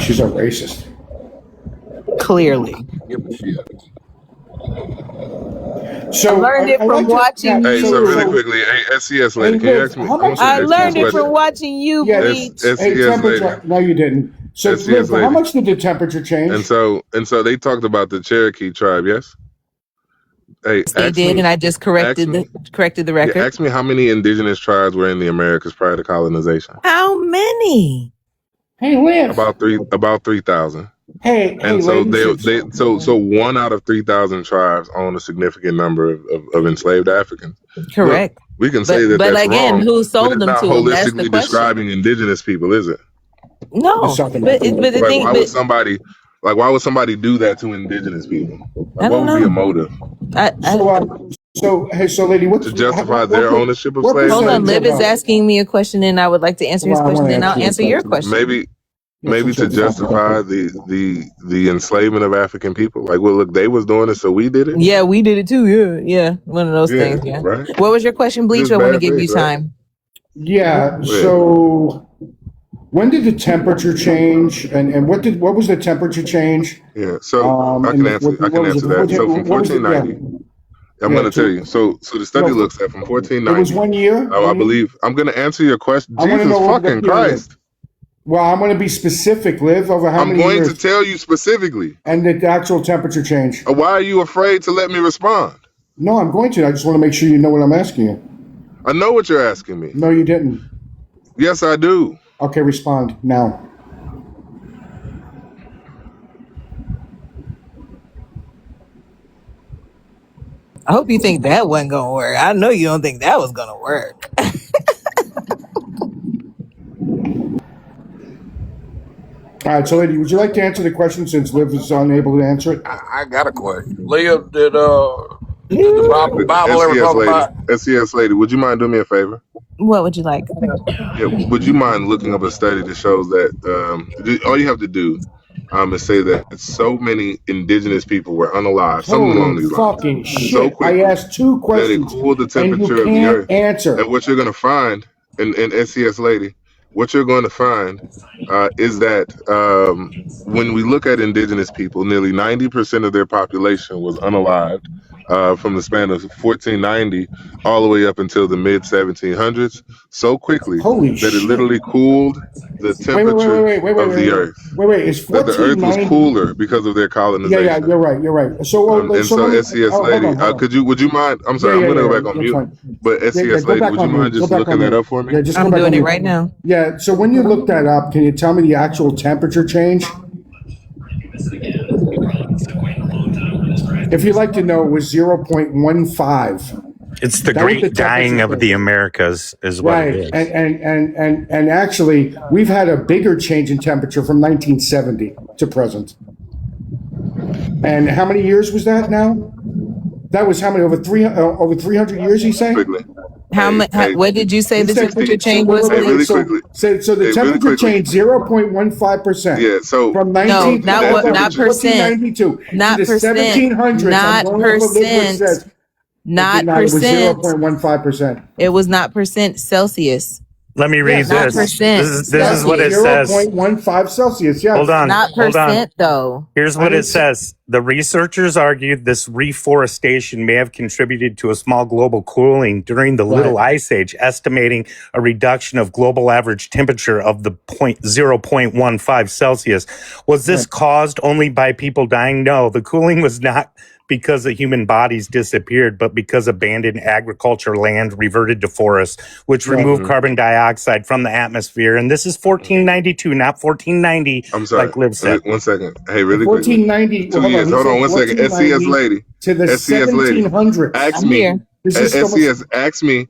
she's a racist. Clearly. So I learned it from watching Hey, you. so really quickly, hey, SCS lady, can you ask me? I learned it from watching you, Bleach. SCS lady. No, you didn't. So, Liv, how much did the temperature change? And so they talked about the Cherokee tribe, yes? Hey, yes, they did, and I just corrected the record. Yeah, ask me how many indigenous tribes were in the Americas prior to colonization. How many? Hey, Liv. About 3,000. Hey, and so so 1 out of 3,000 tribes own a significant number of enslaved Africans. Correct. Look, we can say that but that's again, wrong, who sold them not to them? That's the holistically question. describing indigenous people, is it? No, but the like, thing, why would somebody do that to indigenous people? Like, what would be a motive? So, lady, to justify their ownership of slaves? Hold on, Liv is asking me a question, and I would like to answer his question, and I'll answer your question. Maybe to justify the enslavement of African people. Like, well, look, they was doing it, so we did it. Yeah, we did it too. Yeah, one of those things. Yeah. Right? What was your question, Bleach? I want to give you time. Yeah. So, when did the temperature change, and what was the temperature change? Yeah. So I can answer that. So from 1490. I'm going to tell you. So the study looks at from 1490. It was 1 year. I believe. I'm going to answer your question. Jesus fucking Christ. Well, I'm going to be specific, Liv, over how many years. I'm going to tell you specifically. And the actual temperature change. Why are you afraid to let me respond? No, I'm going to. I just want to make sure you know what I'm asking you. I know what you're asking me. No, you didn't. Yes, I do. Okay, respond now. I hope you think that wasn't going to work. I know you don't think that was going to work. All right, so lady, would you like to answer the question since Liv is unable to answer it? I got a question. Leah, did the Bible ever talk about? SCS lady, would you mind doing me a favor? What would you like? Yeah, would you mind looking up a study that shows that all you have to do is say that so many indigenous people were unalive, something along these lines. Fucking shit! So quickly, I asked 2 questions. That it cooled the temperature of the earth. Answer. And what you're going to find, in SCS lady, what you're going to find is that when we look at indigenous people, nearly 90% of their population was unalived from the span of 1490 all the way up until the mid 1700s, so quickly that it literally cooled the temperature of the earth. It's 1490. That the earth was cooler because of their colonization. Yeah, you're right. So SCS lady, would you mind? I'm sorry, I'm going to go back on mute. Fine. But SCS lady, would you mind just looking that up for me? Yeah, I'm doing it right now. Yeah. So when you look that up, can you tell me the actual temperature change? If you'd like to know, it was 0.15. It's the great dying of the Americas, is what it is. And actually, we've had a bigger change in temperature from 1970 to present. And how many years was that now? That was how many? Over 300 years, you say? What did you say the temperature change was? Really quickly. So the temperature changed 0.15%. Yeah. So from 1492 to the 1700s. Not percent. 0.15%. It was not percent Celsius. Let me read this. This is what it says. 0.15 Celsius, yes. Hold on. Not percent, though. Here's what it says. The researchers argued this reforestation may have contributed to a small global cooling during the Little Ice Age, estimating a reduction of global average temperature of the 0.15 Celsius. Was this caused only by people dying? No, the cooling was not because the human bodies disappeared, but because abandoned agriculture land reverted to forests, which removed carbon dioxide from the atmosphere. And this is 1492, not 1490. I'm sorry. Like Liv said. 1 second. Hey, really 1490. quick. 2 years. Hold on 1 second. SCS lady. To the 1700s. Ask me. SCS, ask me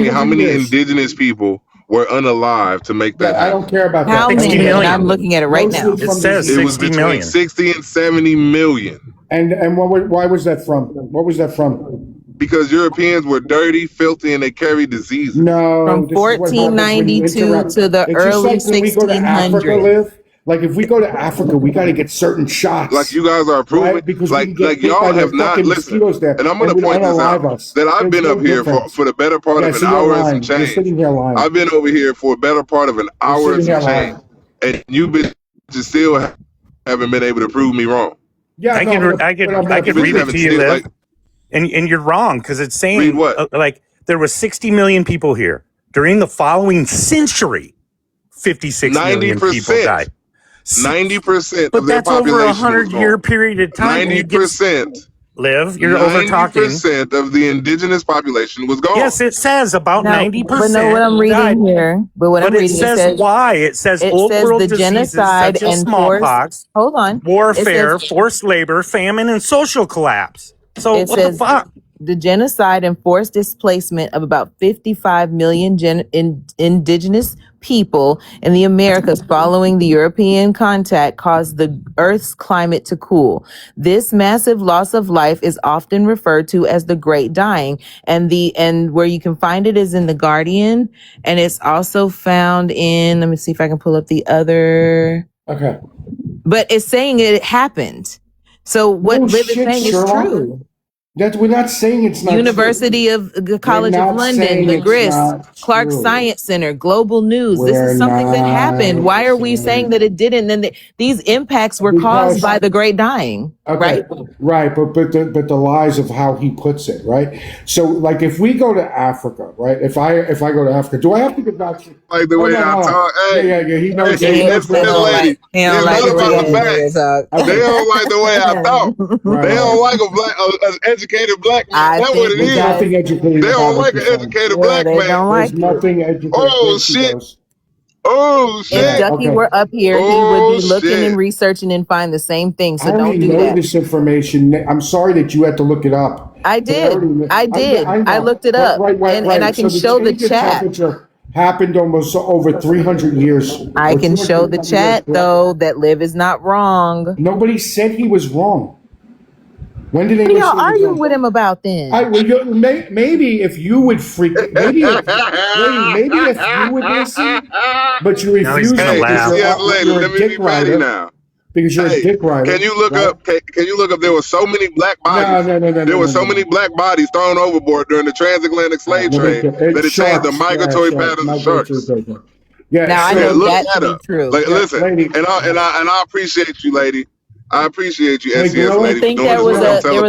how many indigenous people were unalive to make that happen. I don't care about that. How many? I'm looking at it right now. It says it was between 60 and 70 million. And why was that from? What was that from? Because Europeans were dirty, filthy, and they carried diseases. No. From 1492 to the early 1600s. Like if we go to Africa, we got to get certain shots. Like you guys are proving, right? Because like y'all have not listened. And I'm going to point this out that I've been up here for the better part of an hour and some change. I've been over here for a better part of an hour and some change, and you've been just still haven't been able to prove me wrong. Yeah, I could read it to you, Liv. And you're wrong, because it's saying like there were 60 million people here during the following century. 56 million people died. 90% but of their that's over population 100-year period of time. 90%. Liv, you're over talking. 90% of the indigenous population was gone. Yes, it says about 90%. But no, what I'm reading here. But it says why. It says old world the diseases genocide such as and smallpox, warfare, says, forced labor, famine, and social collapse. So what the fuck? The genocide and forced displacement of about 55 million indigenous people in the Americas following the European contact caused the Earth's climate to cool. This massive loss of life is often referred to as the Great Dying, and where you can find it is in The Guardian, and it's also found in, let me see if I can pull up the other. Okay. But it's saying it happened. So what Liv is saying is true. We're not saying it's not University true. of the College of London, the Grist, Clark Science Center, Global News. This is something that happened. Why are we saying that it didn't? Then these impacts were caused by the Great Dying, right? Right, but the lies of how he puts it, right? So, like, if we go to Africa, right? If I go to Africa, do I have to get vaccinated? Like the way I talk. Yeah. He knows. He knows lady. They don't like the way I talk. They don't like an educated black man. That's what it is. Nothing educated. They don't like an educated black man. There's nothing educated. Oh shit. If Ducky were up here, he would be looking and researching and find the same thing. So don't do that. I know this information. I'm sorry that you had to look it up. I did. I looked it up, and I can show the chat. Happened almost over 300 years. I can show the chat though that Liv is not wrong. Nobody said he was wrong. When did y'all arguing with him about then? Maybe if you would maybe if you would listen, but you refuse to. Let me be petty now. Because you're a dick rider. Can you look up? Can you look up? There were so many black bodies. No. There were so many black bodies thrown overboard during the transatlantic slave trade that it changed the migratory patterns of sharks. Yeah, now I know that to be true. Like, listen, lady. and I appreciate you, lady. I appreciate you, SCS lady. I think there was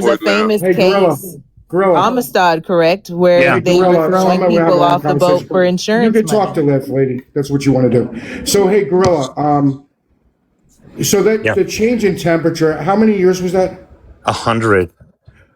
a famous case. Amistad, correct? Where they were throwing people off the boat for insurance. You can talk to Liv, lady. That's what you want to do. So, hey, Gorilla. So the change in temperature, how many years was that? 100.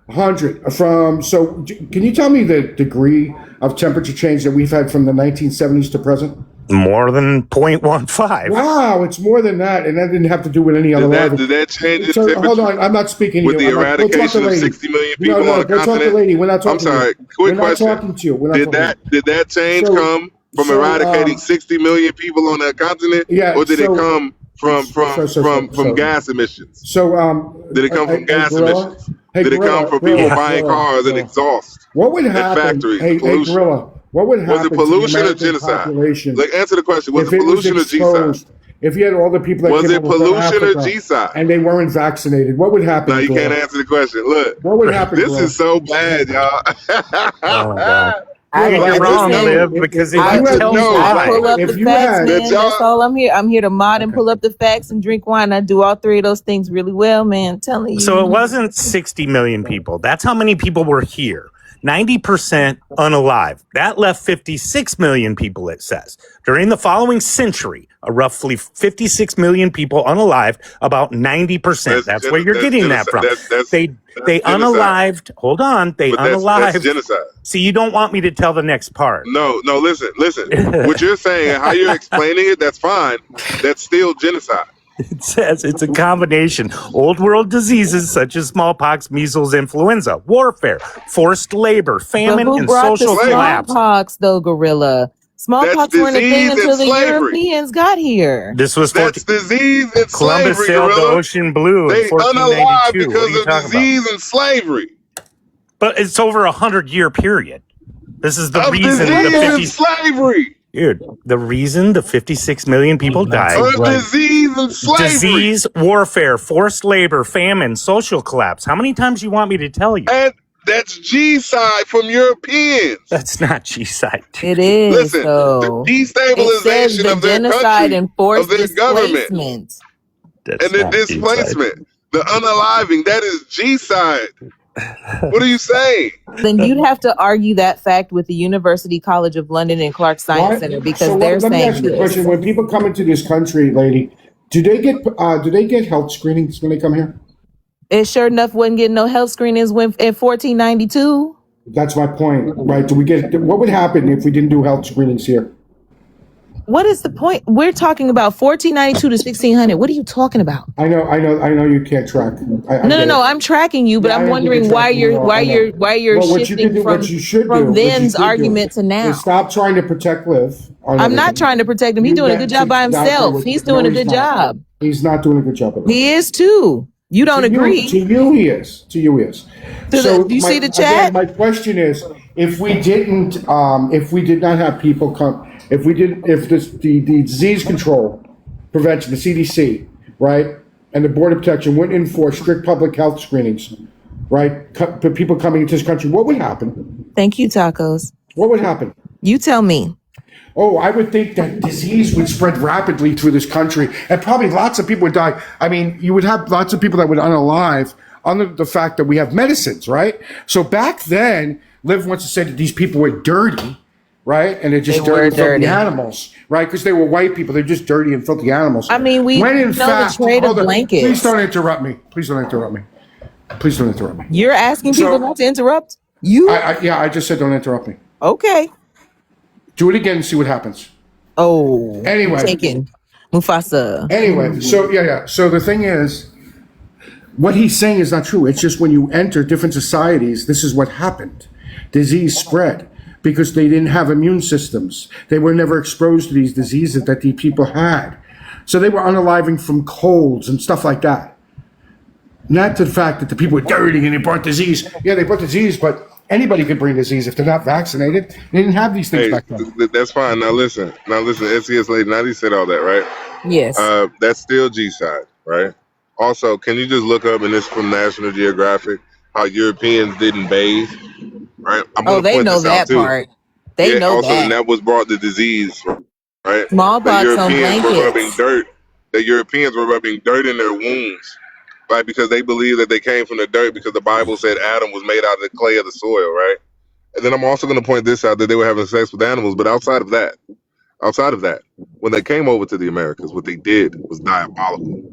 100. So can you tell me the degree of temperature change that we've had from the 1970s to present? More than 0.15. Wow, it's more than that, and that didn't have to do with any other level. Did that change the temperature? Hold on, I'm not speaking with to you. The eradication of 60 million people on the continent? Talk to the lady. We're not talking I'm sorry, to you. quick question. We're not talking to you. Did that change come from eradicating 60 million people on that continent? Yeah, or did it come from gas emissions? Did it come from gas emissions? Did it come from people buying cars and exhaust? What would happen? Factories, hey, Gorilla. What would happen? Was it pollution or genocide? Like, answer the question. Was it pollution or genocide? If you had all the people that was it pollution or genocide? And they weren't vaccinated, what would happen? No, you can't answer the question. Look, what would happen? This is so bad, y'all. Oh my God. You're wrong, Liv, because if you tell me I pull up the facts, man. That's all I'm here. I'm here to mod and pull up the facts and drink wine. I do all three of those things really well, man. I'm telling you. So it wasn't 60 million people. That's how many people were here. 90% unalive. That left 56 million people, it says. During the following century, roughly 56 million people unalived, about 90%. That's where you're getting that from. They unalived. Hold on. They unalived. That's genocide. See, you don't want me to tell the next part. No, listen. What you're saying and how you're explaining it, that's fine. That's still genocide. It says it's a combination. Old world diseases such as smallpox, measles, influenza, warfare, forced labor, famine, and social collapse. Smallpox, though, Gorilla. Smallpox weren't a thing until the Europeans got here. This was disease and Columbus slavery. Sailed the ocean blue in 1492. Unalive because of disease and slavery. But it's over 100-year period. This is the reason slavery. Dude, the reason the 56 million people died. Disease and slavery. Disease, warfare, forced labor, famine, social collapse. How many times do you want me to tell you? And that's G-side from Europeans. That's not G-side. It is. Listen, the destabilization of their genocide country, and forced of their displacement. And That's the not G side. displacement, the unaliving, that is G side. What are you saying? Then you'd have to argue that fact with the University College of London and Clark Science Why? Center because So they're let me ask saying you a question. this. When people come into this country, lady, do they get health screenings when they come here? It sure enough wasn't getting no health screenings when in 1492. That's my point, right? What would happen if we didn't do health screenings here? What is the point? We're talking about 1492 to 1600. What are you talking about? I know you can't track. No. I'm tracking you, but Yeah, I I'm don't think wondering you're why tracking you're at all. why I know. you're why you're Well, shifting from then's argument to now. is stop trying to protect Liv. I'm not trying to protect him. He's doing a good job by himself. He's doing a good job. He's not doing a good job at all. He is too. You don't agree. To you, he is. To you, he is. Do you see the chat? Again, my question is, if we did not have people come, if the disease control prevention, the CDC, right, and the Board of Protection went in for strict public health screenings, right, for people coming into this country, what would happen? Thank you, Tacos. What would happen? You tell me. Oh, I would think that disease would spread rapidly through this country, and probably lots of people would die. I mean, you would have lots of people that would unalive under the fact that we have medicines, right? So back then, Liv wants to say that these people were dirty, right? And they're just dirty, filthy animals, right? Because they were white people. They're just dirty and filthy animals. I mean, we know the trade of blankets. Please don't interrupt me. Please don't interrupt me. Please don't interrupt me. You're asking people not to interrupt? You? I just said don't interrupt me. Okay. Do it again and see what happens. Oh. Anyway. Taken. Mufasa. Anyway, so yeah. So the thing is, what he's saying is not true. It's just when you enter different societies, this is what happened. Disease spread because they didn't have immune systems. They were never exposed to these diseases that these people had. So they were unaliving from colds and stuff like that. Not to the fact that the people were dirty and they brought disease. Yeah, they brought disease, but anybody could bring disease if they're not vaccinated. They didn't have these things back then. That's fine. Now listen, SES lady, now you said all that, right? Yes. That's still G side, right? Also, can you just look up, and this from National Geographic, how Europeans didn't bathe, right? They know that part. They know also, that. and that was brought the disease, right? Smallpox on blankets. The Europeans were rubbing dirt in their wounds, right? Because they believed that they came from the dirt because the Bible said Adam was made out of the clay of the soil, right? And then I'm also going to point this out, that they were having sex with animals. But outside of that, when they came over to the Americas, what they did was diabolical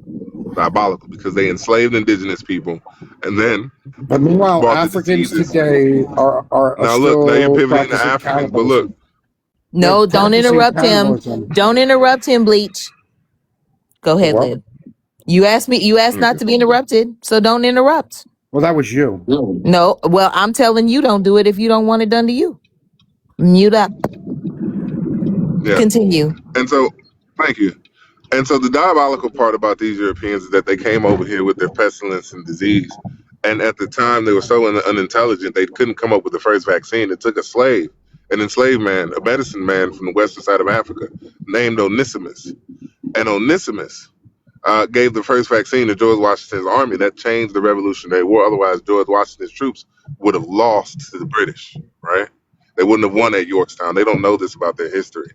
because they enslaved indigenous people, and then But meanwhile, brought the Africans diseases. today are Now look, now you're pivoting to Africans, but look, No, don't interrupt him. cannibalism. Don't interrupt him, Bleach. Go ahead, What? Liv. You asked not to be interrupted, so don't interrupt. Well, that was you. No, well, I'm telling you, don't do it if you don't want it done to you. Mute up. yeah. Continue. And so, thank you. And so the diabolical part about these Europeans is that they came over here with their pestilence and disease. And at the time, they were so unintelligent, they couldn't come up with the first vaccine. It took an enslaved man, a medicine man from the western side of Africa, named Onesimus. And Onesimus gave the first vaccine to George Washington's army. That changed the Revolutionary War. Otherwise, George Washington's troops would have lost to the British, right? They wouldn't have won at Yorktown. They don't know this about their history.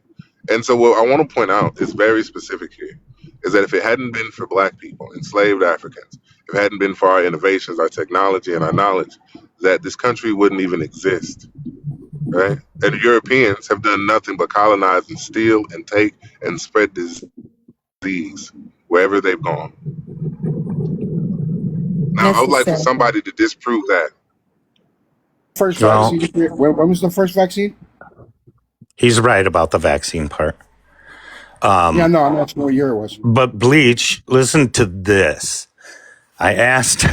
And so what I want to point out is very specific here, is that if it hadn't been for black people, enslaved Africans, if it hadn't been for our innovations, our technology, and our knowledge, that this country wouldn't even exist, right? And Europeans have done nothing but colonize and steal and take and spread disease wherever they've gone. Now, I would like for somebody to disprove that. First Well- vaccine. When was the first vaccine? He's right about the vaccine part. Yeah, no, I'm not sure what year it was. But Bleach, listen to this. I asked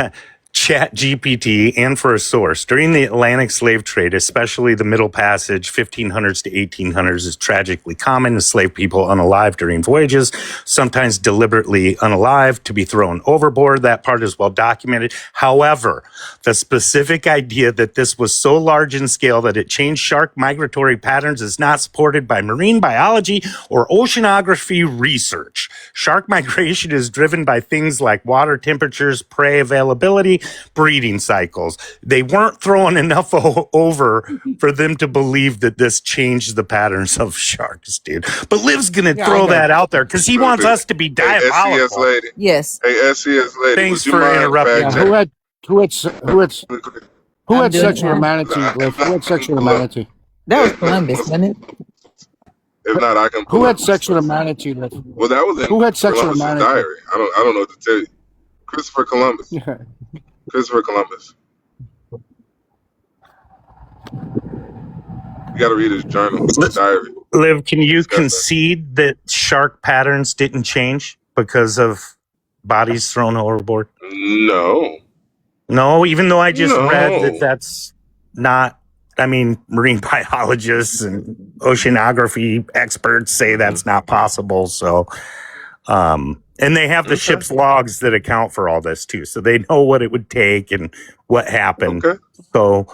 Chat GPT and for a source. During the Atlantic slave trade, especially the Middle Passage, 1500s to 1800s, is tragically common to slave people unalive during voyages, sometimes deliberately unalive to be thrown overboard. That part is well documented. However, the specific idea that this was so large in scale that it changed shark migratory patterns is not supported by marine biology or oceanography research. Shark migration is driven by things like water temperatures, prey availability, breeding cycles. They weren't throwing enough over for them to believe that this changed the patterns of sharks, dude. But Liv's gonna throw that out there because he wants us to be diabolical. SCS lady. Yes. Hey, SCS lady. Thanks would you for mind interrupting. fact Yeah, check? who I'm had doing sex with a it. manatee, Liv? Who had sex with a manatee? That was Columbus, wasn't it? If not, I can pull Who up had the sex with a source. manatee, Liv? Well, that was in Who had sex with a Columbus's manatee? diary. I don't know what to tell you. Christopher Columbus. Yeah. Christopher Columbus. You got to read his journal, his diary. Liv, can you Discuss that. concede that shark patterns didn't change because of bodies thrown overboard? No. No, even though I just read that No. that's not, I mean, marine biologists and oceanography experts say that's not possible. So, and they have the Okay. ship's logs that account for all this too. So they know what it would take and what happened. Okay. So,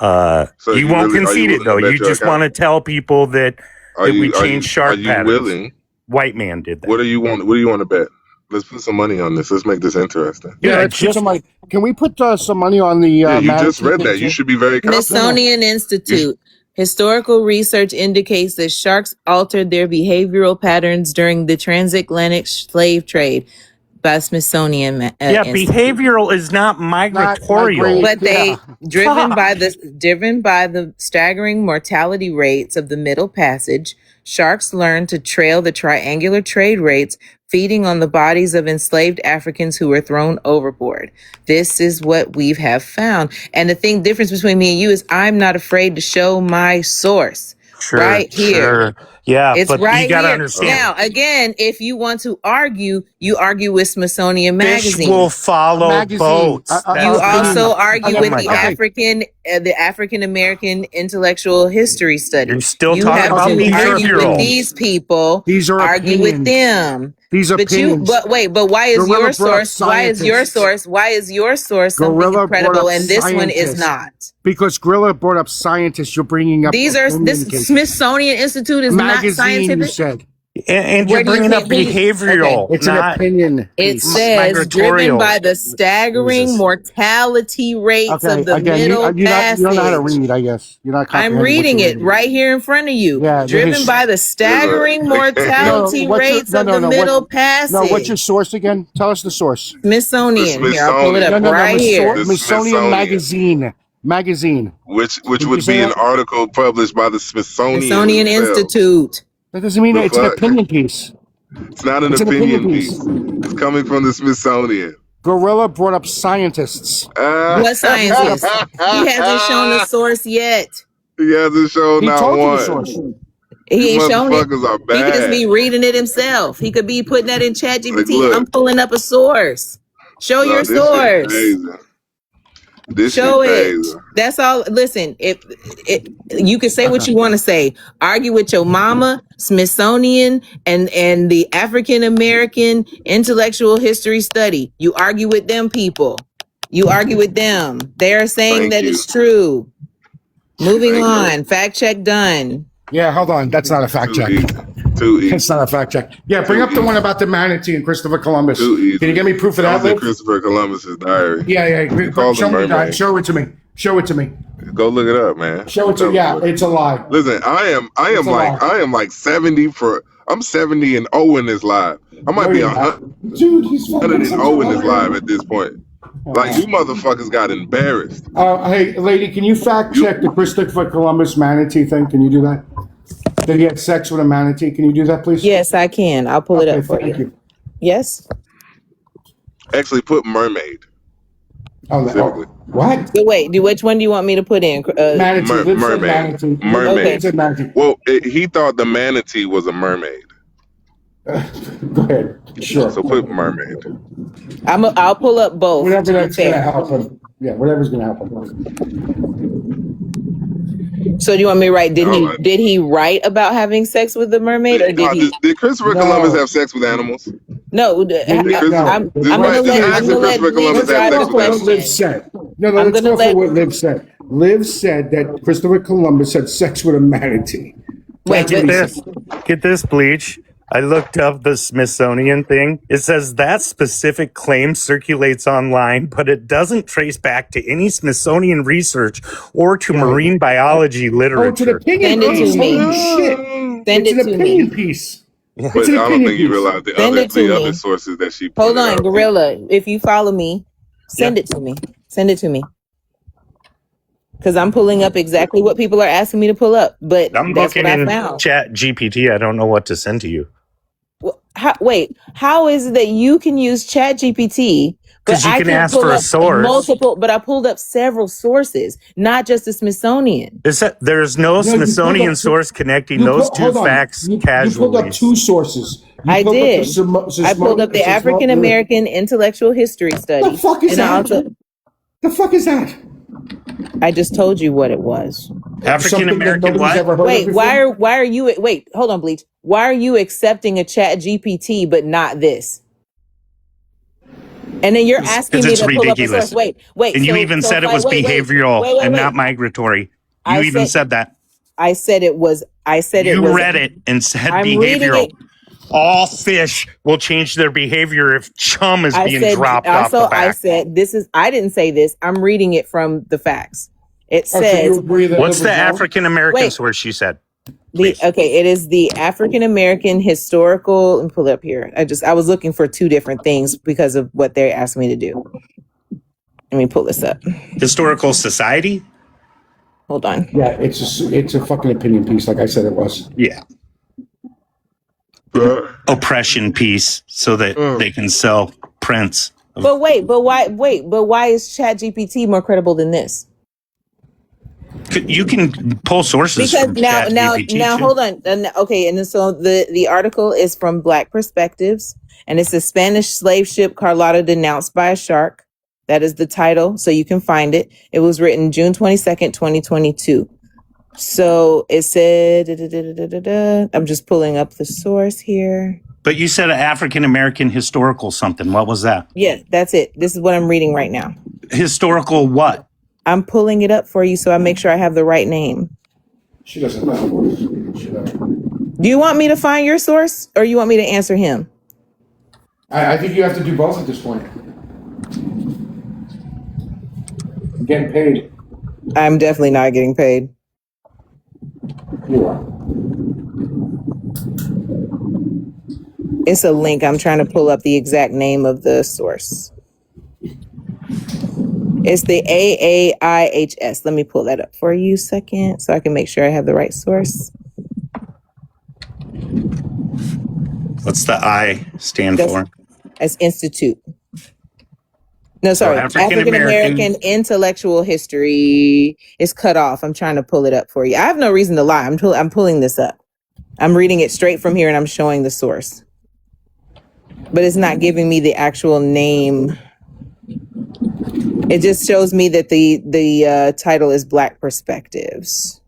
So you you won't really- are you concede willing it though. to bet You your just account? want to tell people that we changed shark Are you patterns. willing? White man did that. What do you want? What do you want to bet? Let's put some money on this. Let's make this interesting. Dude, Yeah, I let's put just- some money. Can we put some money on the Yeah, you manatee just read thing, that. You too? should be very confident. Smithsonian Institute. Historical research indicates that sharks altered their behavioral patterns during the transatlantic slave trade by Smithsonian. Yeah, Institute. behavioral is not migratorial. migrate. But they Yeah. driven by the staggering mortality rates of the Middle Passage, sharks learned to trail the triangular trade rates, feeding on the bodies of enslaved Africans who were thrown overboard. This is what we have found. And the difference between me and you is I'm not afraid to show my source. Right here. Yeah, It's but right you gotta here. understand. Now, again, if you want to argue, you argue with Smithsonian Fish Magazine. will follow Magazine. boats. You You also argue Oh with my the God. African American Intellectual History Study. You're still You talking have about to argue behavioral. with these people. These are Argue with opinions. them. These But opinions. but why is Gorilla your brought source? Why is your scientists. source? Why is your source something Gorilla incredible brought up and this one is scientists. not? Because Gorilla brought up scientists, you're bringing up These are opinion this cases. Smithsonian Institute is not Magazine, scientific. you said. And Where you're do you bringing up think behavioral, It's an not opinion. It piece. says driven migratorial. by the staggering Jesus. mortality rates Okay, of the again, Middle you don't know how to Passage. read, I guess. You're not I'm comprehending what reading you're it right here in front of you. Yeah, Driven by the staggering mortality No, what's your- rates no, of no, the no, Middle what- Passage. No, what's your source again? Tell us the source. Smithsonian? The Here, I'll pull it up Smithsonian. right here. The Smithsonian Smithsonian. Magazine. Which Did you would say be an that? article published by the Smithsonian. Smithsonian themselves. Institute. That doesn't mean The that it's an fuck? opinion piece. It's not an It's an opinion opinion piece. It's coming from the Smithsonian. Gorilla brought up scientists. What scientists? He hasn't shown the source yet. He hasn't shown He not told you one. the source. He You ain't shown it. motherfuckers are He could just bad. be reading it himself. He could be putting that in ChatGPT. Like, look. I'm pulling up a source. Show No, your this shit source. crazy. This Show shit it. crazy. That's all. Listen, you can say what you want to say. Argue with your mama, Smithsonian, and the African American Intellectual History Study. You argue with them people. You argue with them. They're saying Thank that you. it's true. Moving Thank you. on. Fact check done. Yeah, hold on. That's not a fact Too check. easy. Too easy. That's not a fact check. Yeah, bring Too up the one about the manatee and Christopher Columbus. Too easy. Can you get me proof of That that, was in Liv? Christopher Columbus's diary. Yeah. calls Show him me mermaid. that. Show it to me. Show it to me. Go look it up, man. Show it to me. Yeah, it's a lie. Listen, I am a like 70 I'm 70 and 0 in this live. I might No, be you're 100 not. Dude, he's fucking and 0 in this live at this point. Like, you motherfuckers got embarrassed. Hey, lady, can you fact check the Christopher Columbus manatee thing? Can you do that? That he had sex with a manatee? Can you do that, please? Yes, I can. I'll pull it Okay, up for thank you. Yes. Actually, put mermaid. Oh, what? So wait, which one do you want me to put in? Manatee. Liv said mermaid. manatee. Mermaid. Liv said manatee. Well, he thought the manatee was a mermaid. Go ahead. Sure. So put mermaid. I'll pull up both. Whatever to be that's going to fair. help him. Yeah, whatever's going to help him. So do you want me to write? Alright. Did he write about having sex with the mermaid, or did he? Did Christopher No. Columbus have sex with animals? No. Just I'm just gonna let ask if Liv Christopher Columbus try had the sex with What animals. Liv question. said. No, I'm let's gonna go for let- what Liv said. Liv said that Christopher Columbus had sex with a manatee. Wait, Get but this. Get this, Bleach. I looked up the Smithsonian thing. It says that specific claim circulates online, but it doesn't trace back to any Smithsonian research or to Right. marine biology Oh, it's an literature. opinion Send it piece. to me. Holy shit. Send It's it an to opinion me. piece. Yeah. It's But an I don't opinion think you piece. realize Send it to the other me. sources that she Hold pointed on, out. Gorilla. If you follow me, send Yeah. it to me. Send it to me. Because I'm pulling up exactly what people are asking me to pull up. But I'm that's what looking I in found. Chat GPT. I don't know what to send to you. Wait, how is it that you can use Chat GPT, but 'Cause you I can can't ask pull for a up source. multiple? But I pulled up several sources, not just the Smithsonian. Is that there's no No, you pulled Smithsonian up source connecting those two hold on. facts You pulled up casually. two sources. You I pulled did. up the I pulled up the African American Intellectual History Study. The fuck is and I that? also, The fuck is that? I just told you what it was. African Something that American nobody's what? ever heard of Wait, before? why are you wait, hold on, Bleach. Why are you accepting a Chat GPT but not this? And then you're asking me it's to pull up a source. ridiculous. Wait. And you So even said it if I was behavioral and not migratory. You I even said said that. I said it was. I said it You was. read it and said I'm reading behavioral. it. All fish will change their behavior if chum is I being said dropped off the also. I back. said this is. I didn't say this. I'm reading it from the facts. It Oh, so you says agree that What's the liberals don't? African American Wait. source you said? the Please. okay. It is the African American historical. Let me pull it up here. I was looking for two different things because of what they asked me to do. Let me pull this up. Historical Society? Hold on. Yeah, it's a fucking opinion piece, like I said it was. Yeah. Oppression piece so that they can sell prints. But wait. But why is ChatGPT more credible than this? You can pull sources Because from ChatGPT now too. hold on. Okay, and so the article is from Black Perspectives, and it's a Spanish slave ship Carlotta denounced by a shark. That is the title, so you can find it. It was written June 22nd, 2022. So it said, I'm just pulling up the source here. But you said African American historical something. What was that? Yeah, that's it. This is what I'm reading right now. Historical what? I'm pulling it up for you so I make sure I have the right name. She doesn't know. Do you want me to find your source or you want me to answer him? I think you have to do both at this point. I'm getting paid. I'm definitely not getting paid. You are. It's a link. I'm trying to pull up the exact name of the source. It's the AAIHS. Let me pull that up for you a second so I can make sure I have the right source. What's the I stand for? As Institute. No, sorry. So African American Intellectual History is cut off. I'm trying to pull it up for you. I have no reason to lie. I'm pulling this up. I'm reading it straight from here and I'm showing the source. But it's not giving me the actual name. It just shows me that the title is Black Perspectives.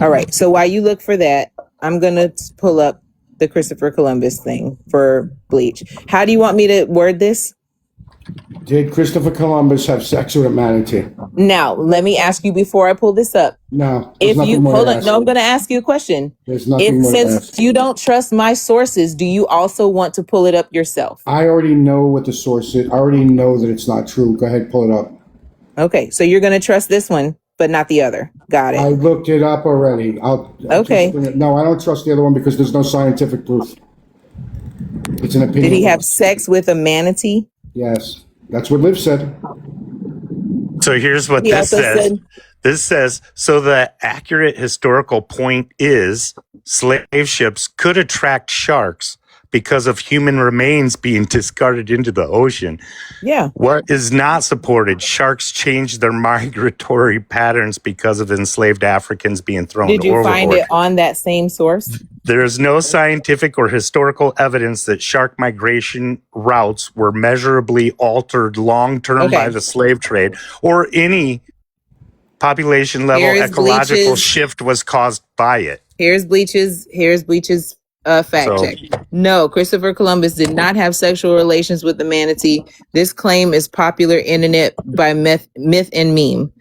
All right. So while you look for that, I'm going to pull up the Christopher Columbus thing for Bleach. How do you want me to word this? Did Christopher Columbus have sex with a manatee? Now, let me ask you before I pull this up. No. If you hold on, no, I'm going to ask you a question. There's nothing more to Since ask. you don't trust my sources, do you also want to pull it up yourself? I already know what the source is. I already know that it's not true. Go ahead, pull it up. Okay, so you're going to trust this one, but not the other. Got it. I looked it up already. Okay. No, I don't trust the other one because there's no scientific proof. It's an opinion. Did he have sex with a manatee? Yes. That's what Liv said. So here's what He this also says. said- This says, so the accurate historical point is slave ships could attract sharks because of human remains being discarded into the ocean. Yeah. What is not supported? Sharks change their migratory patterns because of enslaved Africans being thrown Did you find overboard. it on that same source? There is no scientific or historical evidence that shark migration routes were measurably altered long-term by the slave trade or any population level Here's ecological Bleach's- shift was caused by it. Here's Bleach's fact So- check. No, Christopher Columbus did not have sexual relations with the manatee. This claim is popular internet by myth and meme.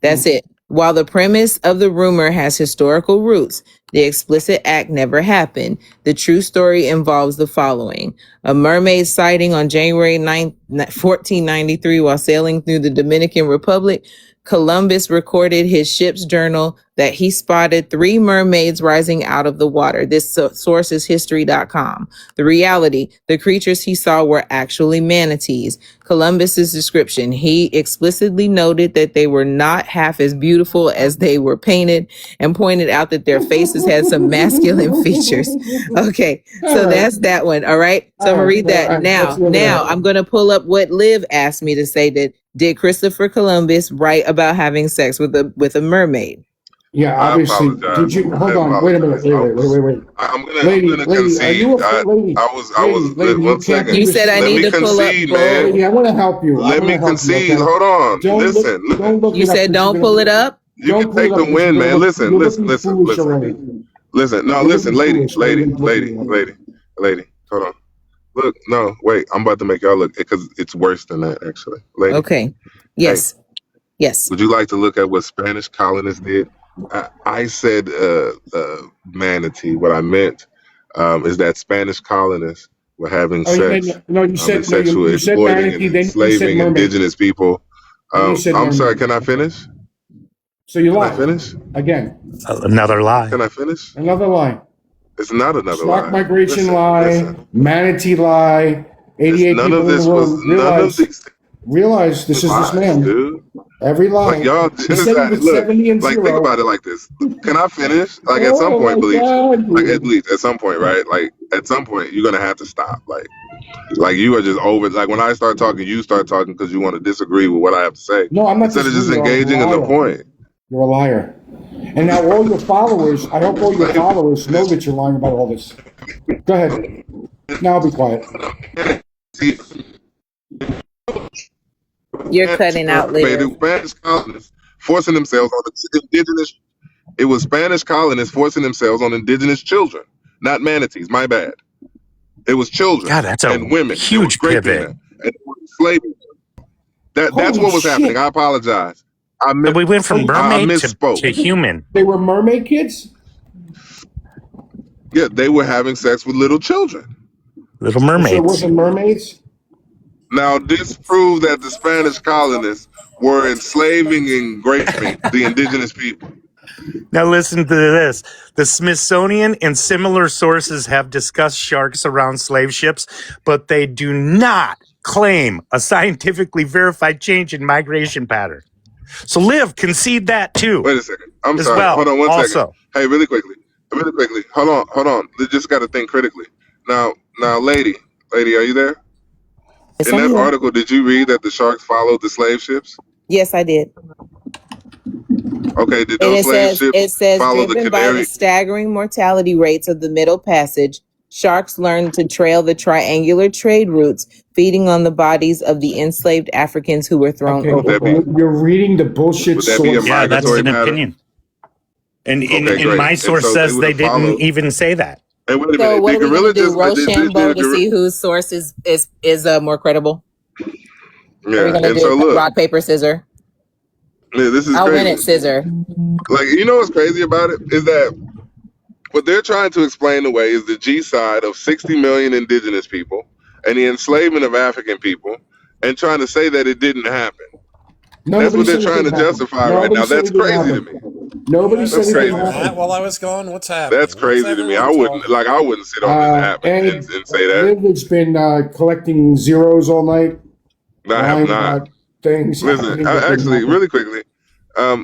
That's it. While the premise of the rumor has historical roots, the explicit act never happened. The true story involves the following. A mermaid sighting on January 9th, 1493 while sailing through the Dominican Republic. Columbus recorded his ship's journal that he spotted 3 mermaids rising out of the water. This source is history.com. The reality, the creatures he saw were actually manatees. Columbus's description, he explicitly noted that they were not half as beautiful as they were painted and pointed out that their faces had some masculine features. Okay, so that's that one. All right. So I'm gonna read that now. Now I'm gonna pull up what Liv asked me to say. That did Christopher Columbus write about having sex with a mermaid? Yeah, I obviously. apologize. Did you I hold on? Wait a minute. apologize. Wait. I'm Lady, gonna are concede. you a lady? I was. Lady, you One can't second. You said I Let need me to pull up concede, full. man. Lady, I want to help you. Let me concede. Okay? Hold on. Don't Listen. look You it up said 'cause don't you're pull gonna- it up. You Don't can pull take it the up 'cause win, you're man. gonna Listen. you're looking foolish Listen. already. Listen. No, You're listen, looking lady. foolish. Nobody's looking at you. Lady. Hold on. Look. No. Wait. I'm about to make y'all look because it's worse than that, actually. Lady. Okay. Yes. Yes. Would you like to look at what Spanish colonists did? I said manatee. What I meant is that Spanish colonists were having sex, No, you and said no. sexual You said exploiting manatee. and Then you said enslaving mermaid. indigenous people. Then you said I'm sorry. mermaid. Can I finish? So you Can I lied finish? again. Another lie. Can I finish? Another lie. It's not another Stock lie. migration lie. Listen. Manatee lie. 88 None people of in the this was. room. None of these Realize this is lies, this man. dude. Every lie. Like y'all, He said he was look, 70 and like 0. think about it like this. Can I finish? Like at some point, believe, like at least at some point, right? Like at some point, you're gonna have to stop. Like you are just over. Like when I start talking, you start talking because you want to disagree with what I have to say. No, I'm not Instead of just disagreeing. engaging in the point. You're a liar. And now all your followers, I hope all your followers know that you're lying about all this. Go ahead. Now I'll be quiet. See, You're cutting out, Liv. Spanish colonists forcing themselves on the indigenous. It was Spanish colonists forcing themselves on indigenous children, not manatees. My bad. It was children God, that's a and women. huge They were raping pivot. them and enslaving them. That's Holy what was happening. shit. I apologize. And we went from I mermaid misspoke. to human. They were mermaid kids? Yeah, they were having sex with little children. Little So it mermaids. wasn't mermaids? Now, this proved that the Spanish colonists were enslaving and raping the indigenous people. Now listen to this. The Smithsonian and similar sources have discussed sharks around slave ships, but they do not claim a scientifically verified change in migration pattern. So Liv, concede that too. Wait a second. I'm as sorry. well. Hold on one second. Also. Hey, really quickly. Hold on. You just got to think critically. Now, lady, are you there? Yes, In I'm that here. article, did you read that the sharks followed the slave ships? Yes, I did. Okay, did And those slave ships follow the driven by the Canary? staggering mortality rates of the Middle Passage, sharks learned to trail the triangular trade routes, feeding on the bodies of the enslaved Africans who were thrown overboard. You're reading the bullshit Would that be a source. Yeah, that's migratory an pattern? opinion. And Okay, great. my And source so says they would've didn't followed. even say that. And wait a So minute, what did are we gorilla going to do? just Rochambeau to see whose source is more credible? Are we Yeah, going to and do so look, rock, paper, scissors? yeah, this is I'll win crazy. it, scissor. Like, you know what's crazy about it is that what they're trying to explain away is the genocide of 60 million indigenous people and the enslavement of African people, and trying to say that it didn't happen. That's what they're trying to justify right now. That's crazy to me. Nobody said That's it crazy. didn't That happen. while I was gone, what's happening? That's crazy to me. I wouldn't sit on this app and say that. Liv has been collecting zeros all night. I have lying not. about things. Listen, happening that didn't actually, happen. really quickly,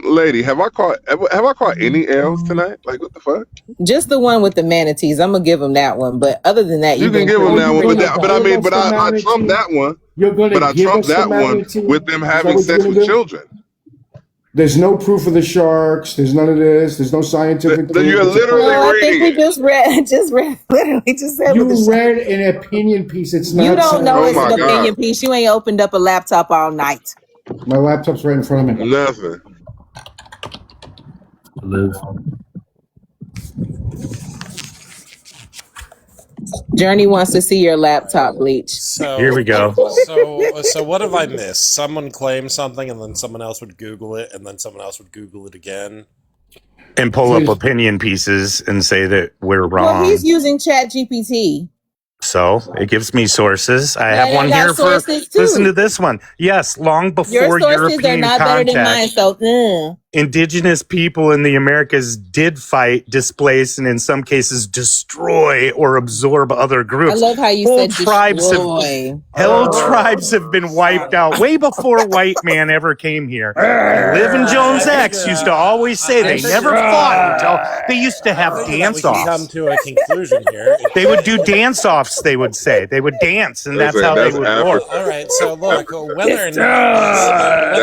lady, have I caught any L's tonight? Like, what the fuck? Just the one with the manatees. I'm going to give them that one. But other than that, You you've can been give them pretty that one, good. but I trumped that one. You're going But I to give trumped us the that one manatee? with them Is that having what you're sex gonna with do? children. There's no proof of the sharks. There's none of this. There's no scientific proof. You're It's a- literally No, I think reading we it. literally just said with the You shot. read an opinion piece. It's not. You don't know Oh it's my an God. opinion piece. You ain't opened up a laptop all night. My laptop's right in front of me. Nothing. Journey wants to see your laptop, Bleach. So Here we go. So what have I missed? Someone claimed something, and then someone else would Google it, and then someone else would Google it again. And pull up opinion pieces and say that we're wrong. Well, he's using ChatGPT. So it gives me sources. I have one got here for. sources, too. Listen to this one. Yes, long before Your sources European are not contact, better than mine, so indigenous people in the Americas did fight, displace, and in some cases destroy or absorb other I groups. love how you Whole said tribes destroy. tribes have been wiped out way before white man ever came here. And Liv and Jones X used to always say they never fought until they used to have dance We can come offs. to a conclusion here. They would do dance offs, they would say. They would dance, and that's how they would work. All right, so look, whether or not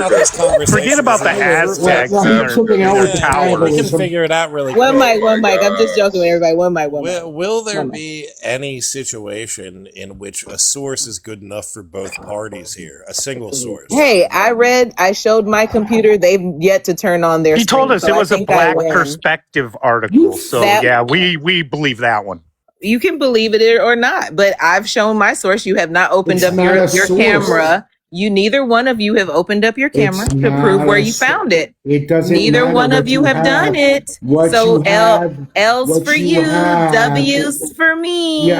this conversation Forget about the Aztecs and their towers. we can figure it out really One quick. mic. I'm just joking with everybody. One mic. Will there be any situation in which a source is good enough for both parties here? A single source? Hey, I showed my computer. They've yet to turn on their He told screen, us so it I was a think I black win. perspective article. So That- yeah, we believe that one. You can believe it or not, but I've shown my source. You have not opened It's up not your a source. camera. Neither one of you have opened up your camera It's to prove not where a you source. found it. It doesn't Neither matter one what of you have done it. What So you have, L's what for you you, have. W's for me. no.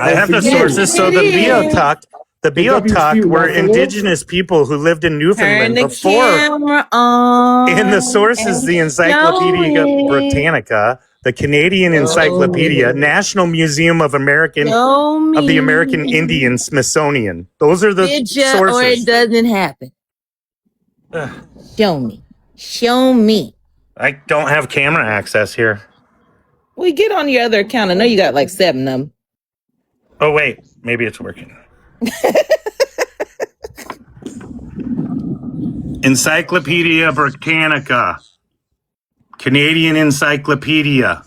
I have for the you. sources. So the Beothuk WFU, were Buffalo? indigenous people who lived in Turn Newfoundland the before. camera on. In the sources, the Encyclopedia Show it. Britannica, the Canadian Encyclopedia, National Museum of Show the me. American Indian, Smithsonian. Those are the Did ya or it sources. doesn't happen? Show me. Show me. I don't have camera access here. We get on your other account. I know you got like 7 of them. Oh wait, maybe it's working. Encyclopedia Britannica, Canadian Encyclopedia,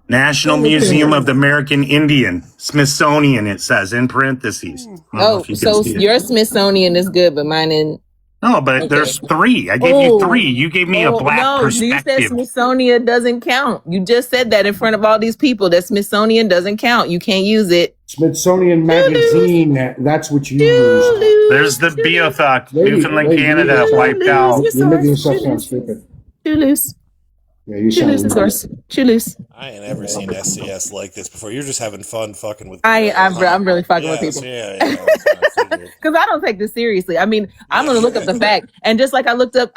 National Museum of the American Indian, Smithsonian, it says in parentheses. I don't know Oh, if you can so see it. your Smithsonian is good, but mine isn't. No, but Okay. there's 3. I gave you 3. You gave me a black no, you said perspective. Smithsonian doesn't count. You just said that in front of all these people. That Smithsonian doesn't count. You can't use it. Smithsonian Magazine, that's what you use. There's the Beothuk, Lady, Newfoundland, lady, Canada, you wiped out. You're making yourself sound stupid. Too loose. Yeah, you Too loose, sound of course. Too loose. I ain't ever seen SCS like this before. You're just having fun fucking with. I'm really fucking with Yes, people. Yeah, that's what I figured. Because I don't take this seriously. I mean, I'm gonna look up the fact, and just like I looked up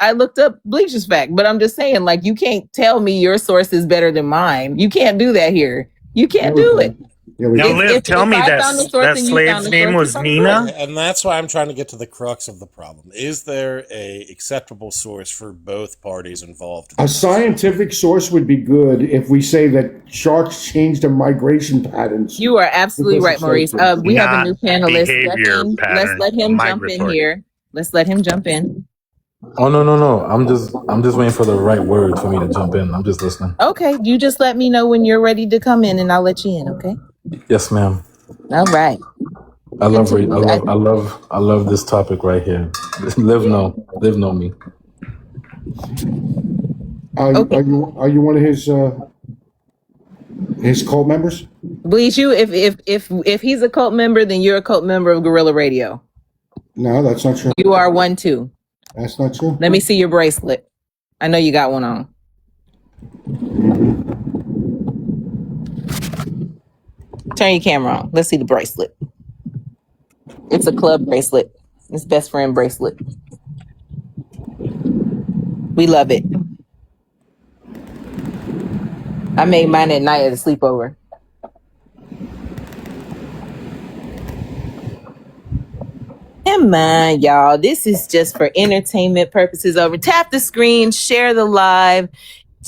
Bleach's fact. But I'm just saying, like, you can't tell me your source is better than mine. You can't do that here. You can't do it. Now, Liv, tell me I that found the source that and you found slave's the name source, was it's Nina. okay. And that's why I'm trying to get to the crux of the problem. Is there a acceptable source for both parties involved? A scientific source would be good if we say that sharks change their migration patterns. You are absolutely Because right, it's Maurice. like We have a not new panelist. behavior Let's pattern, let him jump in migratory. here. Let's let him jump in. Oh no! I'm just waiting for the right word for me to jump in. I'm just listening. Okay, you just let me know when you're ready to come in, and I'll let you in. Okay. Yes, ma'am. All right. I love Continue. I love this topic right here. Live know me. Okay. Are you one of his cult members? Bleach, you if he's a cult member, then you're a cult member of Gorilla Radio. No, that's not true. You are one too. That's not true. Let me see your bracelet. I know you got one on. Turn your camera on. Let's see the bracelet. It's a club bracelet. It's best friend bracelet. We love it. I made mine at night at a sleepover. Come on, y'all. This is just for entertainment purposes over. Tap the screen, share the live,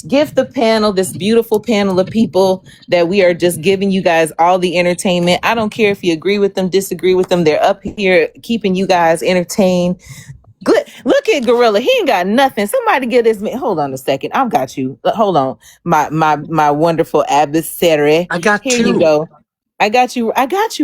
give the panel, this beautiful panel of people that we are just giving you guys all the entertainment. I don't care if you agree with them, disagree with them. They're up here keeping you guys entertained. Good. Look at Gorilla. He ain't got nothing. Somebody get this man. Hold on a second. I've got you. Hold on. My wonderful adversary. I got Here 2. you go. I got you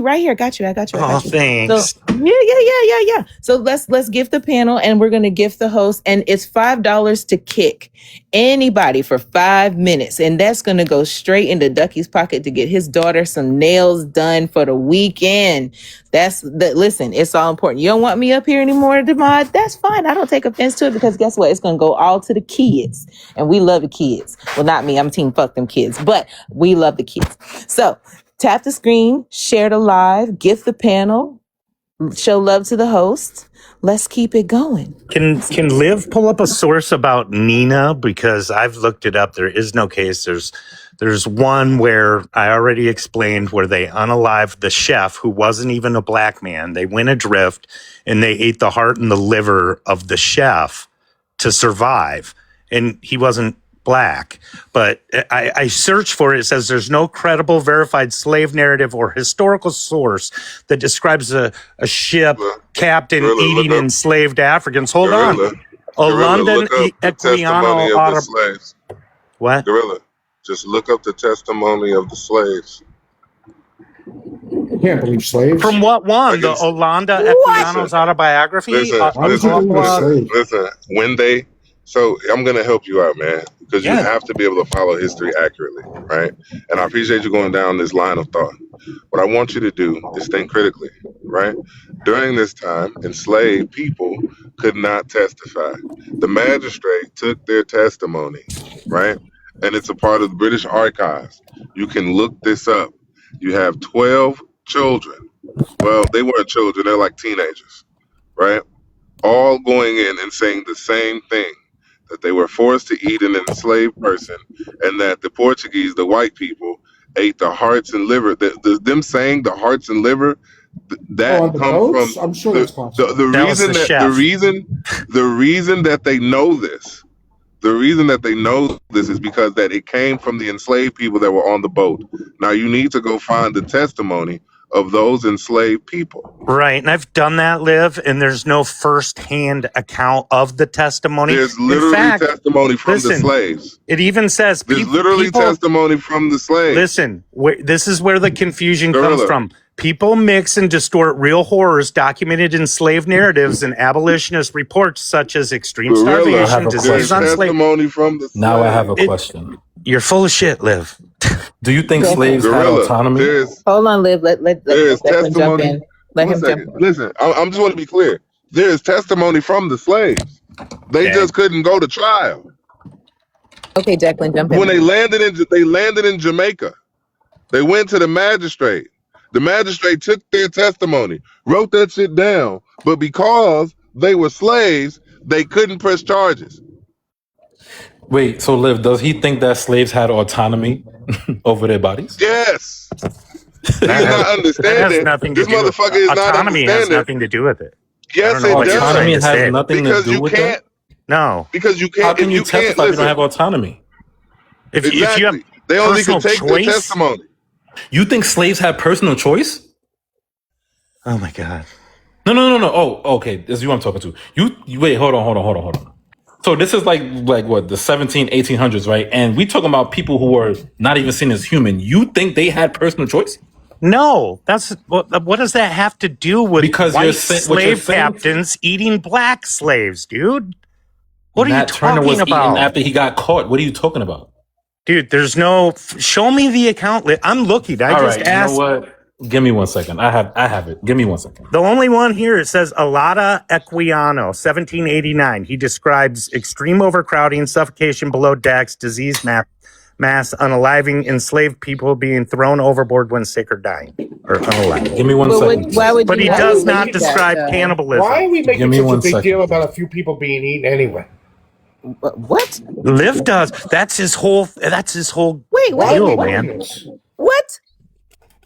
right here. I got you. Oh, thanks. So yeah. So let's gift the panel, and we're gonna gift the host, and it's $5 to kick anybody for 5 minutes, and that's gonna go straight into Ducky's pocket to get his daughter some nails done for the weekend. Listen, it's all important. You don't want me up here anymore, Demod? That's fine. I don't take offense to it because guess what? It's gonna go all to the kids, and we love the kids. Well, not me. I'm team fuck them kids, but we love the kids. So. Tap the screen, share the live, gift the panel, show love to the host. Let's keep it going. Can Liv pull up a source about Nina? Because I've looked it up. There is no case. There's one where I already explained where they unalived the chef who wasn't even a black man. They went adrift and they ate the heart and the liver of the chef to survive. And he wasn't black, but I searched for it. It says there's no credible verified slave narrative or historical source that describes a ship captain eating enslaved Africans. Hold on. London Equiano slaves. What? Gorilla, just look up the testimony of the slaves. I can't believe slaves. From what one? The Olanda Equiano's autobiography? Listen, when they... So I'm going to help you out, man, because you have to be able to follow history accurately, right? And I appreciate you going down this line of thought. What I want you to do is think critically, right? During this time, enslaved people could not testify. The magistrate took their testimony, right? And it's a part of the British archives. You can look this up. You have 12 children. Well, they weren't children. They're like teenagers, right? All going in and saying the same thing. That they were forced to eat an enslaved person, and that the Portuguese, the white people, ate the hearts and liver. Them saying the hearts and liver, that come from. I'm sure that's possible. The reason that they know this, the reason that they know this is because that it came from the enslaved people that were on the boat. Now you need to go find the testimony of those enslaved people. Right, and I've done that, Liv, and there's no first-hand account of the testimony. There's literally testimony from the slaves. It even says there's literally testimony from the slaves. Listen, this is where the confusion comes from. People mix and distort real horrors documented in slave narratives and abolitionist reports such as extreme starvation, disease on slavery. Now I have a question. You're full of shit, Liv. Do you think slaves had autonomy? Hold on, Liv. Let him jump in. Let him jump in. Listen, I just want to be clear. There is testimony from the slaves. They just couldn't go to trial. Okay, Declan, jump in. When they landed in Jamaica, they went to the magistrate. The magistrate took their testimony, wrote that shit down, but because they were slaves, they couldn't press charges. Wait, so Liv, does he think that slaves had autonomy over their bodies? Yes. He's not understanding. This motherfucker is not understanding. Autonomy has nothing to do with it. Yes, it does. Autonomy has nothing to do with that? No. Because you can't. How can you testify if you don't have autonomy? If you have they only can take their testimony. You think slaves had personal choice? Oh my God. No. Oh, okay. This is who I'm talking to. You wait, hold on. So this is like what, the 1800s, right? And we talking about people who were not even seen as human. You think they had personal choice? No, that's what does that have to do with because white slave captains eating black slaves, dude? What are you talking about? After he got caught, what are you talking about? Dude, there's no. Show me the account. I'm looking. I just asked. You know what? Give me 1 second. I have it. Give me 1 second. The only one here, it says Olanda Equiano, 1789. He describes extreme overcrowding, suffocation below decks, disease mass unaliving, enslaved people being thrown overboard when sick or dying. Or unalive. Give me 1 second. But he does not describe cannibalism. Why are we making such a big deal about a few people being eaten anyway? What? Liv does. That's his whole. Wait, deal, man. What?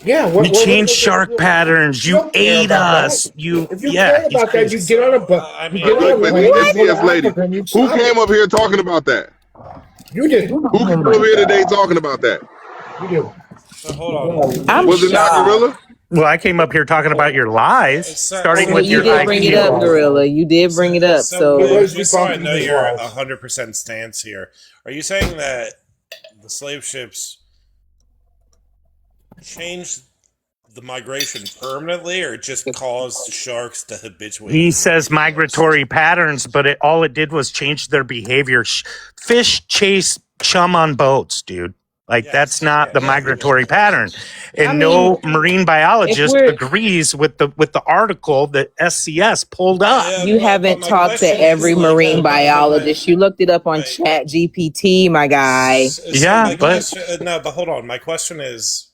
Yeah, you changed shark patterns. You ate us. If you care about that, you get on a boat. Lady. Who came up here talking about that? You did. Who came up here today talking about that? You did. So hold on. Was it not Gorilla? Well, I came up here talking about your lies, starting with your IQ. You did bring it up, Gorilla. You did bring it up. Just so I know your 100% stance here, are you saying that the slave ships changed the migration permanently, or it just caused sharks to habituate? He to says the migratory patterns, but all it did was change their behavior. Fish chase chum on boats, dude. Like, that's not the migratory pattern. And I no mean, marine if biologist we're agrees with the article that SCS pulled up. you haven't my talked to question every is, like, marine biologist. You looked it up on Right. Chat GPT, my guy. Yeah, my but- question, no, but hold on. My question is,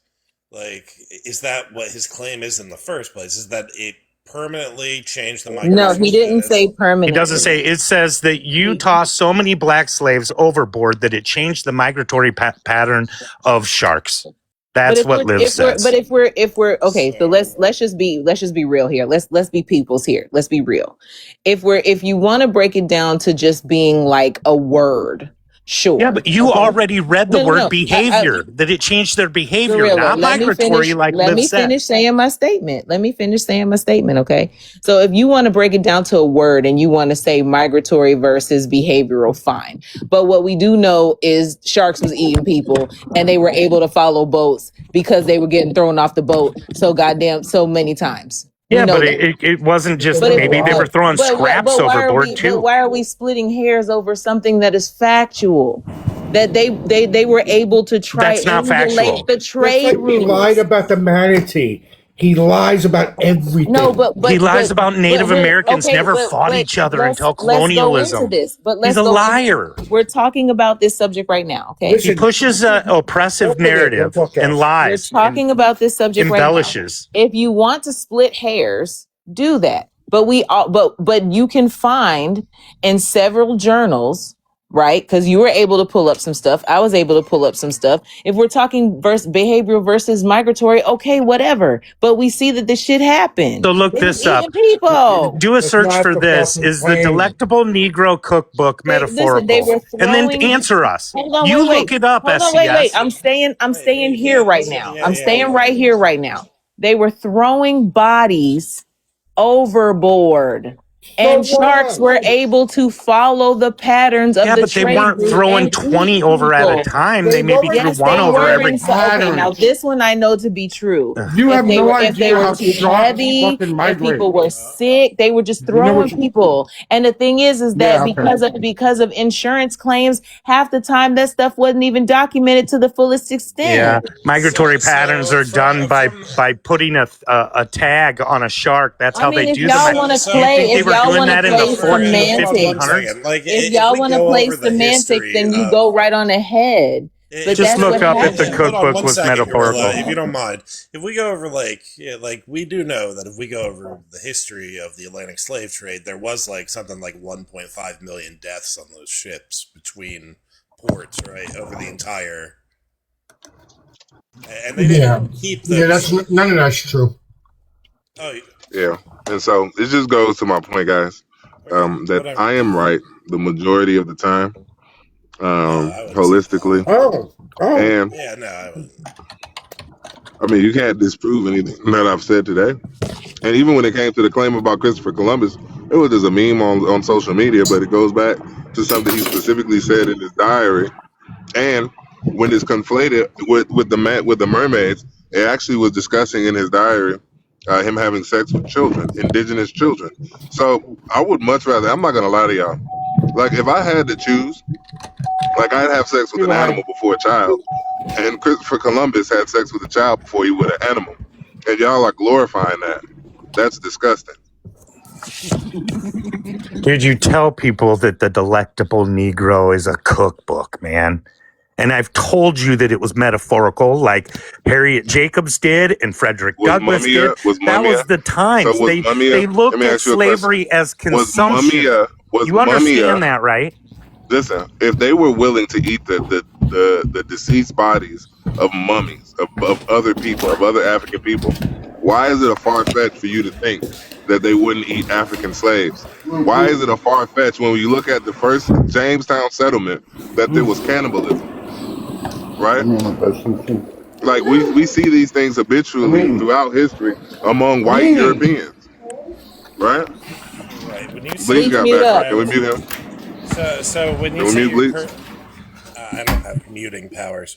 like, is that what his claim is in the first place? Is that it permanently changed the migration? No, he didn't say He permanent. doesn't say. It says that you tossed so many black slaves overboard that it changed the migratory pattern of sharks. That's what Liv says. But if we're okay, so let's just be real here. Let's be peoples here. Let's be real. If you want to break it down to just being like a word, sure. Yeah, but you already read the word behavior, I, that it changed their behavior, Gorilla, not migratory like let Liv me said. finish saying my statement. Let me finish saying my statement, okay? So if you want to break it down to a word and you want to say migratory versus behavioral, fine. But what we do know is sharks was eating people and they were able to follow boats because they were getting thrown off the boat so many times. Yeah, but it wasn't just maybe they were throwing scraps overboard too. But why are we splitting hairs over something that is factual? That they were able to try That's not and factual. relate the trade He routes. lied about the manatee. He lies about everything. No, but he lies about Native Americans never fought each other until colonialism. Let's go into this. But He's a liar. We're talking about this subject right now, okay? Listen, He pushes an oppressive narrative and lies. We're talking about this subject embellishes. right now. If you want to split hairs, do that. But you can find in several journals, right? Because you were able to pull up some stuff. I was able to pull up some stuff. If we're talking behavioral versus migratory, okay, whatever. But we see that this shit happened. So look this up. People. Do a That's search not for the this. fucking Is the claim. Delectable Negro Cookbook metaphorical? They were and then throwing- answer us. Hold on, You wait. look it up, Hold SCS. on, wait. I'm staying here right now. I'm staying right here right now. They were throwing bodies overboard. And sharks were able to follow the patterns of the but they trade weren't route throwing and 20 eat over at a people. time. They They maybe already threw Yes, one they over were every in okay, now this one I know to be true. You have no if they idea were how too sharks heavy, fucking if migrate. people were sick, they were just You know throwing what you- people. And the thing is that Yeah, okay. because of insurance claims, half the time that stuff wasn't even documented to the fullest extent. Yeah, migratory So patterns are done by putting a tag on a shark. That's how they if do y'all them. want to So- play, think they if were y'all doing want to that in the play 14, Hold on 1500s? semantics, one second. Like, if y'all want to go play over the semantics, history then you of- go right on ahead. But Just that's look what up if the happened. Hold on cookbook one was second, metaphorical. Gorilla, if you don't mind. If we go over we do know that if we go over the history of the Atlantic slave trade, there was something like 1.5 million deaths on those ships between ports, right, over the entire. And they didn't keep those. Yeah, that's none of that's true. Oh, Yeah, and so it just goes to my point, guys, that whatever. I am right the majority of the time, I wouldn't say holistically, Oh. and yeah, no, I wouldn't. I mean you can't disprove anything that I've said today. And even when it came to the claim about Christopher Columbus, it was just a meme on social media, but it goes back to something he specifically said in his diary. And when it's conflated with the mermaids, it actually was discussing in his diary him having sex with children, indigenous children. So I would much rather. I'm not gonna lie to y'all. Like if I had to choose, like I'd have sex with an animal before a child, and Christopher Columbus had sex with a child before he would an animal, and y'all are glorifying that. That's disgusting. Did you tell people that the Delectable Negro is a cookbook, man? And I've told you that it was metaphorical, like Harriet Jacobs did and Frederick Douglass did. That was the times. So they looked at slavery as consumption. You understand that, right? Listen, if they were willing to eat the deceased bodies of mummies, of other people, of other African people, why is it a far fetch for you to think that they wouldn't eat African slaves? Why is it a far fetch when you look at the first Jamestown settlement that there was cannibalism? Right? Like we see these things habitually throughout history among white Europeans. Right? Right. When you Please got back. Can we mute him? So when you Can we say mute, you're please? I don't have muting powers.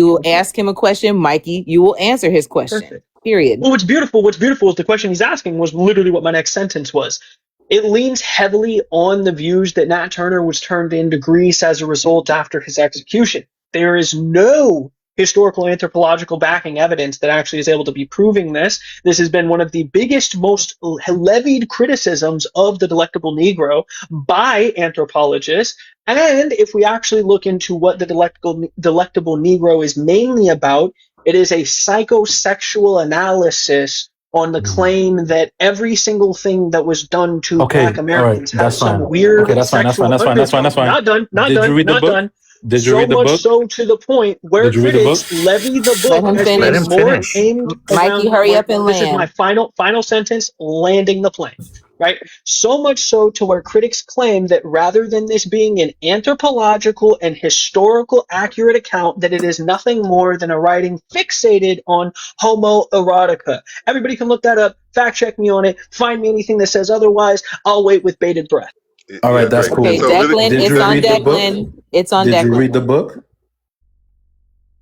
you will ask him a question. Mikey, you will answer his question. Perfect. Period. Well, what's beautiful is the question he's asking was literally what my next sentence was. It leans heavily on the views that Nat Turner was turned into Greece as a result after his execution. There is no historical anthropological backing evidence that actually is able to be proving this. This has been one of the biggest, most levied criticisms of the Delectable Negro by anthropologists. And if we actually look into what the Delectable Negro is mainly about, it is a psychosexual analysis on the claim that every single thing that was done to Black Americans has some weird sexual undertone. Not done. Did you So read the much book? so to the point where Did you read the book? critics levy the Let book him as finish. being Let him more finish. aimed Mikey, around. hurry up and This is land. my final sentence. Landing the plane. Right. So much so to where critics claim that rather than this being an anthropological and historical accurate account, that it is nothing more than a writing fixated on homoerotica. Everybody can look that up. Fact check me on it. Find me anything that says otherwise. I'll wait with bated breath. All right, that's cool. Okay, So really, Declan, Did it's you on read the book? Declan. It's on Did Declan. you read the book?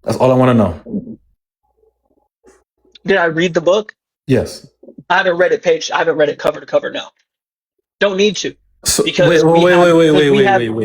That's all I want to know. Did I read the book? Yes. I haven't read it cover to cover. No, don't need to. So, Because wait. we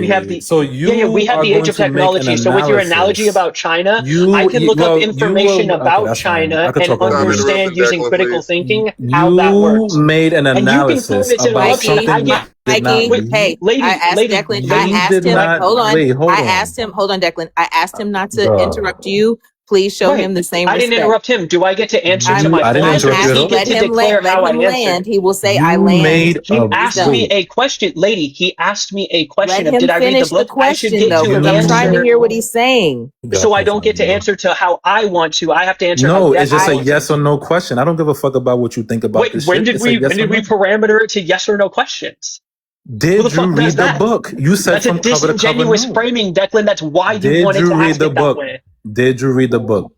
have the So you we have are the age going of to make an technology. So with your analogy analysis. about China, I can look up information about China and Stop understand interrupting using Declan, critical please. thinking how that You works. made an And you can call analysis this about interruption. something I you get did not Mikey, read. hey, lady, I asked lady, Declan. lady, I asked did him. not- Hold on. wait, hold I on. asked him. Hold on, Declan. I asked him not to Bruh. interrupt you. Please show Right. him the same I respect. didn't interrupt him. Do I get to answer to my I didn't points, or interrupt does you he at get Let to him declare land. how Let I him answered? land. He will say, You "I land." made He a asked me a question, lady. He asked me a question Let of him did I read the finish the book? I should question get though, to because I'm trying to answer. hear what he's saying. So I don't get to answer to how I want to. I have to answer No, how it's just Declan a wants yes to. or no question. I don't give a fuck about what you think about Wait, this when shit. did It's we a yes or no. parameter it to yes or no questions? Who Did the you fuck does read the that? book? You said That's a from cover to cover disingenuous no. framing, Declan. That's why you Did wanted you to read ask the it that book? way. Did you read the book?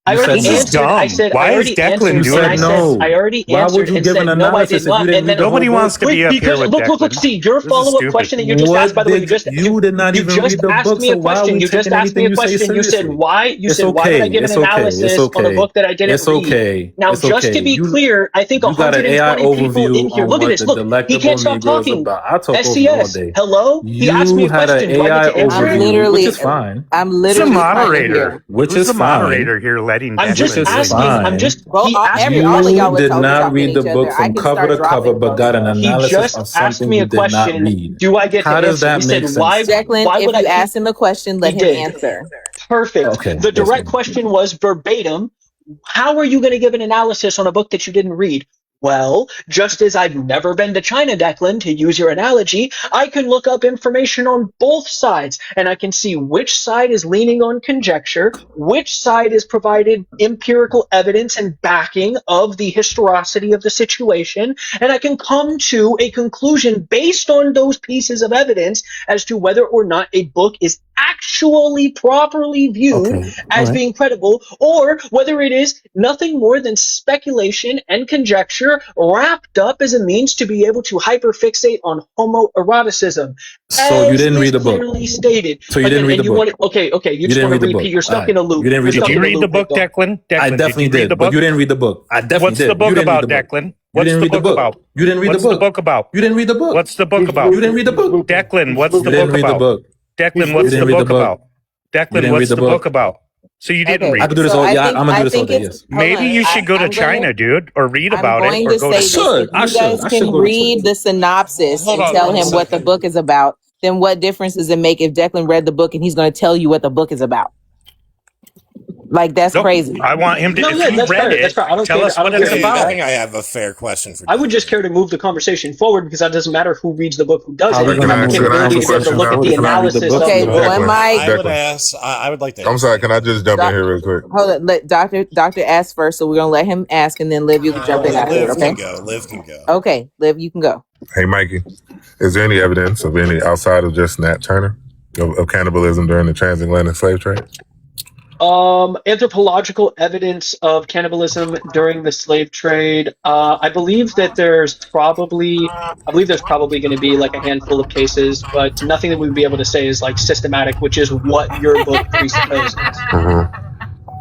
I You already said This is no. answered. I dumb. said Why I is already Declan answered, You doing and said I this? said no. I already Why would answered you and give an said no, I analysis did if you not. didn't And read then the whole Nobody book? wants to be up here because with look, Declan. see, your This is follow-up stupid. question that you just asked. By the way, You did not you even read just the asked book, me so a why are question. we You just taking asked me anything a you say question. You said seriously? why? You It's said why would I okay. give an It's okay. It's analysis on a okay. book that I didn't It's read? okay. Now, It's just okay. to be clear, I think You got an AI 120 people in overview here. on Look at what this. the Look, he delectable can't stop Negro is talking. about. I talk over all SCS. day. Hello. He asked me You a had an question. Do I AI get to answer it? overview, which is fine. I'm Who's the literally trying to hear. moderator? Which Who's is the fine. moderator here letting I'm Declan just Which is do this? asking. fine. Well, He asked me a all of question. y'all You was did over not talking read the each other. book I from can cover start to cover, dropping but got an stuff. He analysis just of asked something me you a did not question. read. Do I get to How does answer? that He said, make sense? "Why? Declan, Why if would you I?" ask him a question, let He him did. answer. Perfect. Okay, The that's direct good. question was verbatim. How are you going to give an analysis on a book that you didn't read? Well, just as I've never been to China, Declan, to use your analogy, I can look up information on both sides and I can see which side is leaning on conjecture, which side is provided empirical evidence and backing of the historicity of the situation, and I can come to a conclusion based on those pieces of evidence as to whether or not a book is actually properly viewed Okay, all as right. being credible, or whether it is nothing more than speculation and conjecture wrapped up as a means to be able to hyperfixate on homoeroticism, So you as didn't is read the book. clearly stated. So you Again, didn't read and the you book. want it, okay, you You just didn't want to read the repeat. book. You're stuck All in a right. loop. You didn't You're read the Did stuck you in a book. read the loop, big book, dog. Declan? I Declan, definitely did you read the did, but book? you didn't read the book. I definitely What's the did. You book didn't read about, the book. Declan? You What's didn't the read the book book. about? You didn't read the What's the book. book about? You didn't read the book. What's the book about? You didn't read the book. Declan, what's You the didn't book read the about? book. Declan, You what's didn't the read the book book. about? You Declan, didn't read what's the the book book. about? So you didn't Okay, I read could it. do this so all. I Yeah, think I'm gonna do this all it's day. Yes. hold Maybe on. you should go to I'm going China, dude, or read I'm about it, going or to go to. I say this. If should. I you should. guys I should can go to China. read the synopsis Hold and on tell one him what the second. book is about, then what difference does it make if Declan read the book and he's going to tell you what the book is about? Like, that's Nope. crazy. I want him to. No, If yeah, he that's read fair. That's it, fair. I don't tell care. us I what don't care it's to do I about. that. think I have a fair question for I would just Declan. care to move the conversation forward because that doesn't matter who reads the book, who How are we doesn't. Can You gonna have the I move the ask capability a to be able to question look now? at the Can I read the analysis book? of Okay, the book. one mic. I would Declan. ask. I would like to. I'm sorry. Can I just jump in Doc- here real quick? Hold on. Let Doctor ask first, so we're gonna let him ask, and then Liv, you can jump in afterward. Liv Okay. can go. Liv can go. Okay, Liv, you can go. Hey, Mikey, is there any evidence of any outside of just Nat Turner of cannibalism during the transatlantic slave trade? Anthropological evidence of cannibalism during the slave trade. I believe there's probably going to be like a handful of cases, but nothing that we would be able to say is like systematic, which is what your book presupposes. Mm-hmm.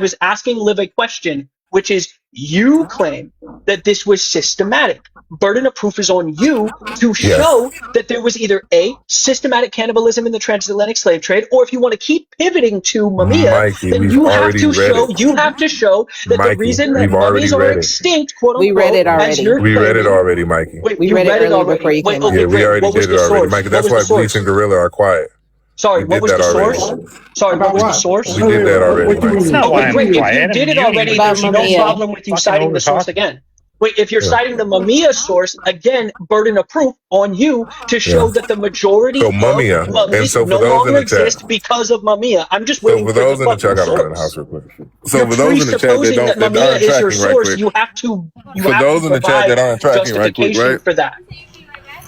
was asking Liv a question which is you claim that this was systematic. Burden of proof is on you to show that there was either A, systematic cannibalism in the transatlantic slave trade, or if you want to keep pivoting to Mamiya, Mikey, then we've you have already to read show it. that the Mikey, reason that we've already mummies are read it. extinct, quote We read unquote, it as already. you're We read it claiming. already, Mikey. Wait, We you read it read it earlier before already? you Wait, came on. okay, Yeah, we great. already What was did the it already, source? Mikey. What That's was the why Bleach and source? Gorilla are quiet. Sorry, We what did was that the already. source? Sorry, what About was the what? source? We did that already, What do you Mikey. That's mean? not Okay, why I'm great. If you quiet. did it I'm muting already, you About there's because no you Mamiya. problem with you fucking citing the source overtalk. again. Wait, if you're Yeah. citing the Mamiya source, again, burden of proof on you to Yeah. show that the majority So of Mumia, and mummies so for no those in longer the chat, exist because of Mamiya. I'm just so waiting for for the those in the chat, I fucking gotta run in the house source. real quick. So You're for those in the chat presupposing that that Mamiya aren't is your tracking, right source. quick. You For have to those in the chat provide that aren't tracking, right quick, justification right? for that.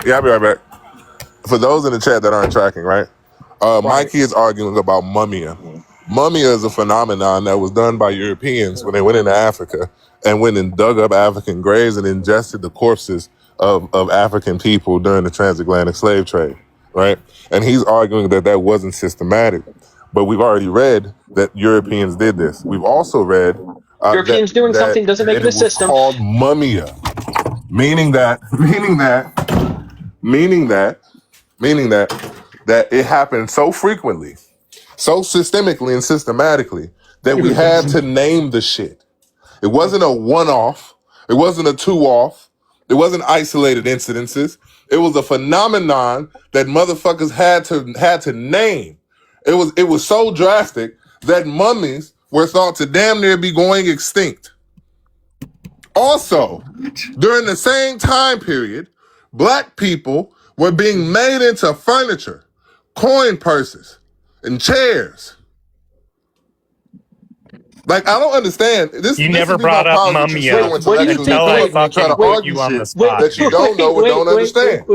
Yeah, I'll be right back. For those in the chat that aren't tracking, right? Right. Mikey is arguing about mumia. Mumia is a phenomenon that was done by Europeans when they went into Africa and went and dug up African graves and ingested the corpses of African people during the transatlantic slave trade, right? And he's arguing that that wasn't systematic. But we've already read that Europeans did this. We've also read that Europeans doing that something doesn't make that it a it was system. called mumia, meaning that meaning that that it happened so frequently, so systemically and systematically that we had to name the shit. It wasn't a one-off. It wasn't a two-off. It wasn't isolated incidences. It was a phenomenon that motherfuckers had to name. It was so drastic that mummies were thought to damn near be going extinct. Also, during the same time period, black people were being made into furniture, coin purses, and chairs. Like, I don't understand. This You is never be my brought up problem with you Wait, Mumia pseudo what do you intellectuals. You think? until come I up here and try to fucking Wait, put argue you on the shit spot. that you don't know or don't understand.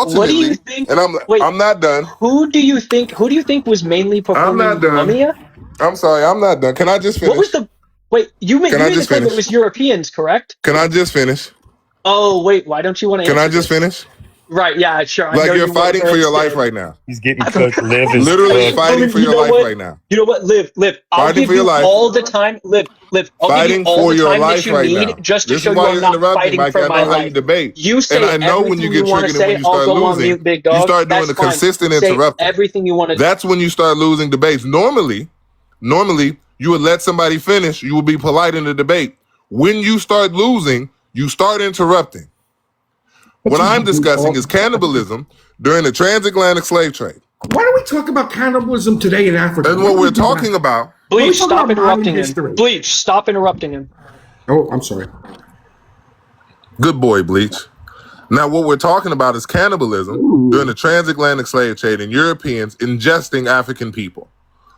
What do you Ultimately, think? and Wait, I'm not done. who do you think was mainly I'm not performing done. Mumia? I'm sorry, I'm not done. Can I just What was finish? the wait? Can You I made the just claim it finish? was Europeans, correct? Can I just finish? Oh wait, why don't you want to Can I answer just this? finish? Right, yeah, sure. I Like, know you're you want to fighting go for ahead and your life stand. right now. He's getting cooked. Liv is Literally cooked. fighting for You your know life what? right now. You know what? Live. I'll Fighting give for your you life. all the time. Live. I'll give you Fighting all for the your time that life you right need now. just to This show is you why I'm you're not interrupting, fighting Mikey. for I my know how you life. debate. You And say I know when you everything you get want to triggered and when say. you I'll start go on losing, mute, big you dog. start doing That's the fine. consistent Say interrupting. everything you want to. That's when you start losing debates. Normally, you would let somebody finish. You would be polite in the debate. When you start losing, you start interrupting. What I'm discussing is cannibalism during the transatlantic slave trade. Why don't we talk about cannibalism today in Africa? And Why what don't we we're do that? talking about, Why don't we Bleach, talk stop about modern interrupting him. history? Bleach, stop interrupting him. Oh, I'm sorry. good boy, Bleach. Now, what we're talking about is cannibalism during the transatlantic slave trade and Europeans ingesting African people.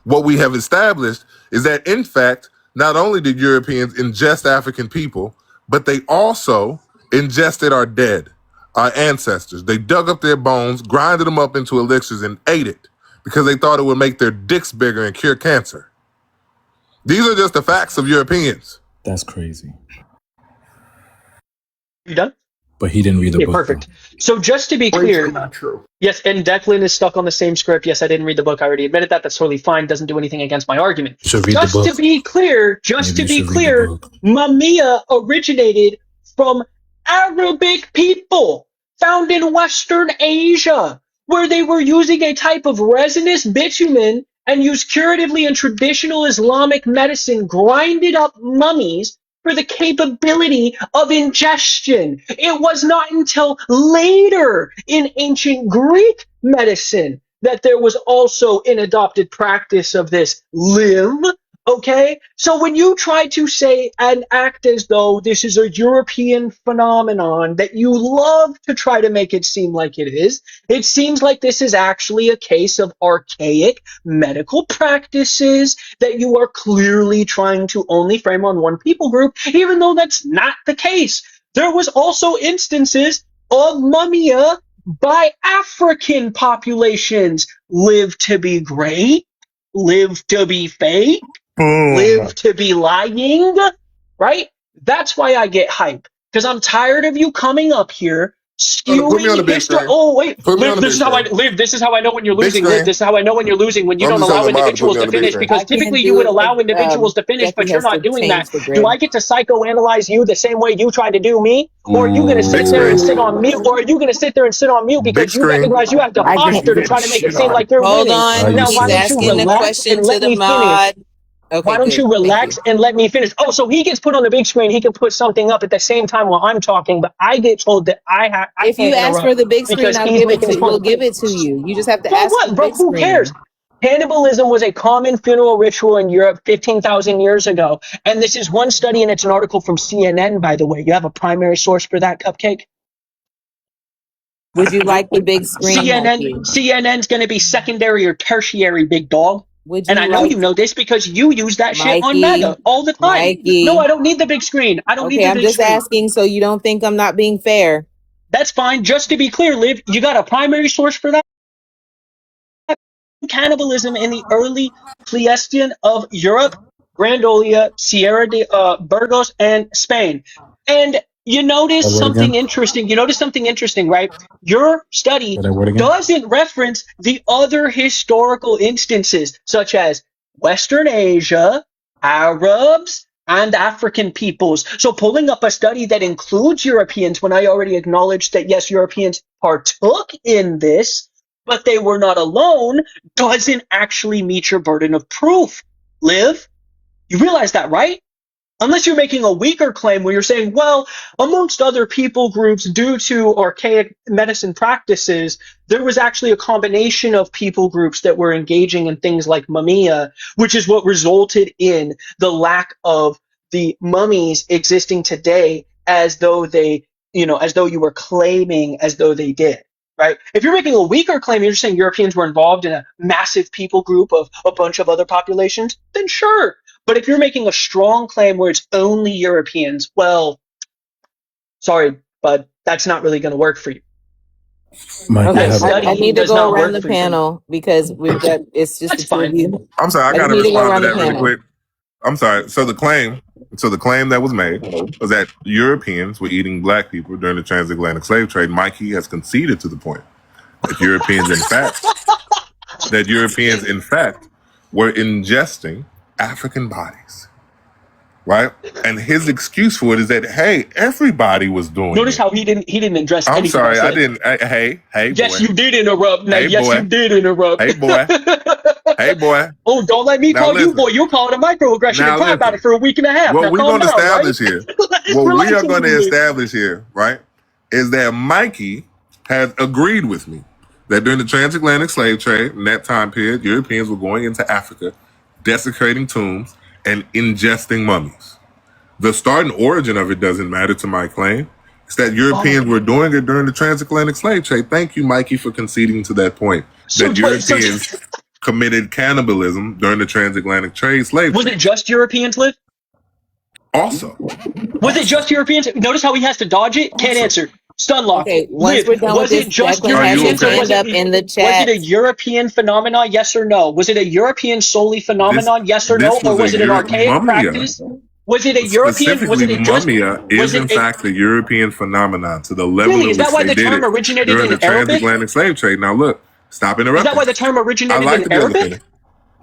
What we have established is that, in fact, not only did Europeans ingest African people, but they also ingested our dead, our ancestors. They dug up their bones, grinded them up into elixirs, and ate it because they thought it would make their dicks bigger and cure cancer. These are just the facts of Europeans. That's crazy. You done? But he didn't read the Okay, book. perfect. So just to be Wait, clear, not true. yes, and Declan is stuck on the same script. Yes, I didn't read the book. I already admitted that. That's totally fine. Doesn't do anything against my argument. You should read the Just book. to be clear, Maybe you should read the book. Mamiya originated from Arabic people found in Western Asia, where they were using a type of resinous bitumen and used curatively in traditional Islamic medicine, grinded up mummies for the capability of ingestion. It was not until later in ancient Greek medicine that there was also an adopted practice of this live. Okay? So when you try to say and act as though this is a European phenomenon that you love to try to make it seem like it seems like this is actually a case of archaic medical practices that you are clearly trying to only frame on one people group, even though that's not the case. There was also instances of mumia by African populations. Live to be great, live to be fake, Boom. live to be lying, right? That's why I get hype, because I'm tired of you coming up here Put me on the skewing big history. screen. Oh wait, Put me on Liv, the this big is how I screen. live. This is how I know when you're Big losing. Liv, screen. this is how I know when you're losing. When you I'm don't just allow telling Mob to put individuals me on to the big finish, screen. because I typically can't you do would it allow because individuals to finish, but Ducky you're has not to doing that. change the Do I grid. get to psychoanalyze you the same way you tried to do me? Or are you going to Big sit there and screen. sit on mute? Or are you going to sit there and sit on mute Big because you screen. recognize you have to I can't. posture to try to make it seem like you're Hold winning? Are on. you Now, why He's don't you asking the seriously? relax question and to let the me finish? mod. Okay, Why don't good. you Thank relax you. and let me finish? Oh, so he gets put on the big screen. He can put something up at the same time while I'm talking, but I get told that I If you can't ask for interrupt the big screen, because I'll he's give it making his to. We'll point. give it to you. You just have to So ask for what, the bro? big Who cares? screen. Cannibalism was a common funeral ritual in Europe 15,000 years ago. And this is one study, and it's an article from CNN, by the way. You have a primary source for that, Cupcake? Would you like the big screen, Mikey? CNN's going to be secondary or tertiary, big dog. Would And you I know like you know this because you use that shit on Mikey? MAGA all the time. No, Mikey. I don't need the big screen. I don't need Okay, the I'm big just screen. asking so you don't think I'm not being fair. That's fine. Just to be clear, Liv, you got a primary source for that? Cannibalism in the early Pleistocene of Europe, Grandolia, Sierra de Burgos, and Spain. And you That notice word something again? interesting. You notice something interesting, right? Your Say study that word again? doesn't reference the other historical instances, such as Western Asia, Arabs, and African peoples. So pulling up a study that includes Europeans, when I already acknowledged that yes, Europeans partook in this, but they were not alone, doesn't actually meet your burden of proof. Liv, you realize that, right? Unless you're making a weaker claim where you're saying, well, amongst other people groups, due to archaic medicine practices, there was actually a combination of people groups that were engaging in things like mumia, which is what resulted in the lack of the mummies existing today as though they, as though you were claiming as though they did. Right? If you're making a weaker claim, you're saying Europeans were involved in a massive people group of a bunch of other populations, then sure. But if you're making a strong claim where it's only Europeans, well, sorry, but that's not really going to work for you. Mikey, Okay, That I study need to does go not around work the for you. panel because it's just the That's two of fine. you. I'm sorry, I I just gotta need to go respond to around the that really panel. quick. I'm sorry. So the claim that was made was that Europeans were eating black people during the transatlantic slave trade. Mikey has conceded to the point that Europeans in fact were ingesting African bodies. Right? And his excuse for it is that, hey, everybody was doing Notice it. how he didn't address I'm anything I sorry, I said. didn't. Hey, Yes, boy. you did interrupt. Now, Hey, yes, boy. you did interrupt. Hey, boy. Hey, boy. Oh, don't let me Now call you listen. boy. You'll call it a microaggression and Now cry about it listen. for a week and a half. What Now, we're calm going to down, right? establish here, Just relax a little bit. right, is that Mikey has agreed with me that during the transatlantic slave trade in that time period, Europeans were going into Africa, desecrating tombs, and ingesting mummies. The start and origin of it doesn't matter to my claim. It's that Europeans were doing it during the transatlantic slave trade. Thank you, Mikey, for conceding to that point. So, That wait, so Europeans committed cannibalism during the transatlantic slave was trade. it just Europeans, Liv? Also, Was it just Europeans? Notice how he has to dodge it. Can't answer. Stunlock. Okay, once Liv, we're done with was this, it just Declan are has you his Europeans, or okay? hand up in the was it chat. a European phenomenon? Yes or no? Was it a European solely This phenomenon? Yes or no? this Or was a was it an archaic mumia. practice? Was it a European? Was Specifically, it a just? mumia Was is in it a fact a European phenomenon to the level really? at Is that which why they the did term it originated during in the Arabic? transatlantic slave trade. Now look, stop Is that interrupting. why the term I originated like in to be able to Arabic? finish.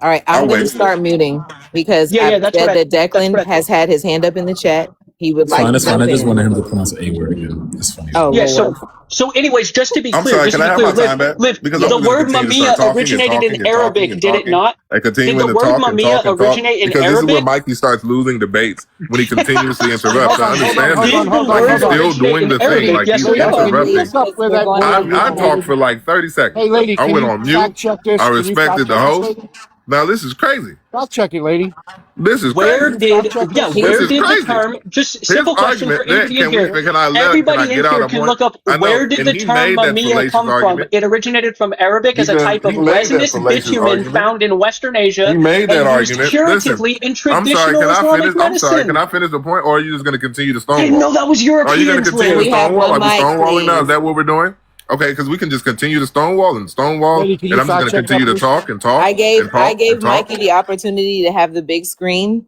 All right, I'm I'll going to wait. start muting because Yeah, I've yeah. That's what said I. that That's what Declan I thought. has had his hand up in the chat. He would It's like fine, to it's fine. jump I just wanted in. him to pronounce the A word again. It's funny. Oh, Yeah. Lord. So, anyways, just to be I'm clear, sorry, just can to I be have clear, my Liv, time back? Liv. Because I'm The just going to word continue to start mamia talking and originated in talking and talking Arabic, and did it talking not? and Did continuing the to word talk and mamia talk and talk. originate in Because this is where Arabic? Mikey starts losing debates when he continuously Hey, interrupts. hold I on, hold on, understand hold this. on, Did the hold on, Like he's hold word on. still originate doing in the thing. Arabic? Like Yes he's or Lady, no? can you interrupting. Please, look up because where we're that going word around the I talked originated? for panel. like 30 seconds. Hey, lady, I can went you on mute. fact check this? I Can you fact respected the check this, host. lady? Now this is crazy. Fact check it, lady. This is Where crazy. Can you fact did, check yeah, this? This where is did the crazy. term, just His simple question for argument that anybody in here. can I Everybody get in out here a can point? look up I know, where did and the he term made that mamia fallacious come from? argument. It originated from Arabic as a type of He made that resinous fallacious bitumen argument. found in Western He Asia made that and used argument. Listen, curatively in I'm sorry. traditional Can I Islamic finish? I'm sorry. Can medicine. I finish the point, or are you just going to continue to I didn't stonewall? know that was Are you going to Europeans continue Can to we live. have stonewall? one Are we mic, stonewalling now? Is please? that what we're doing? Okay, because we can just continue to stonewall and stonewall, Lady, can and you I'm just fact going to check that, continue to please? talk and talk I and gave talk and talk. Mikey the opportunity to have the big screen.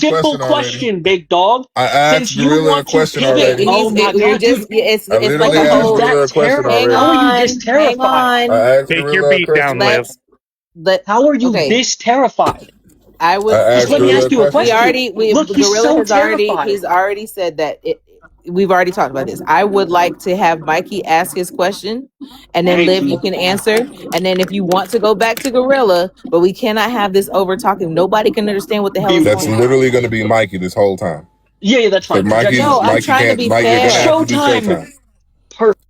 simple question already. question, big dog. I asked Since you Gorilla a want to question pivot, already. oh my You're god, dude, just, it's I like literally a how are you asked whole, Gorilla a that question hang already. How are you this on, hang terrified? I on. asked Take your Gorilla a beat down, question. Liv. How are you Okay, this terrified? I I would, Just asked let me okay. Gorilla a ask you a question. question. Look, he's Gorilla so has terrified. he's already said that we've already talked about this. I would like to have Mikey ask his question, and then Thank Liv, you you. can answer. And then if you want to go back to Gorilla, but we cannot have this over talking. Nobody can understand what the hell is That's going on. literally going to be Mikey this whole time. Yeah, that's Because fine. No, I'm Mikey trying to can't. be Mikey, you're fair. going to have to do Showtime. showtime. Perfect.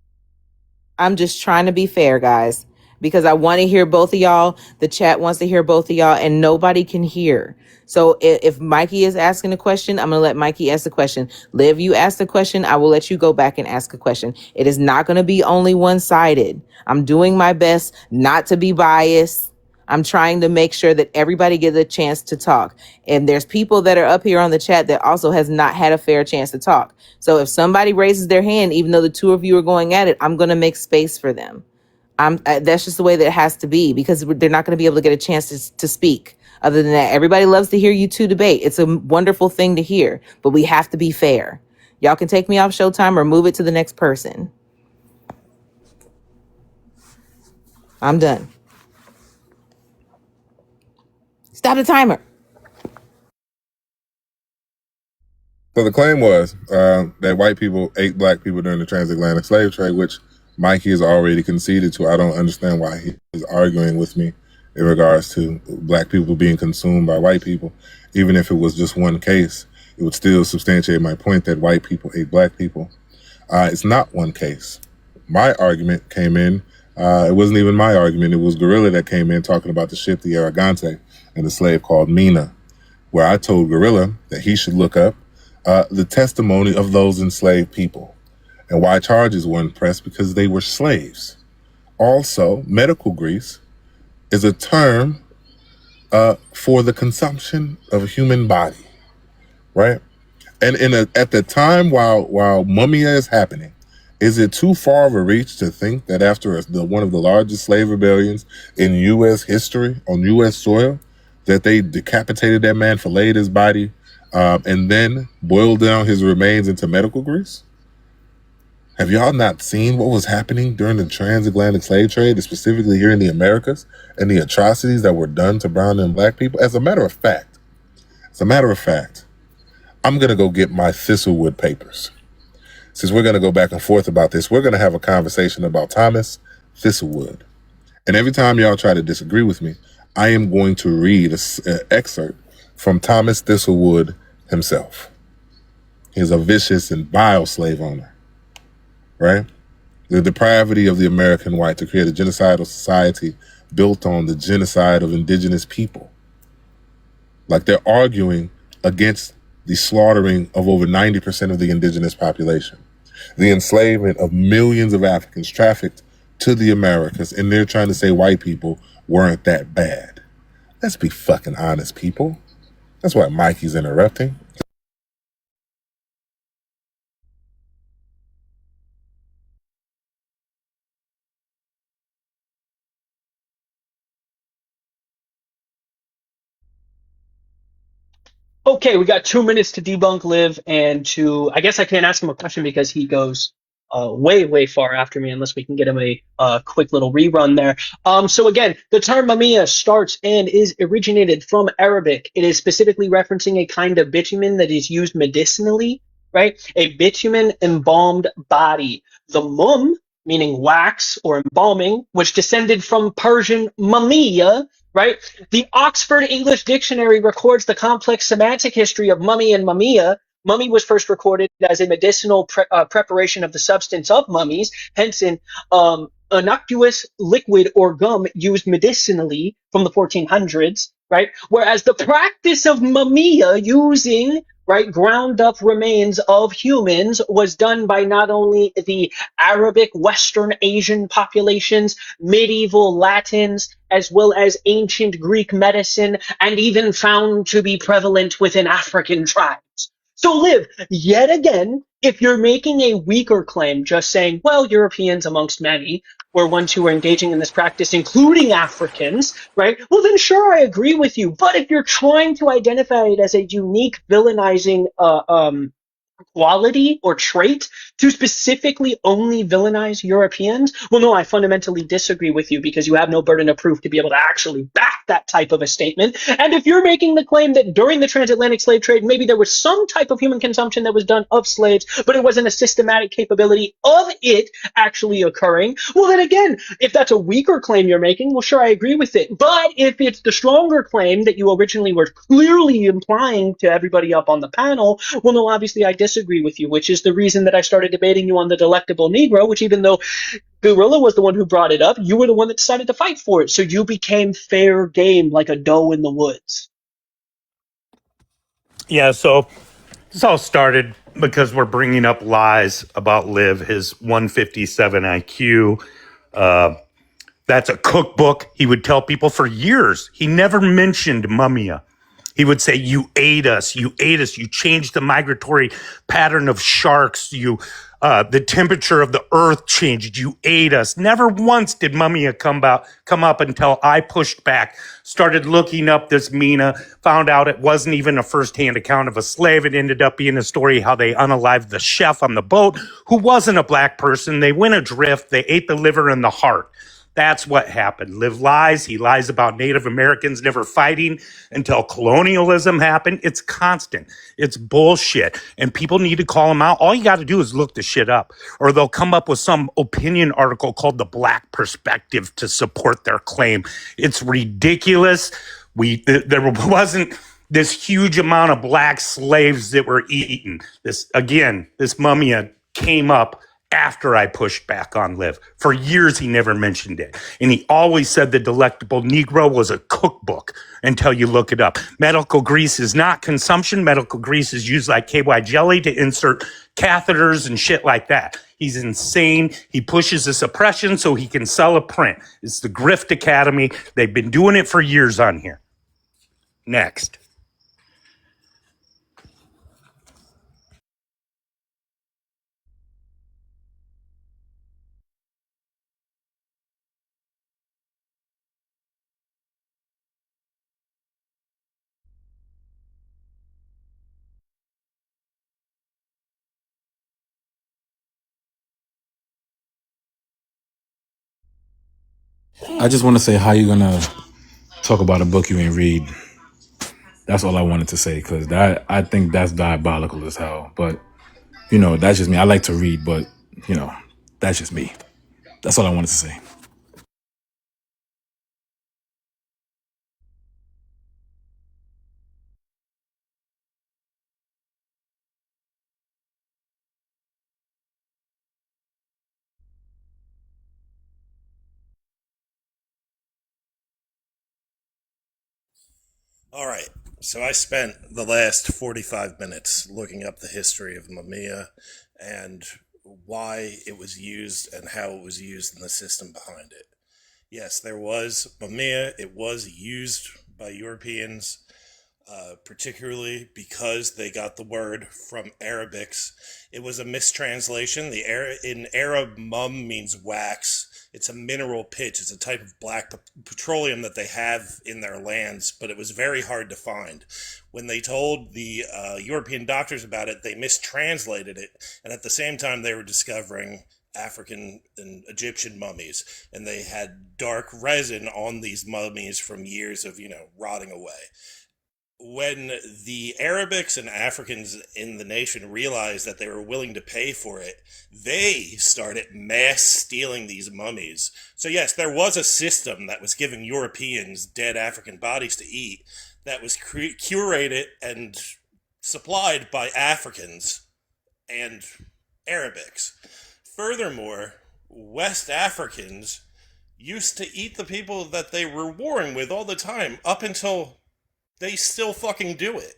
I'm just trying to be fair, guys, because I want to hear both of y'all. The chat wants to hear both of y'all, and nobody can hear. So if Mikey is asking a question, I'm going to let Mikey ask the question. Liv, you ask the question, I will let you go back and ask a question. It is not going to be only one-sided. I'm doing my best not to be biased. I'm trying to make sure that everybody gets a chance to talk. And there's people that are up here on the chat that also has not had a fair chance to talk. So if somebody raises their hand, even though the two of you are going at it, I'm going to make space for them. That's just the way that it has to be, because they're not going to be able to get a chance to speak. Other than that, everybody loves to hear you two debate. It's a wonderful thing to hear, but we have to be fair. Y'all can take me off Showtime or move it to the next person. I'm done. Stop the timer. So the claim was that white people ate black people during the transatlantic slave trade, which Mikey has already conceded to. I don't understand why he is arguing with me in regards to black people being consumed by white people. Even if it was just one case, it would still substantiate my point that white people ate black people. It's not one case. My argument came in, it wasn't even my argument, it was Gorilla that came in talking about the ship, the Aragante, and the slave called Mina, where I told Gorilla that he should look up the testimony of those enslaved people and why charges weren't pressed, because they were slaves. Also, medical grease is a term for the consumption of a human body, right? And at the time while mummia is happening, is it too far of a reach to think that after one of the largest slave rebellions in U.S. history on U.S. soil, that they decapitated that man, filleted his body, and then boiled down his remains into medical grease? Have y'all not seen what was happening during the transatlantic slave trade, specifically here in the Americas, and the atrocities that were done to brown and black people? As a matter of fact, I'm going to go get my Thistlewood papers. Since we're going to go back and forth about this, we're going to have a conversation about Thomas Thistlewood. And every time y'all try to disagree with me, I am going to read an excerpt from Thomas Thistlewood himself. He's a vicious and vile slave owner, right? The depravity of the American white to create a genocidal society built on the genocide of indigenous people. Like, they're arguing against the slaughtering of over 90% of the indigenous population, the enslavement of millions of Africans trafficked to the Americas, and they're trying to say white people weren't that bad. Let's be fucking honest, people. That's why Mikey's interrupting. Okay, we got 2 minutes to debunk Liv, and I guess I can't ask him a question because he goes way far after me, unless we can get him a quick little rerun there. So again, the term mamiya starts and is originated from Arabic. It is specifically referencing a kind of bitumen that is used medicinally, right? A bitumen embalmed body. The mum, meaning wax or embalming, which descended from Persian mamiya, right? The Oxford English Dictionary records the complex semantic history of mummy and mamiya. Mummy was first recorded as a medicinal preparation of the substance of mummies, hence an innocuous liquid or gum used medicinally from the 1400s, right? Whereas the practice of mamiya, using ground up remains of humans, was done by not only the Arabic Western Asian populations, medieval Latins, as well as ancient Greek medicine, and even found to be prevalent within African tribes. So, Liv, yet again, if you're making a weaker claim, just saying, well, Europeans amongst many were ones who were engaging in this practice, including Africans, right? Well, then sure, I agree with you. But if you're trying to identify it as a unique villainizing quality or trait to specifically only villainize Europeans, well, no, I fundamentally disagree with you, because you have no burden of proof to be able to actually back that type of a statement. And if you're making the claim that during the transatlantic slave trade, maybe there was some type of human consumption that was done of slaves, but it wasn't a systematic capability of it actually occurring, well, then again, if that's a weaker claim you're making, well, sure, I agree with it. But if it's the stronger claim that you originally were clearly implying to everybody up on the panel, well, no, obviously I disagree disagree with you, which is the reason that I started debating you on the delectable Negro, which even though Gorilla was the one who brought it up, you were the one that decided to fight for it. So you became fair game like a doe in the woods. Yeah, so this all started because we're bringing up lies about Liv, his 157 IQ. That's a cookbook. He would tell people for years. He never mentioned Mumia. He would say, you ate us, you ate us, you changed the migratory pattern of sharks, the temperature of the earth changed, you ate us. Never once did Mumia come up until I pushed back, started looking up this Mina, found out it wasn't even a firsthand account of a slave. It ended up being a story how they unalived the chef on the boat, who wasn't a black person. They went adrift, they ate the liver and the heart. That's what happened. Liv lies. He lies about Native Americans never fighting until colonialism happened. It's constant. It's bullshit. And people need to call him out. All you got to do is look the shit up, or they'll come up with some opinion article called The Black Perspective to support their claim. It's ridiculous. There wasn't this huge amount of black slaves that were eaten. This Mumia came up after I pushed back on Liv. For years, he never mentioned it. And he always said the delectable Negro was a cookbook until you look it up. Medical grease is not consumption. Medical grease is used like KY jelly to insert catheters and shit like that. He's insane. He pushes the suppression so he can sell a print. It's the Grift Academy. They've been doing it for years on here. Next. I just want to say, how you gonna talk about a book you ain't read? That's all I wanted to say, because I think that's diabolical as hell. But that's just me. I like to read, but that's just me. That's all I wanted to say. All right. So I spent the last 45 minutes looking up the history of Mumia and why it was used and how it was used in the system behind it. Yes, there was Mumia. It was used by Europeans, particularly because they got the word from Arabics. It was a mistranslation. In Arab, mum means wax. It's a mineral pitch. It's a type of black petroleum that they have in their lands, but it was very hard to find. When they told the European doctors about it, they mistranslated it, and at the same time they were discovering African and Egyptian mummies, and they had dark resin on these mummies from years of, rotting away. When the Arabics and Africans in the nation realized that they were willing to pay for it, they started mass stealing these mummies. So yes, there was a system that was giving Europeans dead African bodies to eat that was curated and supplied by Africans and Arabics. Furthermore, West Africans used to eat the people that they were warring with all the time, up until they still fucking do it.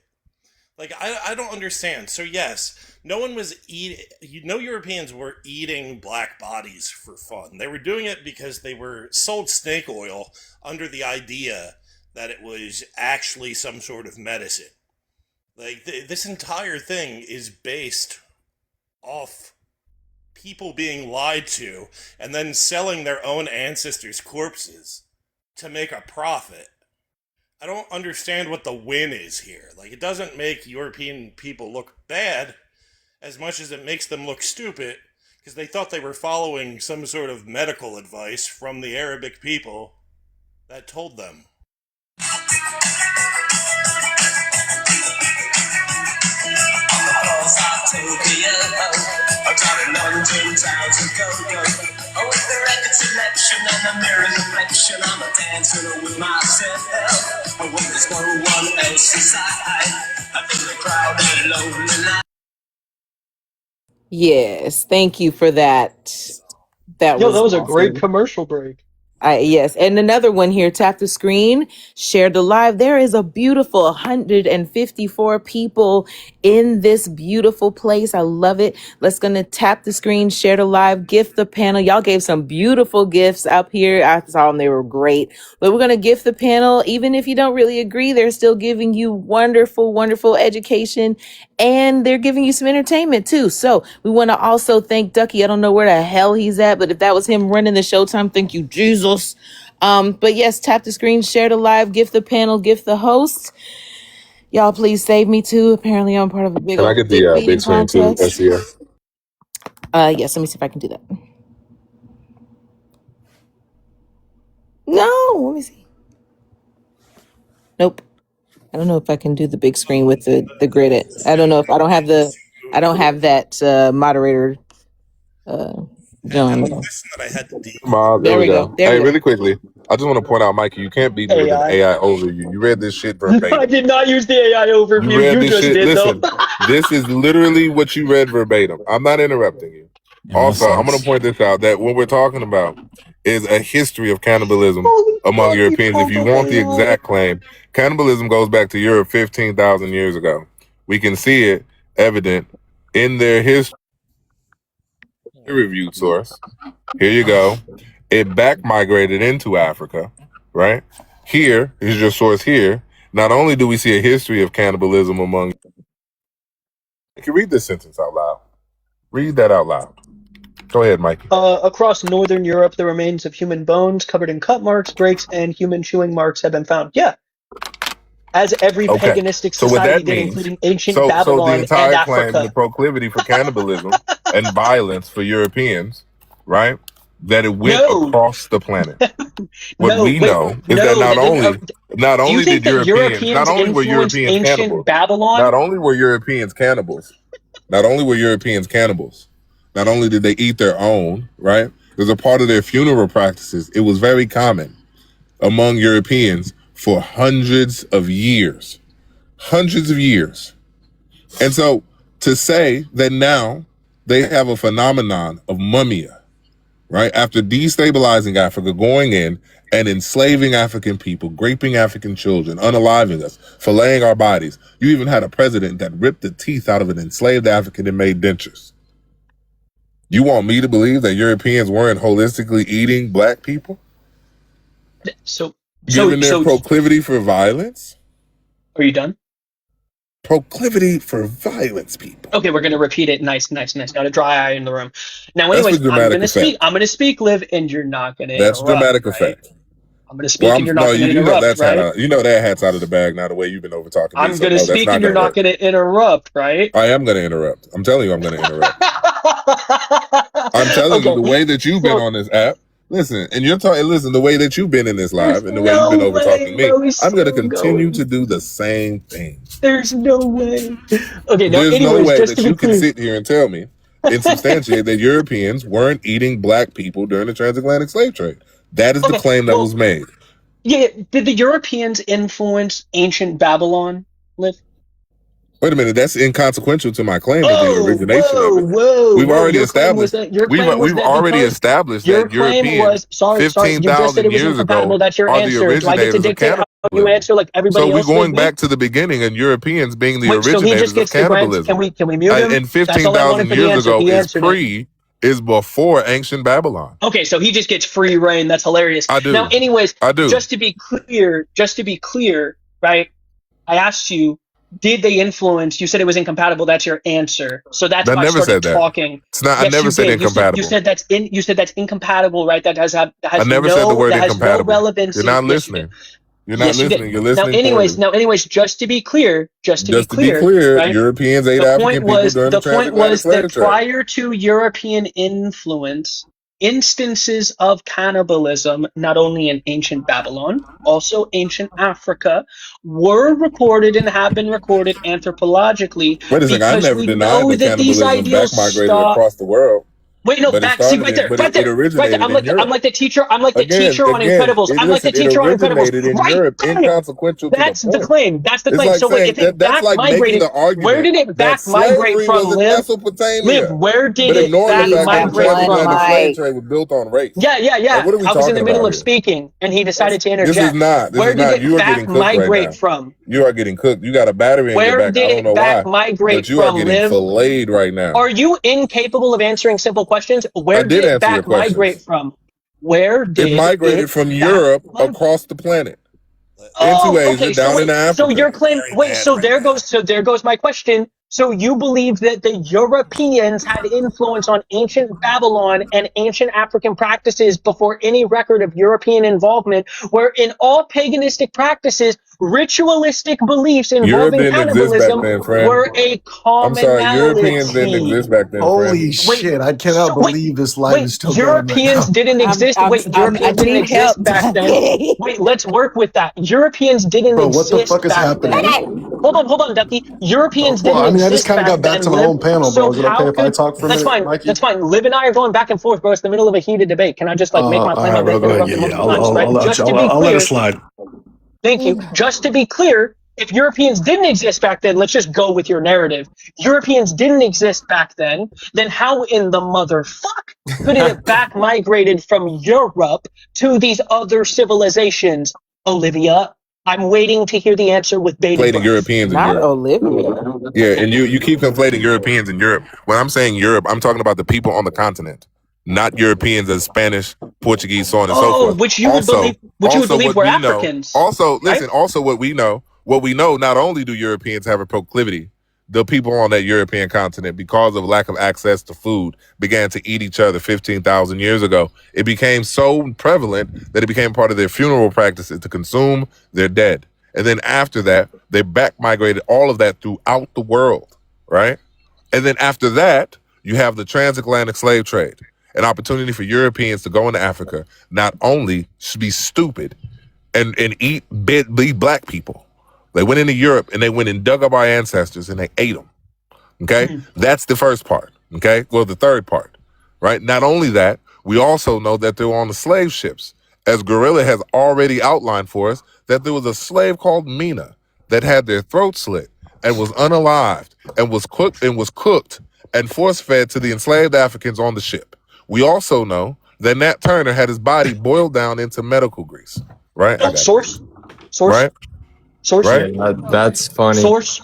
Like, I don't understand. So yes, no one was eating, no Europeans were eating black bodies for fun. They were doing it because they were sold snake oil under the idea that it was actually some sort of medicine. Like, this entire thing is based off people being lied to and then selling their own ancestors' corpses to make a profit. I don't understand what the win is here. Like, it doesn't make European people look bad as much as it makes them look stupid, because they thought they were following some sort of medical advice from the Arabic people that told them. London town to go. Oh, with the record selection and the mirror reflection, I'm a dancing with myself. But when there's no one else inside, I think the crowd is lonely. Yes, thank you for that. That Yo, that was was a great awesome. commercial break. Yes, and another one here. Tap the screen, share the live. There is a beautiful 154 people in this beautiful place. I love it. Let's gonna tap the screen, share the live, gift the panel. Y'all gave some beautiful gifts up here. I saw them; they were great. But we're gonna gift the panel, even if you don't really agree. They're still giving you wonderful, wonderful education, and they're giving you some entertainment too. So we want to also thank Ducky. I don't know where the hell he's at, but if that was him running the Showtime, thank you, Jesus. But yes, tap the screen, share the live, gift the panel, gift the host. Y'all please save me too. Apparently I'm part of a big Can I old get dick the big beating screen too, contest. SES? Yes, let me see if I can do that. No, let me see. Nope. I don't know if I can do the big screen with the grid. I don't know if I don't have that moderator And the John. question that I had to deal There There we we go. go. There we Hey, go. really quickly, I just want to point out, Mikey, you can't beat me with an AI. AI overview. You read this shit No, I verbatim. did not use the AI You overview. read You this just shit. did, though. Listen, this is literally what you read verbatim. I'm not interrupting you. Yeah, that Also, I'm going to sucks. point this out that what we're talking about is a history of cannibalism Holy among fuck, you Europeans. If pulled you up want the AI. exact claim, cannibalism goes back to Europe 15,000 years ago. We can see it evident in their history reviewed source. Here you go. It back migrated into Africa, right? Here is your source here. Not only do we see a history of cannibalism among, you can read this sentence out loud. Read that out loud. Go ahead, Mikey. Across northern Europe, the remains of human bones covered in cut marks, breaks, and human chewing marks have been found. Yeah, as every Okay. paganistic So what society that did, means, including ancient so the Babylon and entire claim, the Africa. proclivity for cannibalism and violence for Europeans, right? That it went No, across the planet. What no, we wait, know is that no, that didn't. not Do you only think did that Europeans, not Europeans only were influenced Europeans ancient cannibals, not Babylon? only were Europeans cannibals, not only were Europeans cannibals, not only did they eat their own, right? As a part of their funeral practices, it was very common among Europeans for hundreds of years. Hundreds of years. And so to say that now they have a phenomenon of mummia, right? After destabilizing Africa, going in and enslaving African people, raping African children, unaliving us, filleting our bodies. You even had a president that ripped the teeth out of an enslaved African and made dentures. You want me to believe that Europeans weren't holistically eating black people, So, so, given their so, proclivity for violence? are you done? Proclivity for violence, people. Okay, we're gonna repeat it. Nice, nice, nice. Got a dry eye in the room. Now, That's for anyways, I'm dramatic gonna speak. effect. I'm gonna speak, Liv, and you're not gonna That's interrupt, dramatic right? effect. I'm gonna Well, speak, and you're not gonna you know interrupt, that's hat right? out. You know that hat's out of the bag now. The way you've been over talking me, I'm so gonna no, that's speak, not and you're going to not work. gonna interrupt, right? I am going to interrupt. I'm telling you, I'm going to interrupt. I'm telling you, Okay, the way that you've been so on this app, listen, and you're talking, listen, the way that you've been in this there's live and the way you've been no over way, talking me, bro. He's I'm going to still continue going. to do the same thing. There's no way. Okay, now, There's no anyways, way just to that be you can clear. sit here and tell me and substantiate that Europeans weren't eating black people during the transatlantic slave trade. That is the Okay, claim that well, was made. yeah, did the Europeans influence ancient Babylon, Liv? Wait a minute, that's inconsequential to my claim of the Oh, origination of whoa, it. whoa, We've whoa. already Your claim was established that your we've claim was we've that already because established your that claim European was sorry, you just said 15,000 it was years ago incompatible. That's your are the answer. Do I get to originators of dictate how you cannibalism. answer like So everybody we're else with going me? back to the beginning and Europeans being the Wait, so he just originators of gets to grant cannibalism. can we mute him? And That's all I wanted 15,000 for the years answer. ago He answered it. is before ancient Babylon. Okay, so he just gets free reign. That's hilarious. I Now, do. anyways, I do. just to be clear, right? I asked you, did they influence? You said it was incompatible. That's your answer. So that's I why I never started said that. talking. It's not I Yes, never you said did. You incompatible. said that's incompatible, right? That I has never said the word that has no incompatible. You're relevancy. not Yes, you did. listening. You're not Yes, you did. listening. You're listening poorly. Now, anyways, Just to be clear, right? Europeans ate African people during the The point transatlantic was that slave trade. prior to European influence, instances of cannibalism, not only in ancient Babylon, also ancient Africa, were recorded and have been recorded anthropologically Wait a second, I because never we denied know that that these cannibalism back ideals migrated stop. across the world. Wait, no, But it back. See, started right in, there, but right it there, right there. originated in I'm Europe. like the teacher. I'm like the Again, teacher on Incredibles. I'm like the it teacher on Incredibles. originated in Right Europe, there. inconsequential to the That's the point. claim. That's the It's claim. like So wait, saying if it that's back like making migrated, the where argument did it that back migrate slavery from, was in Liv? Liv, Mesopotamia, where did but it ignoring the back fact that the migrate from? transatlantic slave trade was built on race. Like, Yeah. what are we I was in the talking middle about of here? speaking, and he decided to This is interject. not. This Where is did not. it You are getting back cooked right migrate now. from? You are getting cooked. You got a battery in your Where back. I did don't know it back why, migrate but you are from, getting Liv? filleted right now. Are you incapable of answering simple questions? I Where did did it answer your back migrate questions. from? Where It did migrated it from back Europe migrate? across the planet into Oh, Asia okay. So down into wait. So Africa. your claim. Very Wait. bad So right there now. goes. So there goes my question. So you believe that the Europeans had influence on ancient Babylon and ancient African practices before any record of European involvement, where in all paganistic practices, ritualistic beliefs Europe involving didn't exist back cannibalism then, friend. were a I'm sorry, Europeans didn't exist commonality. back then, friend. Holy Wait. shit! I cannot So believe this light wait. is still going right Europeans now. didn't exist. Wait. I Europeans didn't need help, exist back then. Ducky. Wait, let's work with that. Europeans didn't Bro, what the fuck exist is back happening? then. Hold on, Ducky. Europeans Well, didn't I mean, I just exist kind of back got back then, to my Liv. own panel, bro. So Is it okay how if I could talk for a that's minute, fine. Mikey? That's fine. Liv and I are going back and forth, bro. It's the middle of a heated debate. Can I just like make my All claim? right, I've bro. been Go ahead. interrupted Yeah, multiple times, right? Just to be I'll let it clear, slide. thank you. Just to be clear, if Europeans didn't exist back then, let's just go with your narrative. Europeans didn't exist back then how in the motherfuck could it have back migrated from Europe to these other civilizations? Olivia, I'm waiting to hear the answer with bated Conflating breath. Europeans in Not Europe. Olivia. Yeah, and you keep conflating Europeans in Europe. When I'm saying Europe, I'm talking about the people on the continent, not Europeans as Spanish, Portuguese, so on and so Oh, forth. which you would believe What were we know, Africans, also right? listen, also what we know, not only do Europeans have a proclivity, the people on that European continent, because of lack of access to food, began to eat each other 15,000 years ago. It became so prevalent that it became part of their funeral practices to consume their dead. And then after that, they back migrated all of that throughout the world, right? And then after that, you have the transatlantic slave trade, an opportunity for Europeans to go into Africa, not only be stupid and be black people. They went into Europe and they went and dug up our ancestors and they ate them. Okay? That's the first part. Okay? Well, the third part, right? Not only that, we also know that they were on the slave ships. As Gorilla has already outlined for us, that there was a slave called Mina that had their throat slit and was unalived and was cooked and force-fed to the enslaved Africans on the ship. We also know that Nat Turner had his body boiled down into medical grease. Right? I got Source, right? source, Right? Yeah, that's funny. source.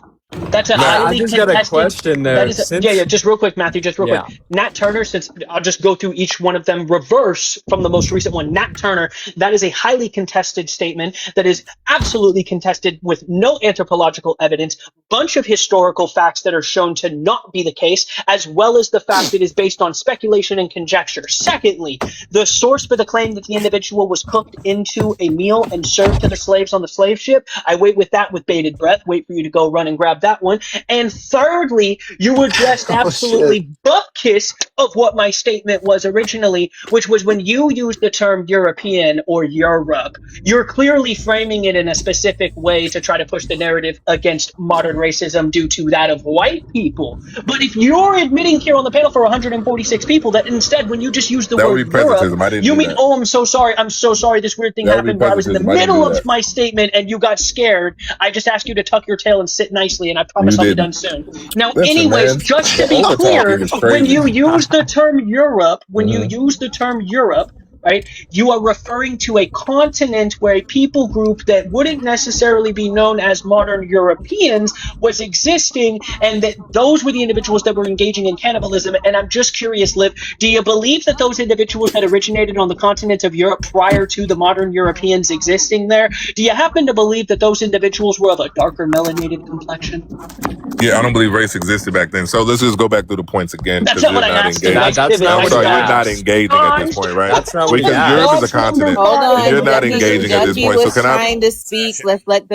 That's a Now, I highly just got a contested. question That there. is, Since yeah. Just real quick, Matthew. Just real yeah, quick. Nat Turner. Since I'll just go through each one of them reverse from the most recent one. Nat Turner. That is a highly contested statement. That is absolutely contested with no anthropological evidence. Bunch of historical facts that are shown to not be the case, as well as the fact it is based on speculation and conjecture. Secondly, the source for the claim that the individual was cooked into a meal and served to the slaves on the slave ship. I wait with that with bated breath. Wait for you to go run and grab that one. And thirdly, you addressed Oh shit! absolutely butt kiss of what my statement was originally, which was when you used the term European or Europe, you're clearly framing it in a specific way to try to push the narrative against modern racism due to that of white people. But if you're admitting here on the panel for 146 people that instead, when you just use the that would word be Europe, presentism. I didn't you do mean, that. oh, I'm so sorry, this weird thing That would be happened where I was in the presentism. I didn't middle do of that. my statement and you got scared. I just asked you to tuck your tail and sit nicely, and I You promise I'll be didn't. done soon. Now, Listen, anyways, man, just the to be over clear, talking is when crazy. you use the term Europe, right, you are referring to a continent where a people group that wouldn't necessarily be known as modern Europeans was existing, and that those were the individuals that were engaging in cannibalism. And I'm just curious, Liv, do you believe that those individuals had originated on the continent of Europe prior to the modern Europeans existing there? Do you happen to believe that those individuals were of a darker melanated complexion? Yeah, I don't believe race existed back then. So let's just go back through the points again That's because not you're what I'm not asking. engaged. Nice that's pivot. not I'm what Nice he sorry, you're dive. not asked. engaging at this Nice. point, right? That's not what he Because Europe is a asked. continent, Hold and you're on, not Ducky. engaging at this Ducky point. So was can I? trying to speak. Let's let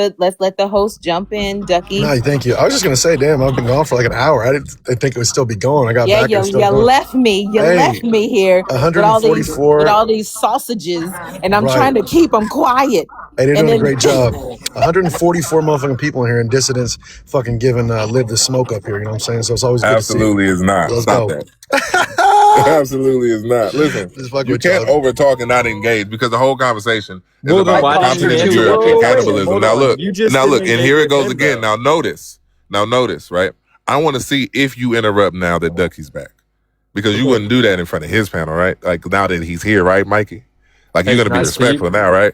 the host jump in, Ducky. No, thank you. I was just gonna say, damn, I've been gone for like an hour. I think it would still be going. I got Yeah, back and it's still you going. left me. You Hey, left me here with all these 144. sausages, and I'm Right. trying to keep them quiet. Hey, they're And doing a then great job. 144 motherfucking people in here, and dissidents fucking giving Liv the smoke up here. You know what I'm saying? So it's always good to see. Absolutely is not. Let's Stop go. that. Absolutely is not. Listen, Just fucking you with can't y'all. overtalk and not engage because the whole conversation is Well, then about why the didn't you continent of posture answer too Europe my and much. question? cannibalism. Hold Now on. look, You just now didn't look, and engage here it with goes him, again. though. Now notice, right? I want to see if you interrupt now that Ducky's back. Because you Okay. wouldn't do that in front of his panel, right? Like now that he's here, right, Mikey? Like you're Hey, gonna can be I speak? respectful now, right?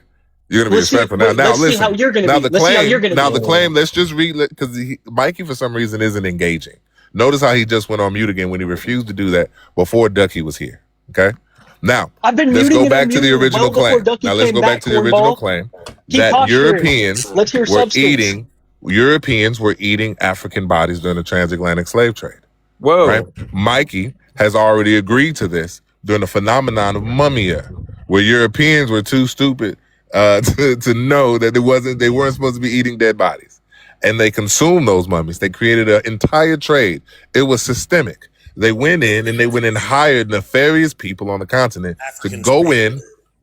You're gonna be Let's see. respectful now. Wait, Now let's see how listen. you're going to Now be. the Let's see how you're claim. going to Now be. the claim. Let's just read because Mikey for some reason isn't engaging. Notice how he just went on mute again when he refused to do that before Ducky was here. Okay. Now I've been let's muting go and back to the unmuting original well before claim. Ducky Now let's came go back back, to the original cornball. claim Keep that posturing. Let's hear substance. Europeans were eating African bodies during the transatlantic slave trade. Right? Whoa. Mikey has already agreed to this during the phenomenon of mummia, where Europeans were too stupid to know that they weren't supposed to be eating dead bodies. And they consumed those mummies. They created an entire trade. It was systemic. They went in and hired nefarious people on the continent African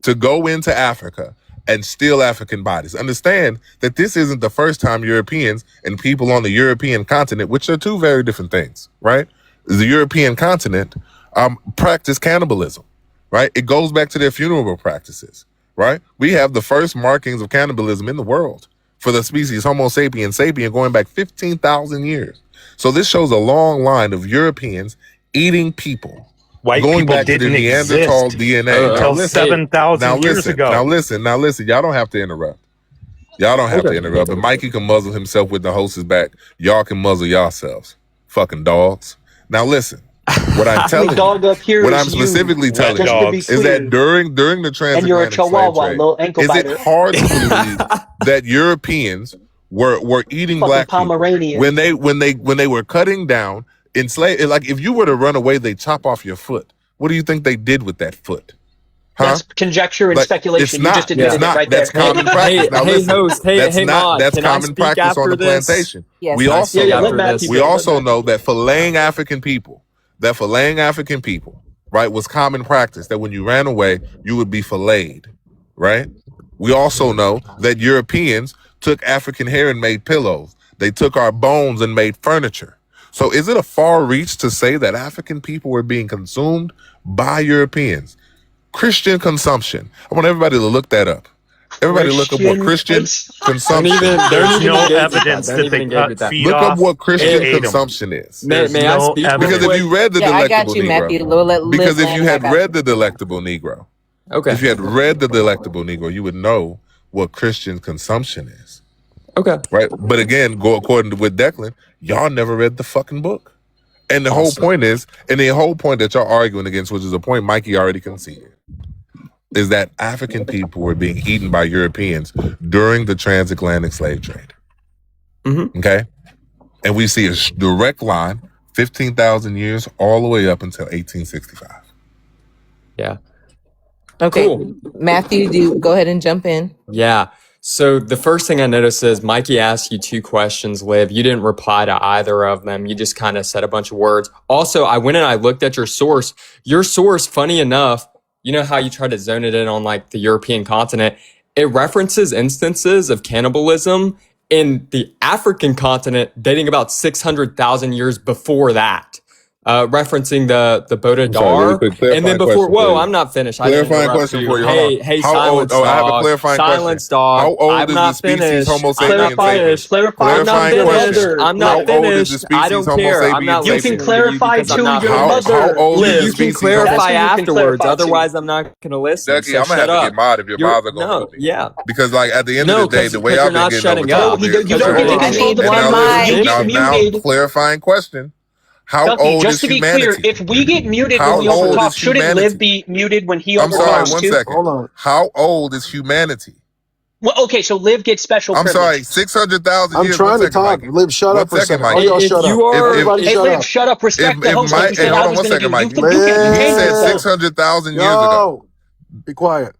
to go into Africa and steal African bodies. Understand that this isn't the first time Europeans and people on the European continent, which are two very different things, right? The European continent practice cannibalism, right? It goes back to their funeral practices, right? We have the first markings of cannibalism in the world for the species Homo sapiens sapien going back 15,000 years. So this shows a long line of Europeans eating people. White Going people back to the didn't Neanderthal exist DNA. until 7,000 years ago. Now listen. Y'all don't have to interrupt. Y'all don't have to interrupt. But Mikey can muzzle himself with the host's back. Y'all can muzzle yourselves. Fucking dogs. Now listen. What I'm telling dog up here what is I'm specifically you. telling Just you to be is that clear. during the And you're a transatlantic slave chihuahua, trade, little ankle is it biter. hard to believe that Europeans were eating Fucking black people Pomeranian. when they were cutting down enslaved? Like if you were to run away, they chop off your foot. What do you think they did with that foot? Huh? That's conjecture and Like, speculation. You just it's admitted it not. right That's there. common practice. Now Hey, listen, host. Hey, mod. that's Can I common speak practice on after the this? plantation. Yes. We Can I also speak Yeah, let after Matthew this? we go. Let also Matthew know go. that filleting African people, right, was common practice. That when you ran away, you would be filleted, right? We also know that Europeans took African hair and made pillows. They took our bones and made furniture. So is it a far reach to say that African people were being consumed by Europeans? Christian consumption. I want everybody to look that up. Everybody look up what Christian consumption. There's no engage with that. evidence Don't that even they engage cut with that. feet Look up off what and Christian ate them. consumption is. There's May I no speak real Because if quick? you read the Yeah, I got Delectable you, Matthew. Negro, because if you had read the the Delectable Negro, Okay. if you had read the Delectable Negro, you would know what Christian consumption is, Okay. right? But again, go according to with Declan, y'all never read the fucking book. And the whole point that y'all arguing against, which is a point Mikey already conceded, is that African people were being eaten by Europeans during the transatlantic slave trade. Mm-hmm. Okay? And we see a direct line, 15,000 years, all the way up until 1865. Yeah. Okay, Cool. Matthew, go ahead and jump in. Yeah. So the first thing I noticed is Mikey asked you two questions, Liv. You didn't reply to either of them. You just kind of said a bunch of words. Also, I went and I looked at your source. Your source, funny enough, you know how you try to zone it in on like the European continent? It references instances of cannibalism in the African continent dating about 600,000 years before that. Referencing the Bodadar, and then before. Whoa, I'm not finished. Clarifying question for you. Hey, How silence, old? dog. I have a clarifying Silence, question. dog. How old I'm is not the species finished. Homo I'm not sapiens finished. Clarify I'm not to your finished. mother. I'm not How old is the finished. species I don't Homo care. I'm sapiens not You sapien? can listening to you clarify because I'm to not your finished. mother. How old is Liv, the you can species Homo clarify That's who you can afterwards. clarify to. Otherwise, I'm not going to listen. Ducky, So I'm gonna shut have to up. get mod if your mods are gonna No, mute me. yeah. Because like at the end No, of the day, the way because I've you're been not getting shutting over up. No, top you don't get to Hold on. control the One mod. You mic. get now muted. clarifying question. How Ducky, old just is to be humanity? clear, if we get muted How when we old overtalk, is shouldn't Liv humanity? be muted when he I'm sorry, overtalks one too? second. Hold on. How old is humanity? Well, okay, so Liv gets special I'm sorry, privilege. 600,000 I'm years. trying One to second, talk. Mikey. Liv, shut One up for a second, second. All Mikey. y'all If shut you up. are, Everybody Hey, shut Liv, up. shut up. Respect the host, like you said hold on Al was one going to second, do. Mikey. You He can said yourself. 600,000 years ago. Yo, be quiet.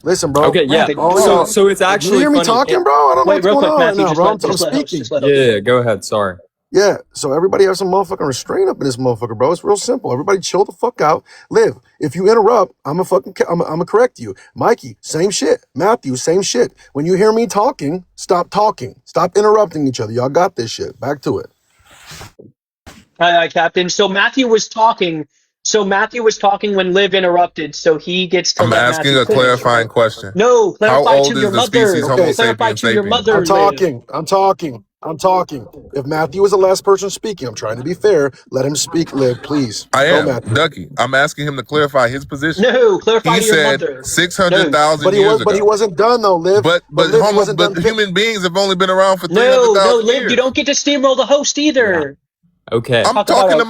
Listen, bro. okay, yeah. Rapid. All So, y'all, so it's do you actually hear me funny. talking, bro? I don't know Wait, what's real going quick, on right Matthew. now, Just bro. let I'm host. speaking. Just let Yeah, host. yeah, go ahead. Sorry. Yeah, so everybody have some motherfucking restraint up in this motherfucker, bro. It's real simple. Everybody chill the fuck out. Liv, if you interrupt, I'm gonna correct you. Mikey, same shit. Matthew, same shit. When you hear me talking, stop talking. Stop interrupting each other. Y'all got this shit. Back to it. Captain. So Matthew was talking So Matthew was talking when Liv interrupted, so he gets to I'm let asking Matthew a finish. clarifying question. No, How clarify old to is your the species mother. Homo Okay, Clarify sapiens to your sapiens? I'm mother, Liv. talking. I'm talking. I'm talking. If Matthew is the last person speaking, I'm trying to be fair. Let him speak, Liv, please. I Go, am Matthew. Ducky. I'm asking him to clarify his position. No, clarify He to your said mother. No, 600,000 years But he ago. wasn't done though, Liv. But Liv, he wasn't done. human beings have only been around for no, 300,000 Liv, you years. don't get to steamroll the host Yeah. either. Okay. I'm Talk talking to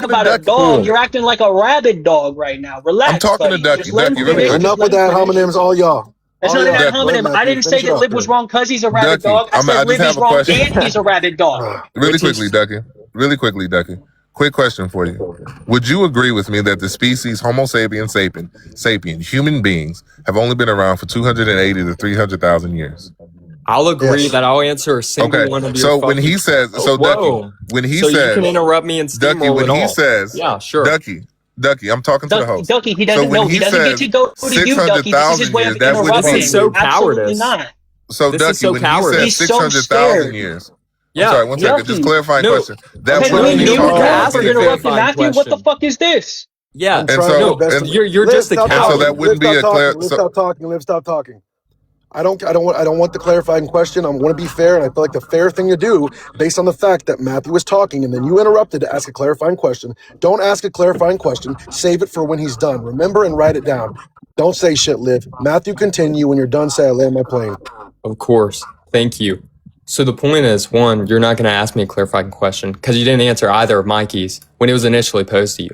about a Ducky. dog. Cool. You're acting like a rabid dog right now. I'm Relax, talking to buddy. Ducky. Just let him Ducky, really finish. Okay, quick. Just enough let with him that finish. homonyms, all y'all. It's All not an y'all. ad Ducky, Go ahead, hominem. I Matthew. didn't say Finish it that off Liv was there. wrong because he's a rabid Ducky. dog. I said I just Liv have is a wrong question. and he's a rabid dog. Really Which quickly, is Ducky. Really quickly, Ducky. Quick question for you. Would you agree with me that the species Homo sapiens sapien, human beings, have only been around for 280 to 300,000 years? I'll agree Yes. that I'll answer a single Okay. one of your So when he fucking. says, Oh, Ducky, whoa. when he So you can says, interrupt me and Ducky, steamroll when it he all. says, Yeah, sure. Ducky, I'm talking to the host. Ducky, he So doesn't when know. He he doesn't get says to go to you, Ducky. This is his 600,000 way of years, that wouldn't This be. is interrupting. so Absolutely cowardice. not. So This is Ducky, so when he says He's cowardice. so 600,000 scared. years, I'm Yeah. sorry, one second, just Ducky, clarifying No. question. I'm That can wouldn't trying we be to. You mute were talking. him asking for a interrupting clarifying Matthew? What the question. fuck is this? Yeah. I'm And trying my so, No, best and, to. you're Liv, just a stop and so talking. that coward. Liv, wouldn't be stop a talking. clear. Liv, So stop talking. Liv, stop talking. I don't want the clarifying question. I want to be fair, and I feel like the fair thing to do, based on the fact that Matthew was talking and then you interrupted to ask a clarifying question. Don't ask a clarifying question. Save it for when he's done. Remember and write it down. Don't say shit, Liv. Matthew, continue. When you're done, say I land my plane. Of course. Thank you. So the point is, one, you're not going to ask me a clarifying question because you didn't answer either of Mikey's when it was initially posed to you.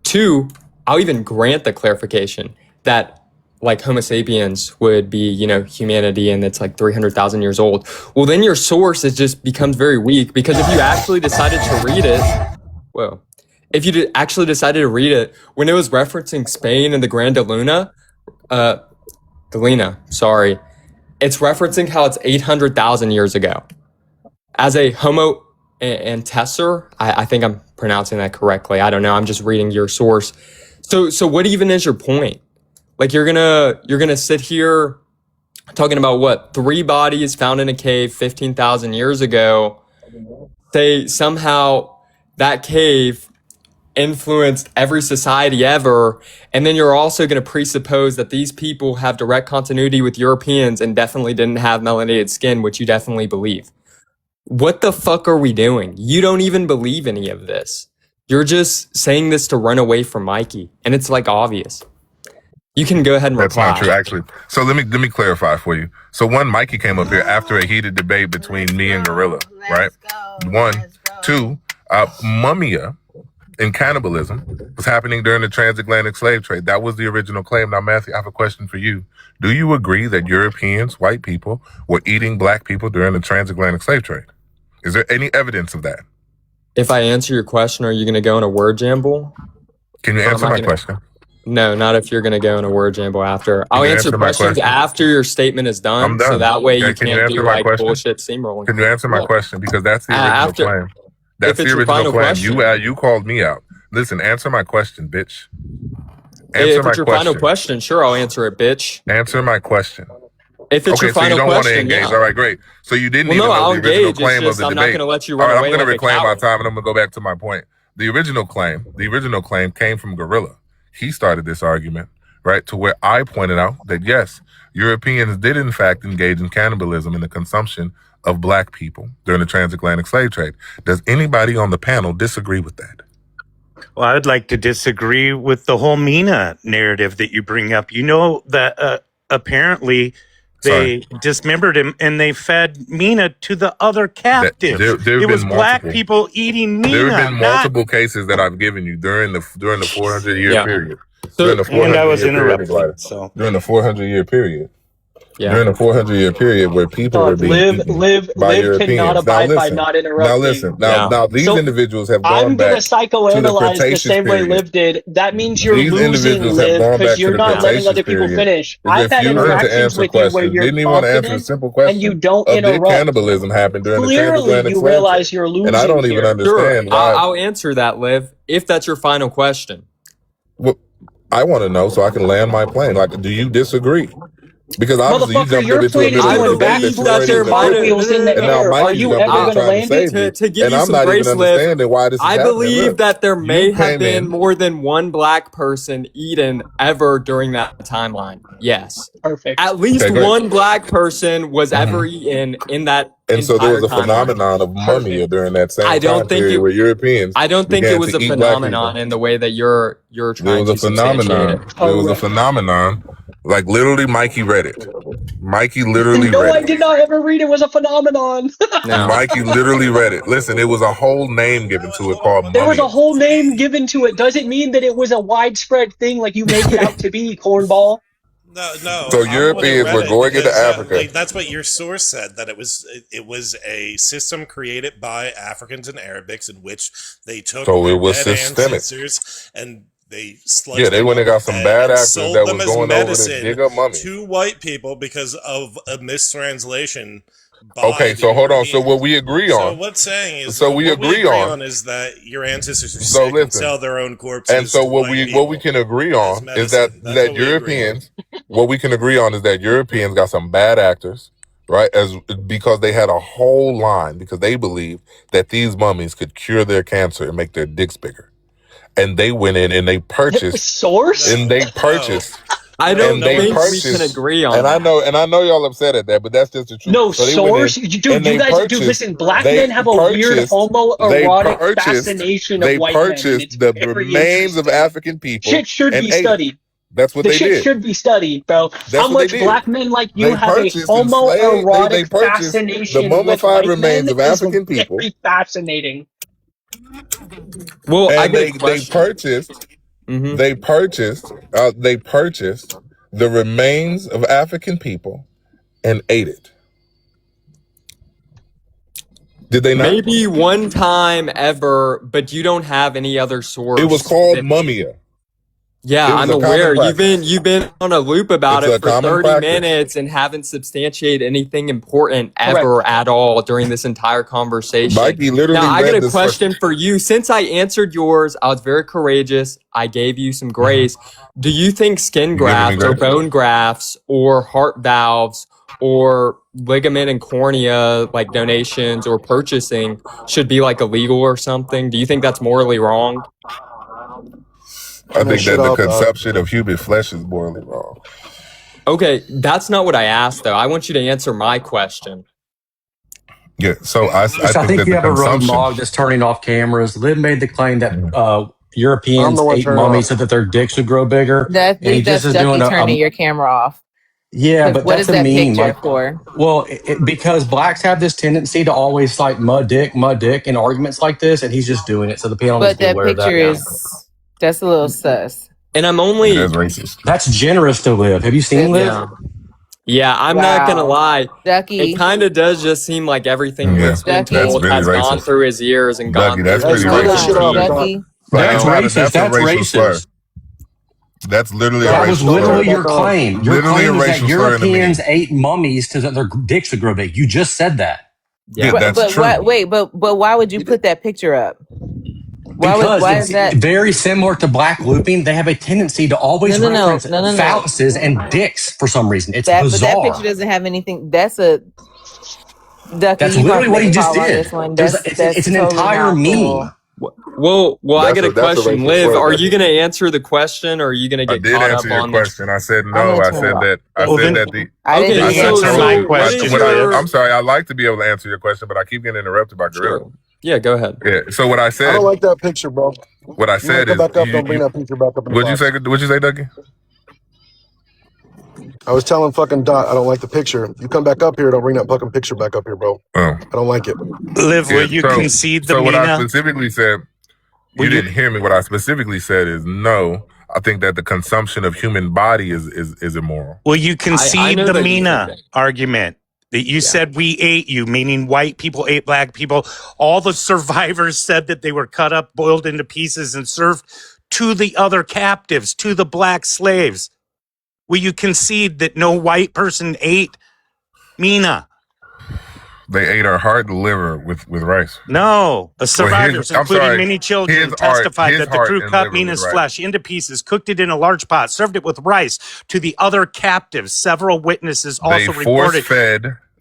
Two, I'll even grant the clarification that like Homo sapiens would be, humanity and it's like 300,000 years old. Well, then your source just becomes very weak because if you actually decided to read it, whoa, if you actually decided to read it when it was referencing Spain and the Grand Galena, sorry, it's referencing how it's 800,000 years ago. As a Homo antecessor, I think I'm pronouncing that correctly. I don't know. I'm just reading your source. So what even is your point? Like you're gonna sit here talking about what 3 bodies found in a cave 15,000 years ago. Say somehow that cave influenced every society ever, and then you're also going to presuppose that these people have direct continuity with Europeans and definitely didn't have melanated skin, which you definitely believe. What the fuck are we doing? You don't even believe any of this. You're just saying this to run away from Mikey, and it's like obvious. You can go ahead and that's reply. not true, actually. So let me clarify for you. So one, Mikey came up here after a heated debate between me and Gorilla, right? One, two, Mummia and cannibalism was happening during the transatlantic slave trade. That was the original claim. Now, Matthew, I have a question for you. Do you agree that Europeans, white people, were eating black people during the transatlantic slave trade? Is there any evidence of that? If I answer your question, are you going to go in a word jamble? Can you answer my question? No, not if you're going to go in a word jamble after. I'll you answer answer my questions question? after your statement is done. I'm done. So that way Okay, you can you can't answer do my like question? bullshit steamrolling. Can you answer my Look, question? Because that's the original claim. That's it's the your original final claim. question. You called me out. Listen, answer my question, bitch. If it's your final question, sure, I'll answer it, bitch. Answer my question. If it's your so you final don't want to question, engage. yeah. All right, great. So you didn't Well, even no, know I'll the original engage. It's claim of just the I'm not debate. going to let you All run right, away I'm going to like a reclaim my coward. time, and I'm going to go back to my point. The original claim came from Gorilla. He started this argument, right, to where I pointed out that, yes, Europeans did, in fact, engage in cannibalism and the consumption of black people during the transatlantic slave trade. Does anybody on the panel disagree with that? Well, I would like to disagree with the whole Mina narrative that you bring up. You know that apparently they dismembered him and they fed Mina to the other captives. It was black people eating Mina. There have been multiple cases that I've given you during the 400-year period. So, and I was interrupted. So during the 400-year period. Yeah. During a 400-year period where people were being eaten by Liv cannot Europeans. abide by not interrupting. Now these individuals have gone back I'm going to psychoanalyze the same way period. Liv did. That means you're These losing, individuals have Liv, gone because back to you're the not letting Cretaceous other people period. finish. Is I've had refusing to interactions answer with you where questions. you're Didn't even want to answer a confident simple question and you don't of did interrupt. cannibalism happen during the Clearly, transatlantic you slave realize trade? you're losing And I don't even here. understand why. I'll answer that, Liv, if that's your final question. Well, I want to know so I can land my plane. Like, do you disagree? Because obviously you Motherfucker, jumped up your into a plane is middle I doing debate that believe you that weren't there even might have cartwheels in the and now air. Are Mikey you jumping ever in going to trying to land it? save you. to give And you I'm some not even grace, Liv. understanding why this is I happening. believe Look, that there may you have came been in. more than one black person eaten ever during that timeline. Yes. Perfect. At least Okay, great. one black person was ever Mhm. eaten in that And so there entire was a timeline. phenomenon of mummy Perfect. during that I same don't time think period it where Europeans I don't think it began was to a eat black people. phenomenon in the way that you're There trying was a to substantiate it. phenomenon. There was a Correct. phenomenon. Like literally Mikey read it. Mikey literally No, read I it. did not ever read it was a phenomenon. No. Mikey literally read it. Listen, it was a whole name given to it Hold on. called There was a mummy. whole name given to it. Does it mean that it was a widespread thing like you make it out to be, cornball? No, So I'm the one who Europeans read were it going into because Africa. that's what your source said, that it was a system created by Africans and Arabics in which they took So their it was dead systemic. ancestors and they Yeah, sludged they them went up and got some bad and actors sold that them was as going over to medicine dig up mummies. to white people because of a mistranslation by Okay, the so hold on. So Europeans. what we agree So on. what's saying is So we what we agree agree on. on is that your ancestors are So sick and listen. sell their own And corpses so to white what we people can agree as on is that medicine. That's what we agree on. Europeans what we can agree on is that Europeans got some bad actors, right? As because they had a whole line because they believed that these mummies could cure their cancer and make their dicks bigger. And they went in and they purchased Source? and they purchased I No, don't and they think we purchased can agree on and that. I know y'all upset at that, but that's just the truth. No, So they went source? in Dude, and you they guys, dude, purchased listen, black they men have a weird homoerotic fascination of they white men, and purchased it's the very remains of interesting. African people Shit should and be ate them. studied. That's what The they shit did. should be studied, bro. That's How what they much did. black men like you They have a purchased enslaved. They homoerotic purchased the fascination with mummified white men remains of is African people, very fascinating. Well, I and get a they question. purchased Mm-hmm. they purchased the remains of African people and ate it. Did they not? Maybe one time ever, but you don't have any other source. It was called that- mummia. Yeah, It was I'm a common aware. practice. You've been on a loop about It's it a for common 30 practice. minutes and haven't substantiated anything important Correct. ever at all during this entire conversation. Mikey literally Now, I read got a this question for you. Since I answered yours, I was very courageous. I gave you some grace. Do you think skin You giving me grafts or grace? bone grafts or heart valves or ligament and cornea like donations or purchasing should be like illegal or something? Do you think that's morally wrong? I think shut that the up, dog. consumption of human flesh is morally wrong. Okay, that's not what I asked, though. I want you to answer my question. Yeah, so I I think think that you the have a rogue consumption. log that's turning off cameras. Liv made the claim that I'm Europeans the one ate turning mummies off. so that their dicks would grow bigger. I And he think just that's is doing Ducky turning your camera off. yeah, 'Cause but what that's is a that meme. picture Like, for? well, because blacks have this tendency to always like mud dick in arguments like this, and he's just doing it. So the panel needs But to be that aware of picture that now. that's a little sus. And I'm Yeah, only, that's racist. That's generous to Liv. Have you seen Liv? yeah. Yeah, I'm not gonna Wow. lie. Ducky. It kind of does just seem like everything Yeah, Liv's been Ducky. that's told really has gone racist. through his ears and Ducky, gone that's through his pretty Hold that racist shit for off, you. dog. Ducky. Like That's it's not racist. that's a That's racial slur. racist. That's literally a That Dog, was racial literally slur. your claim. Your Literally a claim was that racial slur in the Europeans meme. ate mummies so that their dicks would grow big. You just said that. Yeah, Yeah. that's But true. why would you put that picture up? Because Why it's is that? very similar to black looping. They have a tendency to always reference No. phalluses and dicks for some reason. It's But that bizarre. picture doesn't have anything. That's a Ducky. That's You gonna have literally to what make he a just call on did. this one. There's That's it's an totally entire not cool. meme. Well, I got a That's a question, racial Liv. slur, Are Ducky. you gonna answer the question, or are you gonna I get did caught answer up your on the? question. I said I'm no. gonna I turn it said off. that. I Thank said you. that the. I Okay, didn't I hear so told. so you. what is what I, your? I'm sorry. I like to be able to answer your question, but I keep getting interrupted by Gorilla. Sure. Yeah, go ahead. Yeah. So what I I said, don't like that picture, bro. what I You want said to come is, back up? Don't bring that picture back up in the what'd you box. say? What'd you say, Ducky? I was telling fucking Dot I don't like the picture. You come back up here, don't bring that fucking picture back up here, bro. Oh, I don't like it. Liv, yeah. will you concede the So what I Mina? specifically said, Will you you? didn't hear me. What I specifically said is no. I think that the consumption of human body is immoral. Will you I concede know the that you said Mina that. argument that you Yeah. said we ate you, meaning white people ate black people? All the survivors said that they were cut up, boiled into pieces, and served to the other captives, to the black slaves. Will you concede that no white person ate Mina? They ate our heart and liver with rice. No, the survivors, I'm including sorry, many children, his testified that the heart crew and cut liver with Mina's rice. flesh into pieces, cooked it in a large pot, served it with rice to the other captives. Several witnesses also reported.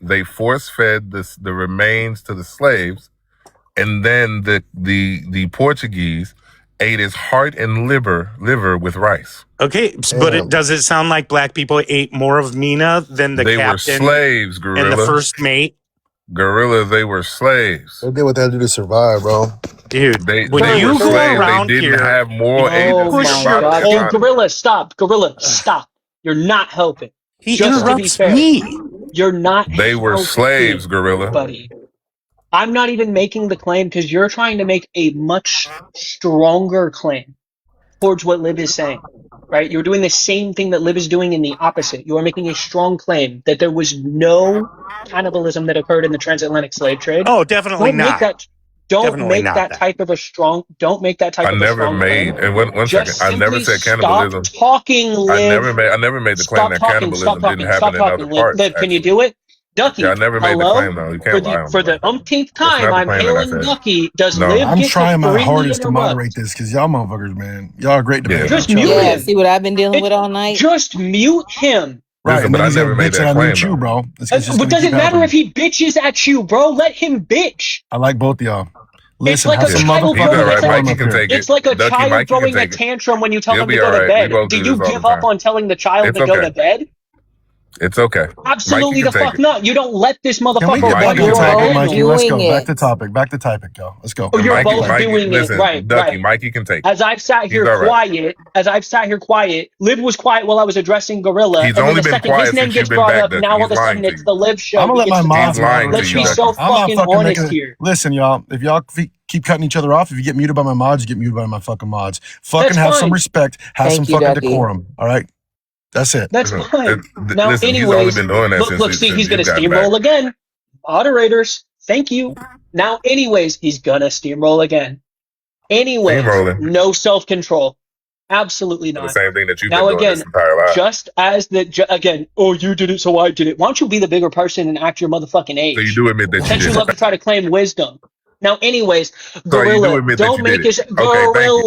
They force fed the remains to the slaves, and then the Portuguese ate his heart and liver with rice. Okay, but does it sound like black people ate more of Mina than the They captain were slaves, Gorilla. and the first mate? Gorilla, they were slaves. They did what they had to do to survive, bro. Dude, They you were go slaves. around they didn't here, have moral Oh agency my about god. their Hey, Gorilla, stop. Gorilla, stop. You're not helping. he Just to be interrupts fair, me. you're not They were helping, slaves, Gorilla. buddy. I'm not even making the claim because you're trying to make a much stronger claim towards what Lib is saying, right? You're doing the same thing that Lib is doing in the opposite. You are making a strong claim that there was no cannibalism that occurred in the transatlantic slave trade. Oh, definitely Don't make not. that. Don't Definitely make not that that. type of a strong. Don't make that type I of a never strong made, claim. and one Just second, I never simply said stop cannibalism. talking, Liv. I never made the claim Stop that talking. Stop cannibalism didn't talking. happen Stop in other talking, Liv. parts, Liv, can you actually. do it? Yeah, I Ducky, never made the hello? claim, though. You can't lie on For me, the bro. umpteenth That's time, not the I'm claim that I hailing said. Ducky. Does No. Liv I'm get to trying my freely hardest to interrupt? moderate this because y'all motherfuckers, man. Y'all are great debaters. Just Chill mute out. Yeah, him. see what I've been dealing with all night? Just mute him. Right, Listen, and but then I he's gonna never made bitch that that I claim, mute you, though. bro. It's just What gonna does keep it matter happening. if he bitches at you, bro? Let him bitch. I like both of y'all. It's Listen, like have a some child He's motherfucking all throwing a right. decorum Mikey up can here. take it. It's like a Ducky, child Mikey can throwing a take it. tantrum when you tell He'll him to be go all to right. We bed. both Do do you this all give the up time. on telling the child It's to go okay. to bed? It's okay. Mikey Absolutely can the take fuck it. not. You don't let this Can we motherfucker get back run Mikey on your can take topic, it. Mikey? Let's go. Doing Back it. to topic. Back to topic, go. Let's go. Oh, you're Mikey, both doing it. listen, Right, Ducky, right. Mikey can take it. As I've sat He's here all right. quiet, Liv was quiet while I was addressing Gorilla, He's and then only the been second his quiet name since gets you've been brought back, up, Ducky. now all He's of a lying sudden to it's you. the Liv show. I'm gonna He let gets my to mods talk. lying to moderate Let's you, be y'all. Ducky. so I'm not fucking fucking honest making. here. Listen, y'all. If y'all keep cutting each other off, if you get muted by my mods, you get muted by my fucking mods. Fucking That's have some fine. respect. Have some Thank you, fucking Ducky. decorum. All right. That's it. That's fine. Now, Listen, he's only anyways, been doing that look, see, he's since gonna you've gotten back. steamroll again. Moderators, thank you. Now, anyways, he's gonna steamroll again. Anyways, Steamrolling. no self-control. Absolutely The not. same thing that you've Now been doing this again, entire life. just as again, oh, you did it, so I did it. Why don't you be the bigger person and act your motherfucking So you age? do admit that you Since you did love it. to try to claim wisdom. Now, anyways, So you do Gorilla, admit that don't you make did as it. Okay, thank you.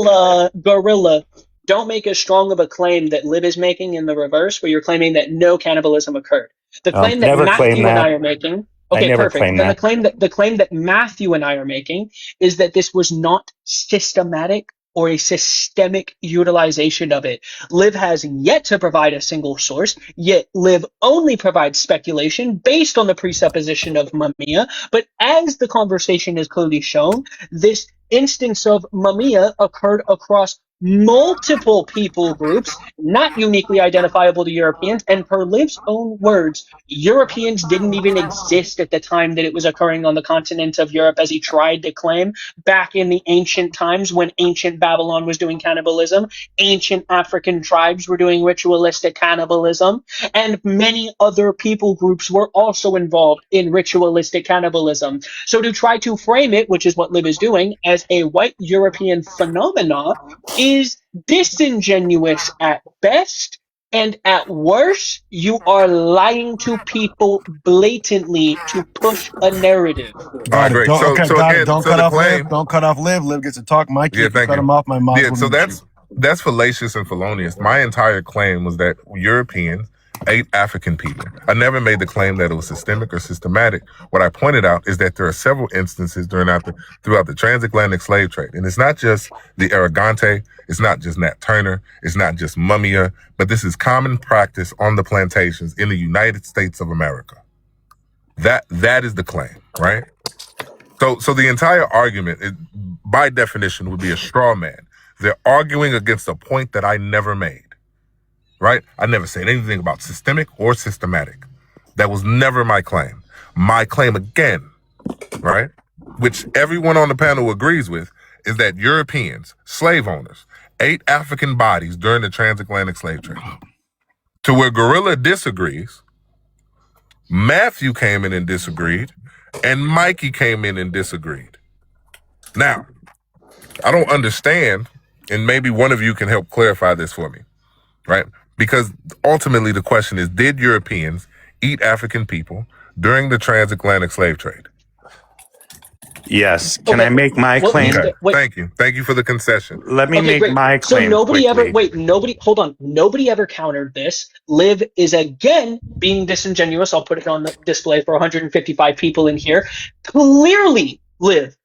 Gorilla, don't make as strong of a claim that Lib is making in the reverse, where you're claiming that no cannibalism occurred. The claim that Never claimed Matthew and I that. are making. I Okay, never perfect. claimed Then that. the claim that Matthew and I are making is that this was not systematic or a systemic utilization of it. Liv has yet to provide a single source, yet Liv only provides speculation based on the presupposition of Mamiya. But as the conversation has clearly shown, this instance of Mamiya occurred across multiple people groups, not uniquely identifiable to Europeans, and per Liv's own words, Europeans didn't even exist at the time that it was occurring on the continent of Europe, as he tried to claim back in the ancient times when ancient Babylon was doing cannibalism, ancient African tribes were doing ritualistic cannibalism, and many other people groups were also involved in ritualistic cannibalism. So to try to frame it, which is what Liv is doing, as a white European phenomena is disingenuous at best, and at worst, you are lying to people blatantly to push a narrative. Got it. Great. Don't, okay, So got again, it. Don't so cut the off claim. Liv. Don't cut off Liv. Liv gets to talk. Mikey, Yeah, if you thank cut you. him off, my mods Yeah, will so mute you. that's fallacious and felonious. My entire claim was that Europeans ate African people. I never made the claim that it was systemic or systematic. What I pointed out is that there are several instances throughout the transatlantic slave trade. And it's not just the Aragante, it's not just Nat Turner, it's not just Mumia, but this is common practice on the plantations in the United States of America. That is the claim, right? So the entire argument, by definition, would be a straw man. They're arguing against a point that I never made. Right? I never said anything about systemic or systematic. That was never my claim. My claim again, right, which everyone on the panel agrees with, is that Europeans, slave owners, ate African bodies during the transatlantic slave trade. To where Gorilla disagrees, Matthew came in and disagreed, and Mikey came in and disagreed. Now, I don't understand, and maybe one of you can help clarify this for me, right? Because ultimately the question is, did Europeans eat African people during the transatlantic slave trade? Yes. Can Okay. I make my Well, claim? Okay. wait. Thank you for the concession. Let me Okay, make great. my So claim nobody ever, quickly. wait, nobody, hold on. Nobody ever countered this. Liv is again being disingenuous. I'll put it on the display for 155 people in here. Clearly, Liv,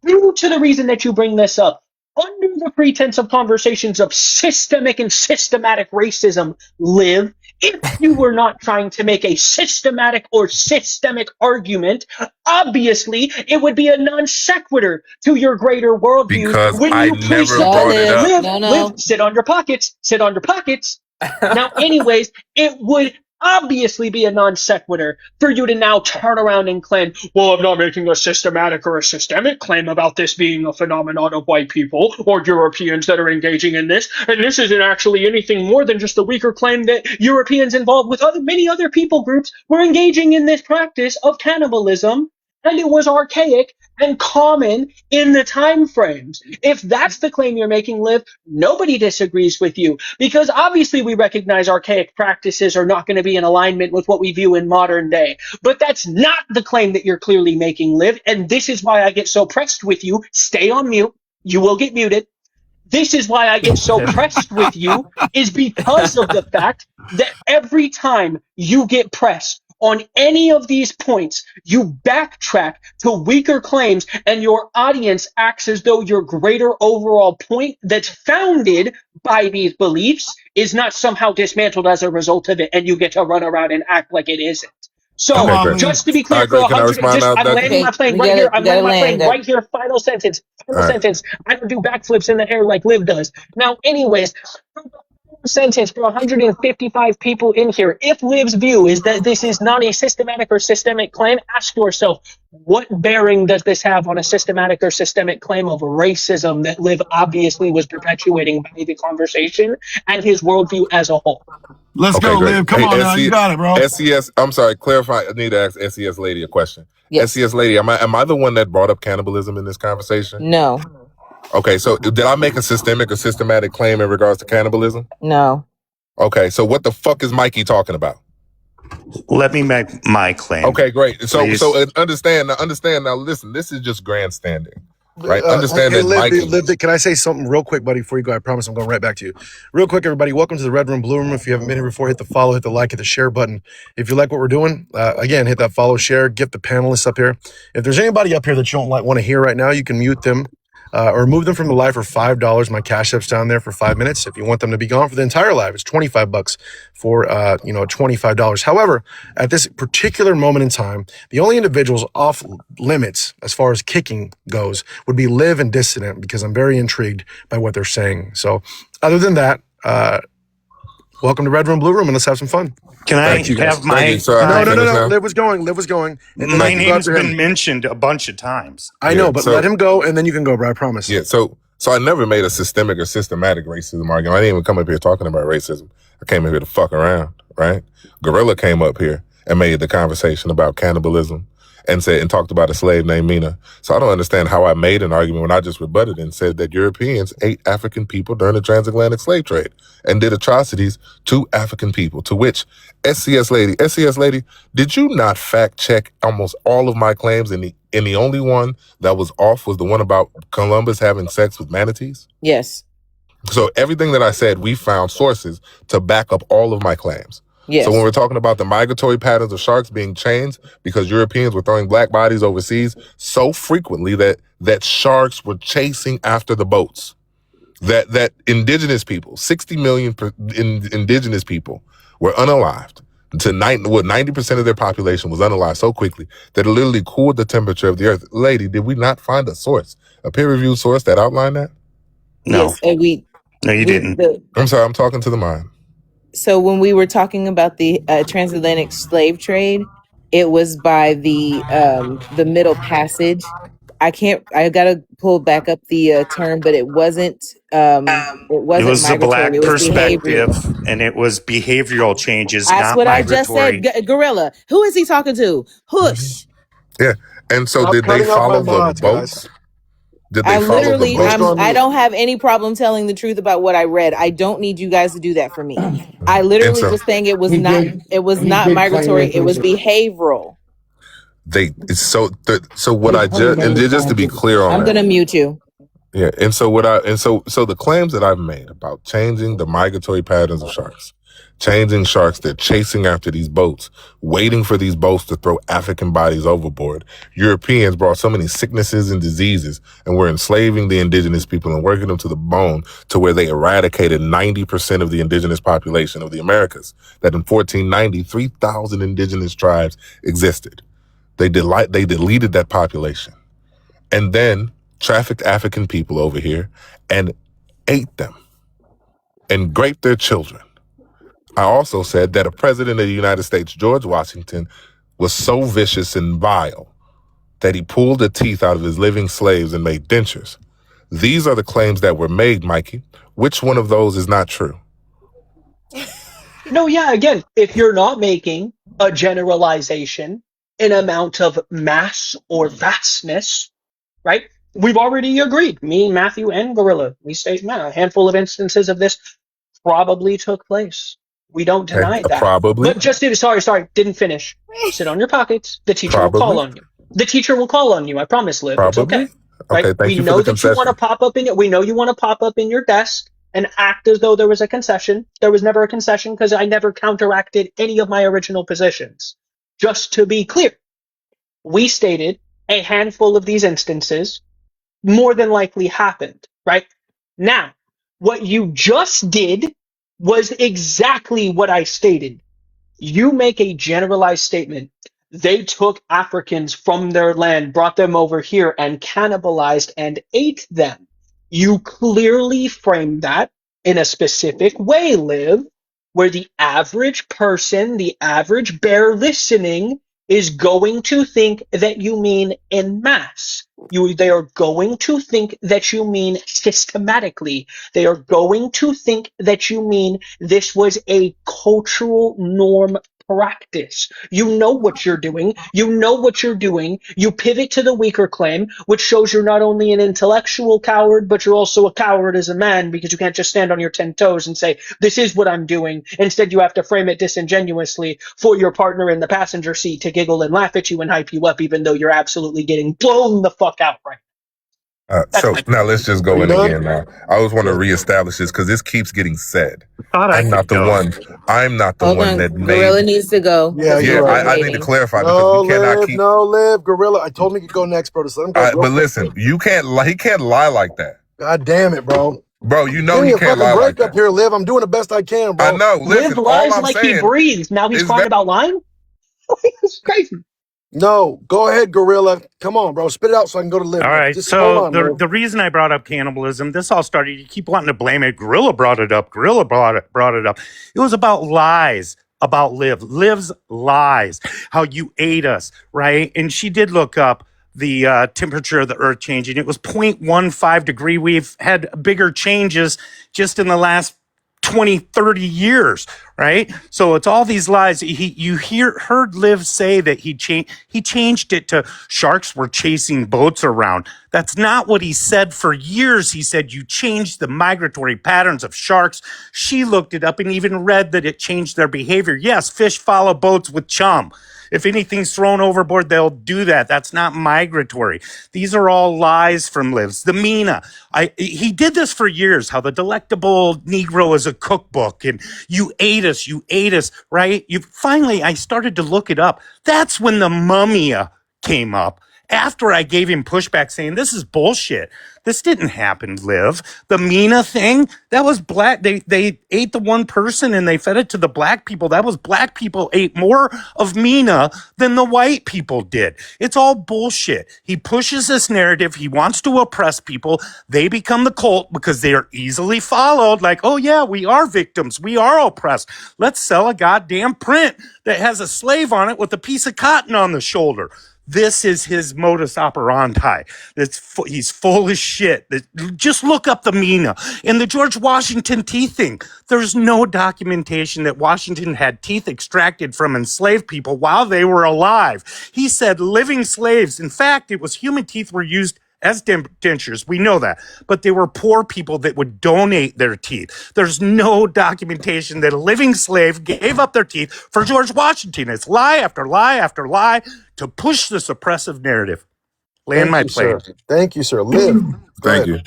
due to the reason that you bring this up, under the pretense of conversations of systemic and systematic racism, Liv, if you were not trying to make a systematic or systemic argument, obviously it would be a non sequitur to your greater worldviews Because when I you never No, brought it presuppose up. Liv. live, sit on your pockets, sit on your pockets. Now, anyways, it would obviously be a non sequitur for you to now turn around and claim, well, I'm not making a systematic or a systemic claim about this being a phenomenon of white people or Europeans that are engaging in this. And this isn't actually anything more than just a weaker claim that Europeans involved with many other people groups were engaging in this practice of cannibalism. And it was archaic and common in the time frames. If that's the claim you're making, Liv, nobody disagrees with you because obviously we recognize archaic practices are not going to be in alignment with what we view in modern day. But that's not the claim that you're clearly making, Liv, and this is why I get so pressed with you. Stay on mute. You will get muted. This is why I get so pressed with you, is because of the fact that every time you get pressed on any of these points, you backtrack to weaker claims and your audience acts as though your greater overall point that's founded by these beliefs is not somehow dismantled as a result of it, and you get to run around and act like it isn't. Come So, Okay, on, great. Liv. just to be All clear, right, for great. Can I 100, respond just now, I'm Ducky? landing Okay, my plane we right here. gotta I'm you gotta landing my land. plane right here. Final sentence. All Final right. sentence. I don't do backflips in the air like Liv does. Now, anyways, sentence for 155 people in here. If Liv's view is that this is not a systematic or systemic claim, ask yourself, what bearing does this have on a systematic or systemic claim of racism that Liv obviously was perpetuating by the conversation and his worldview as a whole? Let's Okay, go, great. Liv. Come Hey, on now. You got it, bro. SES. I'm sorry. Clarify. I need to ask SES lady a question. Yes. SES lady, am I the one that brought up cannibalism in this conversation? No. Okay, so did I make a systemic or systematic claim in regards to cannibalism? No. Okay, so what the fuck is Mikey talking about? Let me make my claim. Okay, great. So Please. understand now. Listen, this is just grandstanding, right? Understand Hey, that Mikey. Liv, can I say something real quick, buddy, before you go? I promise I'm going right back to you. Real quick, everybody. Welcome to the Red Room, Blue Room. If you haven't been here before, hit the follow, hit the like, hit the share button. If you like what we're doing, again, hit that follow, share, gift the panelists up here. If there's anybody up here that you don't want to hear right now, you can mute them. Or move them from the live for $5. My cash app's down there for 5 minutes. If you want them to be gone for the entire live, it's $25 for $25. However, at this particular moment in time, the only individuals off limits as far as kicking goes would be Liv and Dissident, because I'm very intrigued by what they're saying. So, other than that, welcome to Red Room, Blue Room, and let's have some fun. Can I Thank you, guys. have my Thank you. So I No, can finish now? Liv was going. And then my you can go name's after been him. mentioned a bunch of times. I Yeah, know, but so- let him go, and then you can go, bro. I promise. Yeah, so I never made a systemic or systematic racism argument. I didn't even come up here talking about racism. I came up here to fuck around, right? Gorilla came up here and made the conversation about cannibalism and talked about a slave named Mina. So I don't understand how I made an argument when I just rebutted and said that Europeans ate African people during the transatlantic slave trade and did atrocities to African people, to which SCS lady, did you not fact check almost all of my claims, and the only one that was off was the one about Columbus having sex with manatees? Yes. So everything that I said, we found sources to back up all of my claims. Yes. So when we're talking about the migratory patterns of sharks being changed because Europeans were throwing black bodies overseas so frequently that sharks were chasing after the boats, that indigenous people, 60 million indigenous people were unalived. 90% of their population was unalived so quickly that it literally cooled the temperature of the earth. Lady, did we not find a source, a peer-reviewed source that outlined that? No. Yes. And No, you didn't. I'm sorry, I'm talking to the mind. So when we were talking about the transatlantic slave trade, it was by the Middle Passage. I gotta pull back up the term, but it wasn't It was the migratory. black It was perspective, behavioral. and it was behavioral changes, That's not what I just migratory. said. Gorilla. Who is he talking to? Hush. Yeah. And so Stop did they cutting off follow my mods, the boats? guys. Did they I follow the literally, boats? I don't have any problem telling the truth about what I read. I don't need you guys to do that for me. I literally so- was saying it was He not, did- it was he not did claim migratory. that It was those are- behavioral. so what I just, and just to be clear on I'm that. gonna mute you. Yeah, so the claims that I've made about changing the migratory patterns of sharks, changing sharks, they're chasing after these boats, waiting for these boats to throw African bodies overboard. Europeans brought so many sicknesses and diseases, and were enslaving the indigenous people and working them to the bone, to where they eradicated 90% of the indigenous population of the Americas. That in 1490, 3,000 indigenous tribes existed. They deleted that population, and then trafficked African people over here and ate them and raped their children. I also said that a president of the United States, George Washington, was so vicious and vile that he pulled the teeth out of his living slaves and made dentures. These are the claims that were made, Mikey. Which one of those is not true? No, yeah, again, if you're not making a generalization, an amount of mass or vastness, right? We've already agreed, me, Matthew, and Gorilla. We say, man, a handful of instances of this probably took place. We don't deny Okay, that. probably. But just sorry, didn't finish. Sit on your pockets. The teacher will call Probably. on you. The teacher will call on you. I promise, Liv. It's Probably. okay. Right? Okay, thank We you for know the that you want to concession. pop up in it. We know you want to pop up in your desk and act as though there was a concession. There was never a concession because I never counteracted any of my original positions. Just to be clear, we stated a handful of these instances more than likely happened, right? Now, what you just did was exactly what I stated. You make a generalized statement. They took Africans from their land, brought them over here, and cannibalized and ate them. You clearly frame that in a specific way, Liv, where the average person, the average bear listening, is going to think that you mean en masse. They are going to think that you mean systematically. They are going to think that you mean this was a cultural norm practice. You know what you're doing. You know what you're doing. You pivot to the weaker claim, which shows you're not only an intellectual coward, but you're also a coward as a man, because you can't just stand on your 10 toes and say, this is what I'm doing. Instead, you have to frame it disingenuously for your partner in the passenger seat to giggle and laugh at you and hype you up, even though you're absolutely getting blown the fuck out right now. So now let's just Are go you in done? again now. I always want to Yeah. reestablish this because this keeps getting said. Thought I I'm not could the go. one. I'm not the Hold one on. that Gorilla made. needs to go Yeah, because you're we've right. been I need to waiting. clarify because No, we cannot keep. Liv, Gorilla. I told him he could go next, bro. Just let him go. But listen, you can't. He can't lie like that, God damn it, bro. bro. You know Give me he a can't fucking lie like break up that. here, Liv. I'm doing the best I can, bro. I know. Live Listen, all lies I'm like he saying breathes. Now he's is crying about lying? It's crazy. No, go ahead, Gorilla. Come on, bro. Spit it out so I can go to Liv. All right. Just hold So on, Liv. the reason I brought up cannibalism, this all started. You keep wanting to blame it. Gorilla brought it up. Gorilla brought it up. It was about lies. About Liv's lies. How you ate us, right? And she did look up the temperature of the Earth changing. It was 0.15 degree. We've had bigger changes just in the last 20, 30 years, right? So it's all these lies. You heard Liv say that he changed it to sharks were chasing boats around. That's not what he said for years. He said you changed the migratory patterns of sharks. She looked it up and even read that it changed their behavior. Yes, fish follow boats with chum. If anything's thrown overboard, they'll do that. That's not migratory. These are all lies from Liv's. The Mina. He did this for years, how the delectable Negro is a cookbook and you ate us, right? I started to look it up. That's when the Mummia came up. After I gave him pushback saying, this is bullshit. This didn't happen, Liv. The Mina thing, that was black. They ate the one person and they fed it to the black people. That was black people ate more of Mina than the white people did. It's all bullshit. He pushes this narrative. He wants to oppress people. They become the cult because they are easily followed. Like, oh yeah, we are victims. We are oppressed. Let's sell a goddamn print that has a slave on it with a piece of cotton on the shoulder. This is his modus operandi. He's full of shit. Just look up the Mina. And the George Washington teeth thing. There's no documentation that Washington had teeth extracted from enslaved people while they were alive. He said living slaves. In fact, it was human teeth were used as dentures. We know that. But they were poor people that would donate their teeth. There's no documentation that a living slave gave up their teeth for George Washington. It's lie after lie after lie to push this oppressive narrative. Land Thank my you, plane. sir. Thank you, sir. Liv, go Thank ahead. you.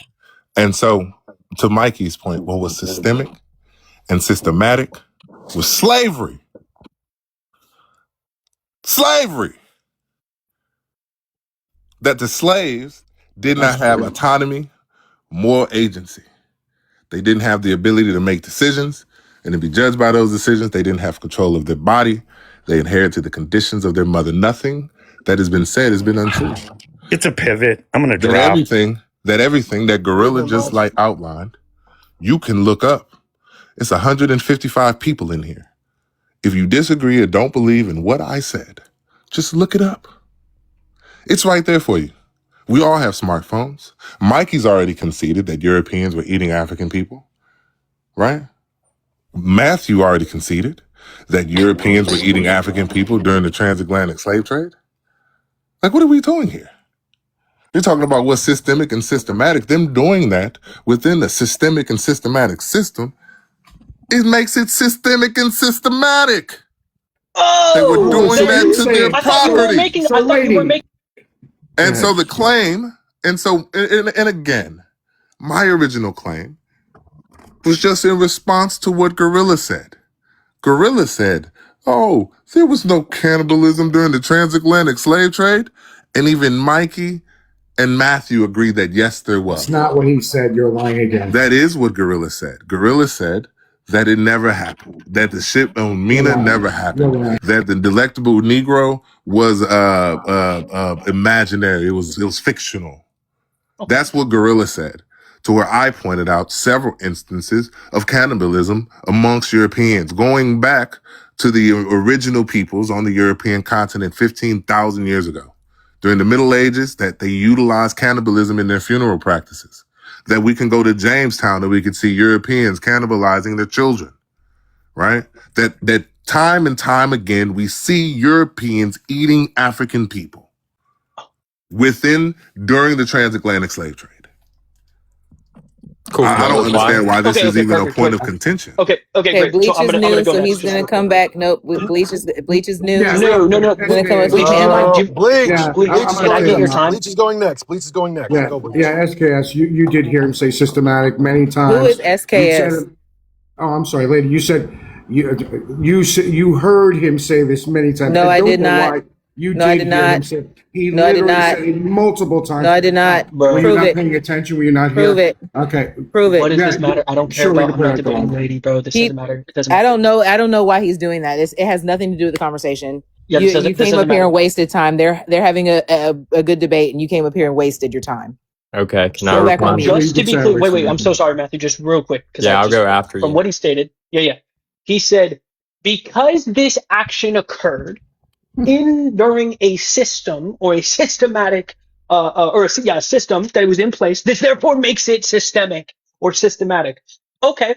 And so, to Mikey's point, what was systemic and systematic was slavery. Slavery. That the slaves did not have autonomy, moral agency. They didn't have the ability to make decisions and to be judged by those decisions. They didn't have control of their body. They inherited the conditions of their mother. Nothing that has been said has been untrue. It's a pivot. I'm going to That drop. everything that Gorilla just like outlined, you can look up. It's 155 people in here. If you disagree or don't believe in what I said, just look it up. It's right there for you. We all have smartphones. Mikey's already conceded that Europeans were eating African people, right? Matthew already conceded that Europeans were eating African people during the transatlantic slave trade. Like, what are we doing here? You're talking about what's systemic and systematic. Them doing that within the systemic and systematic system, it makes it systemic and systematic. They were Oh, doing so that you're to their saying- I thought you were property. making. So I thought you were lady- making. And so the claim, and again, my original claim was just in response to what Gorilla said. Gorilla said, oh, there was no cannibalism during the transatlantic slave trade. And even Mikey and Matthew agreed that yes, there was. That's not what he said. You're lying again. That is what Gorilla said. Gorilla said that it never happened. That the ship on Mina never happened. That the delectable Negro was imaginary. It was fictional. That's what Gorilla said. To where I pointed out several instances of cannibalism amongst Europeans, going back to the original peoples on the European continent 15,000 years ago. During the Middle Ages, that they utilized cannibalism in their funeral practices. That we can go to Jamestown and we can see Europeans cannibalizing their children, right? That time and time again, we see Europeans eating African people during the transatlantic slave trade. Cool. I don't understand why this is even a point of contention. Okay, Okay, great. Bleach So I'm is gonna new, go so next. he's gonna come back. Nope, Bleach is new. Yeah, No. Gonna come with Bleach, some hammer. Bleach. Yeah, Bleach I'm is gonna going say your next. time? Bleach is going next. Bleach is going next. Yeah, Go, Bleach. yeah, SKS. You did hear him say systematic many times. Who is You SKS? said- oh, I'm sorry, lady. You said you heard him say this many times. No, I don't did know not. why. You No, I did did hear him not. say. He No, I did literally not. said it multiple times. No, I did not. Bro. Were you Prove not it. paying attention? Were you not here? Prove it. Okay. Prove it. What does Yeah, this matter? I don't care sure, we about. can I'm not put it debating, on. lady, bro. This doesn't matter. It doesn't I matter. don't know why he's doing that. It has nothing to do with the conversation. Yeah, you this came doesn't up here matter. and wasted time. They're having a good debate, and you came up here and wasted your time. Okay, can I Go back on respond? mute. Just to be clear, wait. I'm so sorry, Matthew. Just real quick, because Yeah, I'll go after from you. what he stated. Yeah. He said because this action occurred during a system or a systematic a system that was in place, this therefore makes it systemic or systematic. Okay.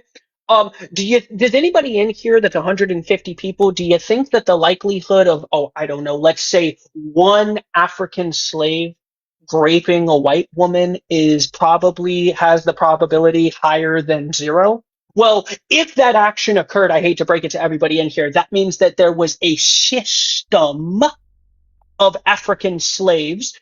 Does anybody in here that's 150 people, do you think that the likelihood of, I don't know, let's say one African slave raping a white woman has the probability higher than 0? Well, if that action occurred, I hate to break it to everybody in here, that means that there was a system of African slaves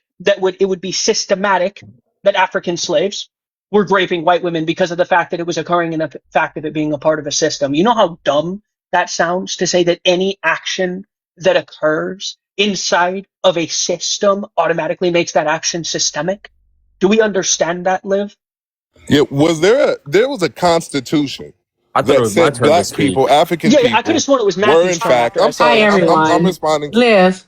it would be systematic that African slaves were raping white women because of the fact that it was occurring and the fact of it being a part of a system. You know how dumb that sounds to say that any action that occurs inside of a system automatically makes that action systemic? Do we understand that, Liv? Yeah, there was a constitution I thought it that was my said turn to black speak. people, African Yeah, people I could have sworn it was were Matthew's in turn fact. after I I'm said sorry. that. I'm responding. Liv,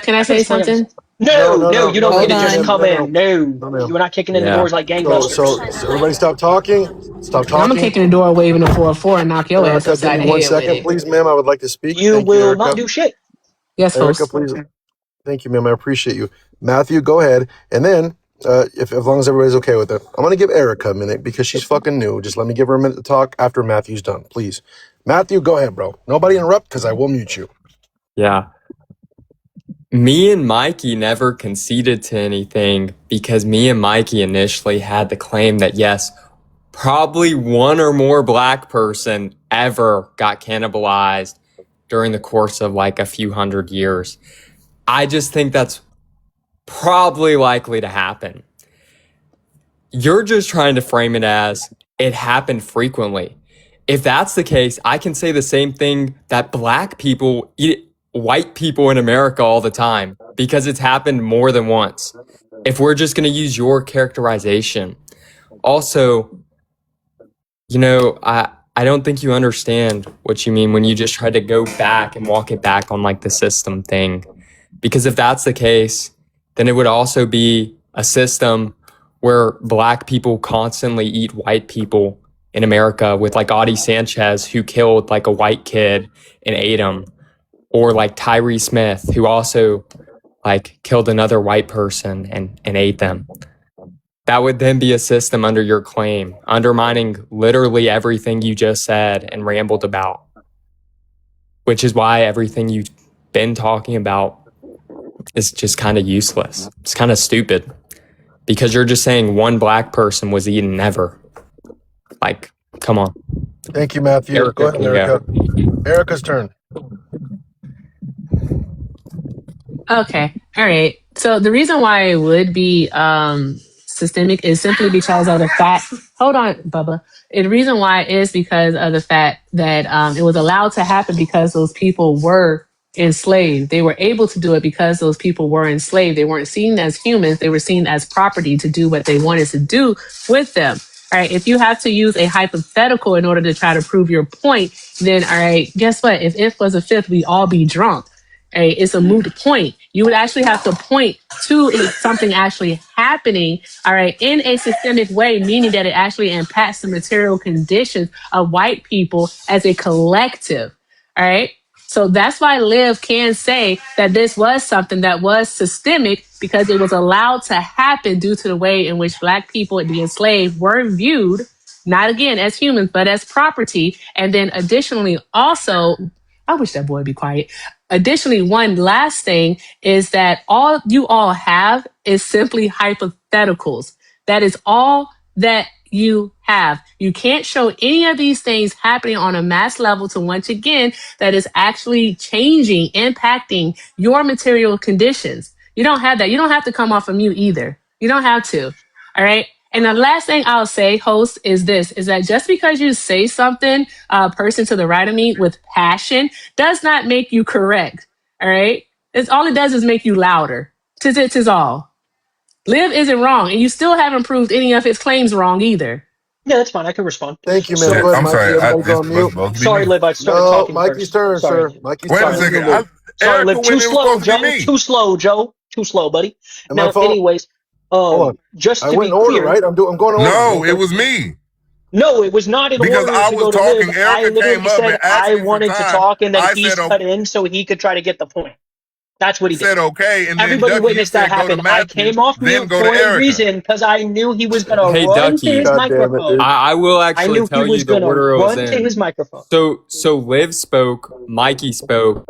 can I say something? No, you don't Hold get to just on. come in. No, ma'am. you're not kicking in the Yeah. doors like gangbusters. So everybody stop talking. Stop I'm talking. kicking the door, waving the 4-4, and knock your ass Erica, upside give the me 1 head with second, it. please, ma'am. I would like to speak. You Thank you, will Erica. not do shit. Yes, Erica, host. please. Thank you, ma'am. I appreciate you. Matthew, go ahead. And then, if as long as everybody's okay with it, I'm going to give Erica a minute because she's fucking new. Just let me give her a minute to talk after Matthew's done, please. Matthew, go ahead, bro. Nobody interrupt because I will mute you. Yeah. Me and Mikey never conceded to anything because me and Mikey initially had the claim that yes, probably one or more black person ever got cannibalized during the course of like a few hundred years. I just think that's probably likely to happen. You're just trying to frame it as it happened frequently. If that's the case, I can say the same thing that black people eat white people in America all the time because it's happened more than once. If we're just going to use your characterization. Also, I don't think you understand what you mean when you just try to go back and walk it back on like the system thing. Because if that's the case, then it would also be a system where black people constantly eat white people in America with like Audie Sanchez, who killed like a white kid and ate him, or like Tyree Smith, who also like killed another white person and ate them. That would then be a system under your claim, undermining literally everything you just said and rambled about, which is why everything you've been talking about is just kind of useless. It's kind of stupid because you're just saying one black person was eaten never. Like, come on. Thank you, Matthew. Erica, Go ahead, Erica. Erica's turn. Okay. All right. So the reason why it would be systemic is simply because of the fact. Hold on, Bubba. The reason why is because of the fact that it was allowed to happen because those people were enslaved. They were able to do it because those people were enslaved. They weren't seen as humans. They were seen as property to do what they wanted to do with them. All right. If you have to use a hypothetical in order to try to prove your point, then all right, guess what? If was a fifth, we all be drunk. Hey, it's a moot point. You would actually have to point to something actually happening, all right, in a systemic way, meaning that it actually impacts the material conditions of white people as a collective, all right? So that's why Liv can say that this was something that was systemic because it was allowed to happen due to the way in which black people and the enslaved were viewed, not again as humans, but as property. And then additionally, also, I wish that boy would be quiet. Additionally, one last thing is that all you all have is simply hypotheticals. That is all that you have. You can't show any of these things happening on a mass level to once again that is actually changing, impacting your material conditions. You don't have that. You don't have to come off of mute either. You don't have to. All right. And the last thing I'll say, host, is this, is that just because you say something, person to the right of me with passion does not make you correct. All right. It's all it does is make you louder. Tis all. Liv isn't wrong. And you still haven't proved any of his claims wrong either. Yeah, that's fine. I can respond. Thank you, man. So, Go ahead, I'm Mikey. sorry. Everybody's It's on mute. supposed to be sorry, me. Liv, I started No, talking Mikey's first. turn, Sorry. sir. Mikey's Wait a turn. Sorry. second. You. Sorry, Erica, Liv. when Too it was slow, supposed to be Joe. me. Too slow, Joe. Too slow, buddy. Am I Now, fault? anyways, Hold on. just I to went be in order, clear, right? I'm going to order. No, Okay. it was me. no, it was not in Because order I to was go to Liv. talking, I Erica came literally up said and asked I me for wanted to time. talk, and then I he said, cut in so he could try to get the point. That's what he did. said okay, and then Everybody Ducky, you witnessed that said go to happen. I Matthew, came off then mute go to for a Erica. reason because I knew he was going to Hey, run to Ducky, his God damn it, microphone. dude. I will I actually knew he tell you was the going to order it was run to in. his microphone. So Liv spoke, Mikey spoke,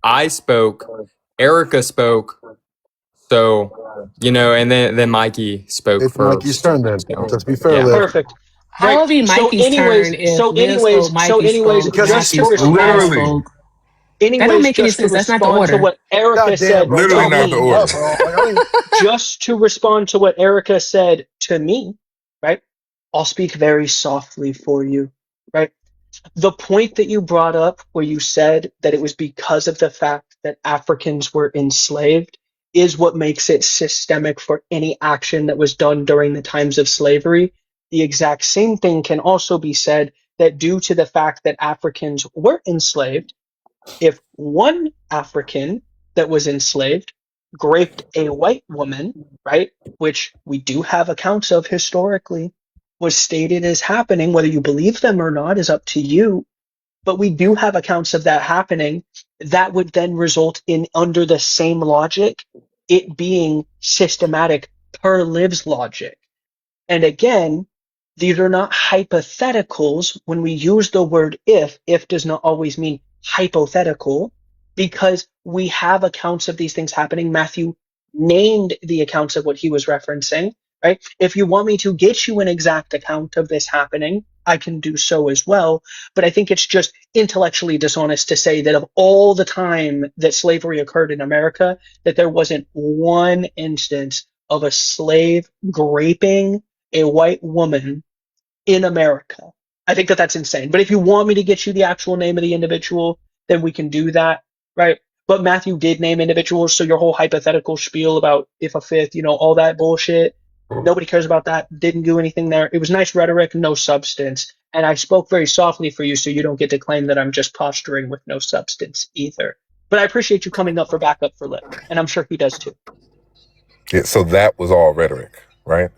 I spoke, Erica spoke. So, and then Mikey spoke It's Mikey's first. turn then. So, Let's be fair, yeah. Liv. Perfect. How Great. will it be So, Mikey's turn anyways, if so Liv anyways, spoke, so Mikey anyways, spoke, Because he just to Matthew spoke. spoke, I respond, Literally. spoke? That don't make any just to sense. That's not the respond to order. what Erica God damn, said bro. Literally to not the me, order. Up, bro. Like, I don't even... just to respond to what Erica said to me, right? I'll speak very softly for you, right? The point that you brought up where you said that it was because of the fact that Africans were enslaved is what makes it systemic for any action that was done during the times of slavery. The exact same thing can also be said that due to the fact that Africans were enslaved, if one African that was enslaved raped a white woman, right, which we do have accounts of historically, was stated as happening, whether you believe them or not is up to you, but we do have accounts of that happening. That would then result in, under the same logic, it being systematic per Liv's logic. And again, these are not hypotheticals. When we use the word if does not always mean hypothetical. because we have accounts of these things happening. Matthew named the accounts of what he was referencing, right? If you want me to get you an exact account of this happening, I can do so as well. But I think it's just intellectually dishonest to say that of all the time that slavery occurred in America, that there wasn't one instance of a slave raping a white woman in America. I think that that's insane. But if you want me to get you the actual name of the individual, then we can do that, right? But Matthew did name individuals, so your whole hypothetical spiel about if a fifth, all that bullshit, nobody cares about that. Didn't do anything there. It was nice rhetoric, no substance. And I spoke very softly for you, so you don't get to claim that I'm just posturing with no substance either. But I appreciate you coming up for backup for Lip, and I'm sure he does too. Yeah, so that was all rhetoric, right?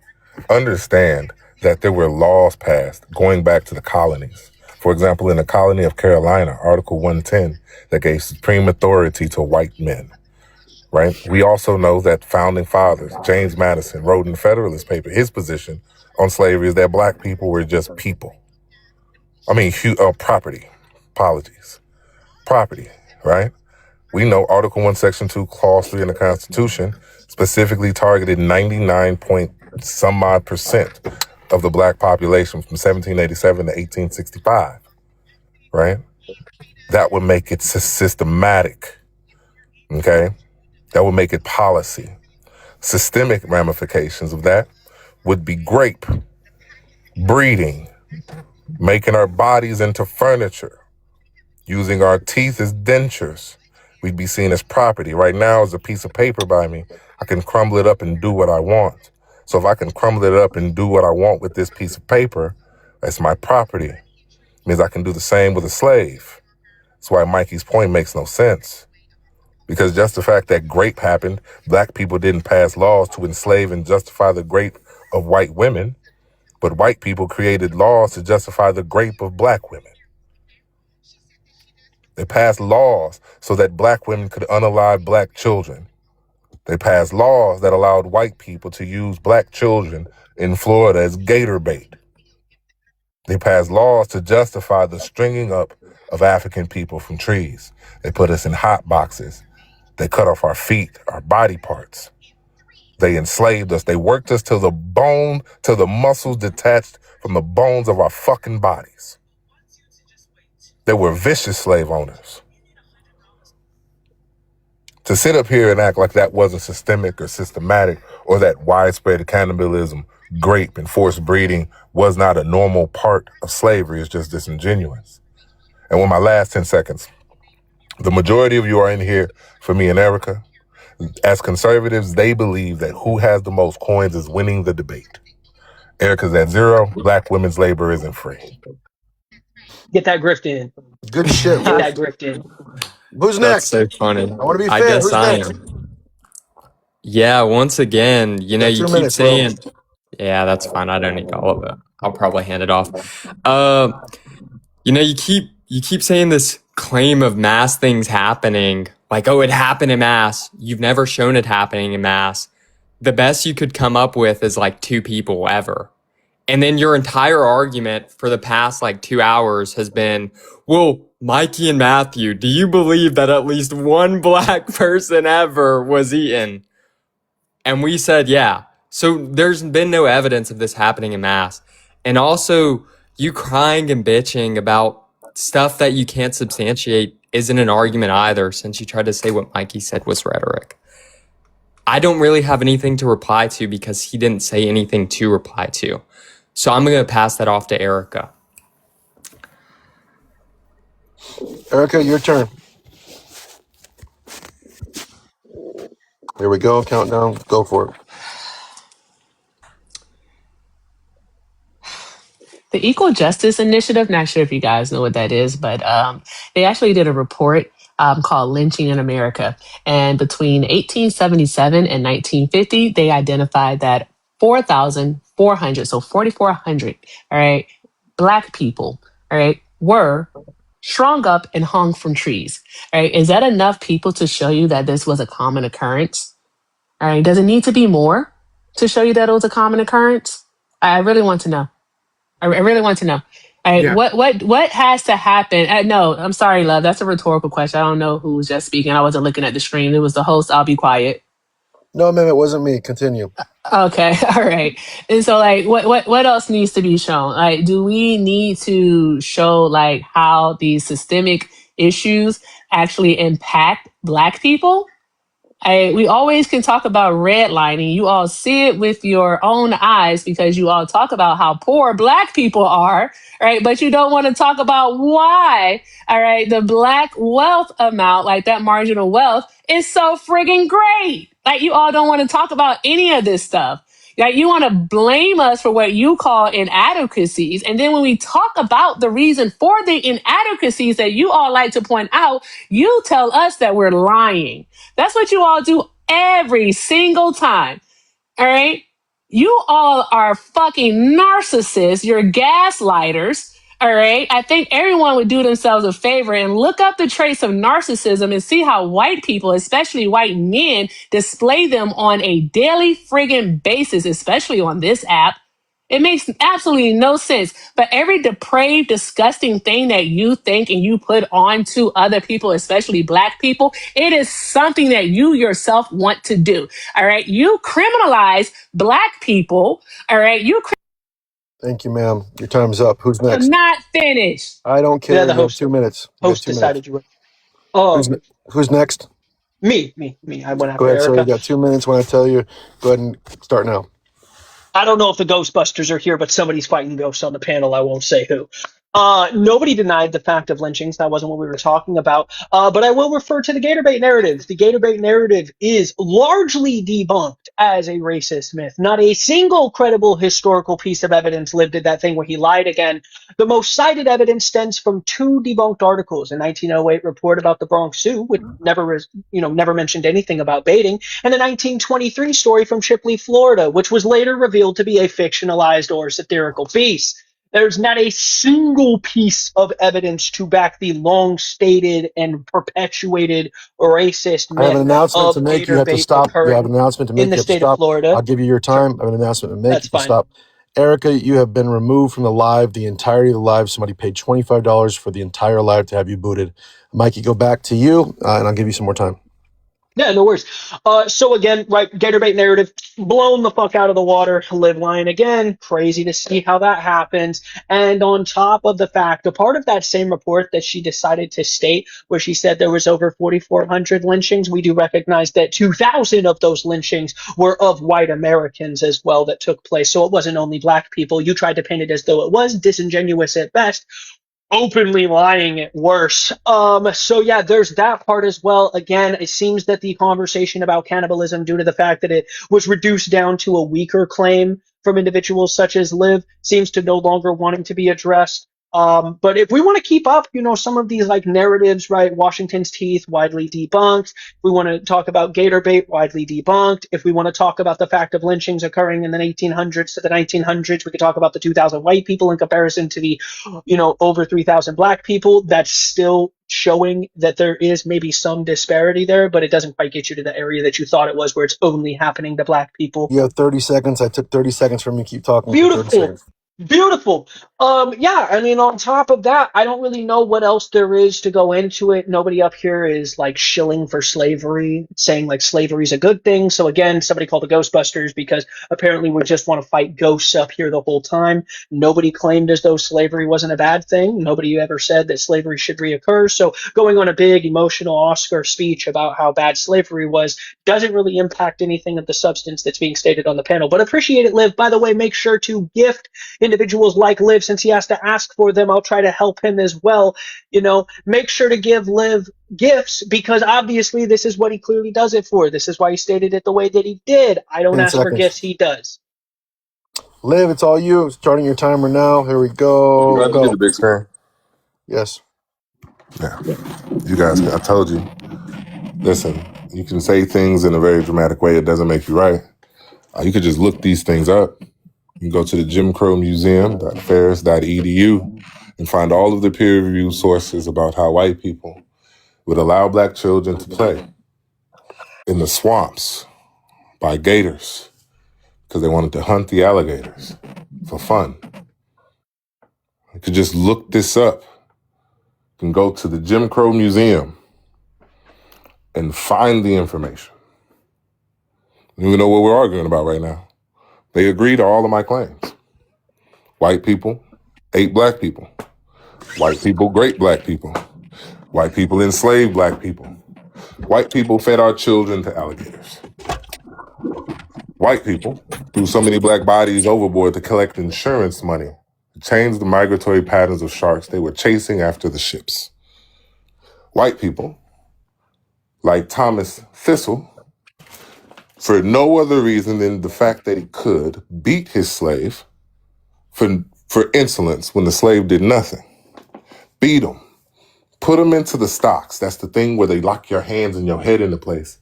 Understand that there were laws passed going back to the colonies. For example, in the colony of Carolina, Article 110, that gave supreme authority to white men, right? We also know that founding fathers, James Madison, wrote in the Federalist paper, his position on slavery is that black people were just people. Property. Apologies. Property, right? We know Article 1, Section 2, Clause 3 in the Constitution specifically targeted 99 point some odd percent of the black population from 1787 to 1865, right? That would make it systematic, okay? That would make it policy. Systemic ramifications of that would be grape, breeding, making our bodies into furniture, using our teeth as dentures. We'd be seen as property. Right now, as a piece of paper by me, I can crumble it up and do what I want. So if I can crumble it up and do what I want with this piece of paper, that's my property. It means I can do the same with a slave. That's why Mikey's point makes no sense. Because just the fact that grape happened, black people didn't pass laws to enslave and justify the grape of white women, but white people created laws to justify the grape of black women. They passed laws so that black women could unalive black children. They passed laws that allowed white people to use black children in Florida as gator bait. They passed laws to justify the stringing up of African people from trees. They put us in hot boxes. They cut off our feet, our body parts. They enslaved us. They worked us to the bone, to the muscles detached from the bones of our fucking bodies. They were vicious slave owners. To sit up here and act like that wasn't systemic or systematic, or that widespread cannibalism, grape, and forced breeding was not a normal part of slavery is just disingenuous. And with my last 10 seconds, the majority of you are in here for me and Erica. As conservatives, they believe that who has the most coins is winning the debate. Erica's at 0. Black women's labor isn't free. Get that grift in. Good shit, Get Liv. that grift in. Who's That's next? so funny. I want to be I fair. guess Who's I next? am. Yeah, once again, Got you 2 keep minutes, bro. saying, yeah, that's fine. I don't need all of it. I'll probably hand it off. You keep saying this claim of mass things happening, like, oh, it happened in mass. You've never shown it happening in mass. The best you could come up with is like 2 people ever. And then your entire argument for the past like 2 hours has been, well, Mikey and Matthew, do you believe that at least one black person ever was eaten? And we said, yeah. So there's been no evidence of this happening in mass. And also, you crying and bitching about stuff that you can't substantiate isn't an argument either, since you tried to say what Mikey said was rhetoric. I don't really have anything to reply to because he didn't say anything to reply to. So I'm going to pass that off to Erica. Erica, your turn. Here we go. Countdown. Go for it. The Equal Justice Initiative, not sure if you guys know what that is, but they actually did a report called Lynching in America. And between 1877 and 1950, they identified that 4,400, so 4,400, all right, Black people, all right, were strung up and hung from trees. All right, is that enough people to show you that this was a common occurrence? All right, does it need to be more to show you that it was a common occurrence? I really want to know. I really want to know. Right, Yeah. what has to happen? No, I'm sorry, love. That's a rhetorical question. I don't know who was just speaking. I wasn't looking at the stream. It was the host. I'll be quiet. No, ma'am, it wasn't me. Continue. Okay, all right. And so, like, what else needs to be shown? Like, do we need to show like how these systemic issues actually impact Black people? We always can talk about redlining. You all see it with your own eyes because you all talk about how poor Black people are, right? But you don't want to talk about why, all right, the Black wealth amount, like that marginal wealth, is so friggin' great. Like, you all don't want to talk about any of this stuff. Like, you want to blame us for what you call inadequacies. And then when we talk about the reason for the inadequacies that you all like to point out, you tell us that we're lying. That's what you all do every single time. All right. You all are fucking narcissists. You're gaslighters. All right. I think everyone would do themselves a favor and look up the traits of narcissism and see how white people, especially white men, display them on a daily friggin' basis, especially on this app. It makes absolutely no sense. But every depraved, disgusting thing that you think and you put on to other people, especially Black people, it is something that you yourself want to do. All right. You criminalize Black people. All right. Thank you, ma'am. Your time's up. Who's I'm next? not finished. I don't Yeah, care. the You have host 2 minutes. You have host 2 minutes. decided you were. Who's who's next? Me. I went Go after ahead, sir. You Erica. got 2 minutes. When I tell you, go ahead and start now. I don't know if the Ghostbusters are here, but somebody's fighting ghosts on the panel. I won't say who. Nobody denied the fact of lynchings. That wasn't what we were talking about. But I will refer to the Gatorbait narrative. The Gatorbait narrative is largely debunked as a racist myth. Not a single credible historical piece of evidence lived at that thing where he lied again. The most cited evidence stems from two debunked articles: a 1908 report about the Bronx Zoo, which never mentioned anything about baiting, and a 1923 story from Shipley, Florida, which was later revealed to be a fictionalized or satirical piece. There's not a single piece of evidence to back the long stated and perpetuated racist I have an myth announcement to of make. You gator have to bait stop. You have occurring an announcement to in make. the You have to state of stop. Florida. I'll give you your Sure, time. I have an announcement to make. that's You can fine. stop. Erica, you have been removed from the live, the entirety of the live. Somebody paid $25 for the entire live to have you booted. Mikey, go back to you, and I'll give you some more time. Yeah, no worries. So again, right, Gatorbait narrative blown the fuck out of the water. Live lying again. Crazy to see how that happens. And on top of the fact, a part of that same report that she decided to state, where she said there was over 4,400 lynchings, we do recognize that 2,000 of those lynchings were of white Americans as well that took place. So it wasn't only Black people. You tried to paint it as though it was, disingenuous at best, openly lying at worse. So yeah, there's that part as well. Again, it seems that the conversation about cannibalism, due to the fact that it was reduced down to a weaker claim from individuals such as Liv, seems to no longer wanting to be addressed. But if we want to keep up, some of these like narratives, right? Washington's teeth, widely debunked. If we want to talk about gator bait, widely debunked. If we want to talk about the fact of lynchings occurring in the 1800s to the 1900s, we could talk about the 2,000 white people in comparison to the, over 3,000 Black people. That's still showing that there is maybe some disparity there, but it doesn't quite get you to the area that you thought it was, where it's only happening to Black people. You have 30 seconds. I took 30 seconds from you. Keep talking for 30 Beautiful. seconds. Beautiful. Yeah, I mean, on top of that, I don't really know what else there is to go into it. Nobody up here is like shilling for slavery, saying like slavery is a good thing. So again, somebody called the Ghostbusters because apparently we just want to fight ghosts up here the whole time. Nobody claimed as though slavery wasn't a bad thing. Nobody ever said that slavery should reoccur. So going on a big emotional Oscar speech about how bad slavery was doesn't really impact anything of the substance that's being stated on the panel. But appreciate it, Liv. By the way, make sure to gift individuals like Liv, since he has to ask for them. I'll try to help him as well. Make sure to give Liv gifts, because obviously this is what he clearly does it for. This is why he stated it the way that he did. I don't 10 ask for seconds. gifts, he does. Liv, it's all you. Starting your timer now. Here we You go. guys get Go. the big screen. Yes. Yeah. You guys, I told you. Listen, you can say things in a very dramatic way. It doesn't make you right. You could just look these things up. You can go to the Jim Crow Museum.ferris.edu and find all of the peer-reviewed sources about how white people would allow Black children to play in the swamps by gators because they wanted to hunt the alligators for fun. could just look this up. You can go to the Jim Crow Museum and find the information. You don't know what we're arguing about right now. They agree to all of my claims. White people ate black people. White people great black people. White people enslaved black people. White people fed our children to alligators. White people threw so many black bodies overboard to collect insurance money to change the migratory patterns of sharks they were chasing after the ships. White people, like Thomas Thistle, for no other reason than the fact that he could, beat his slave for insolence when the slave did nothing. Beat him. Put him into the stocks. That's the thing where they lock your hands and your head into place.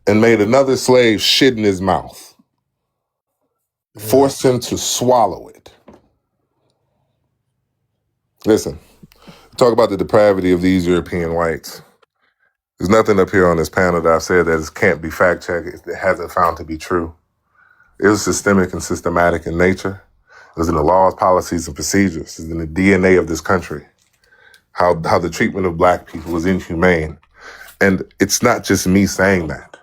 And made another slave shit in his mouth. Forced him to swallow it. Listen, talk about the depravity of these European whites. There's nothing up here on this panel that I've said that can't be fact-checked. It hasn't found to be true. It was systemic and systematic in nature. It was in the laws, policies, and procedures. It's in the DNA of this country. How the treatment of black people was inhumane. And it's not just me saying that.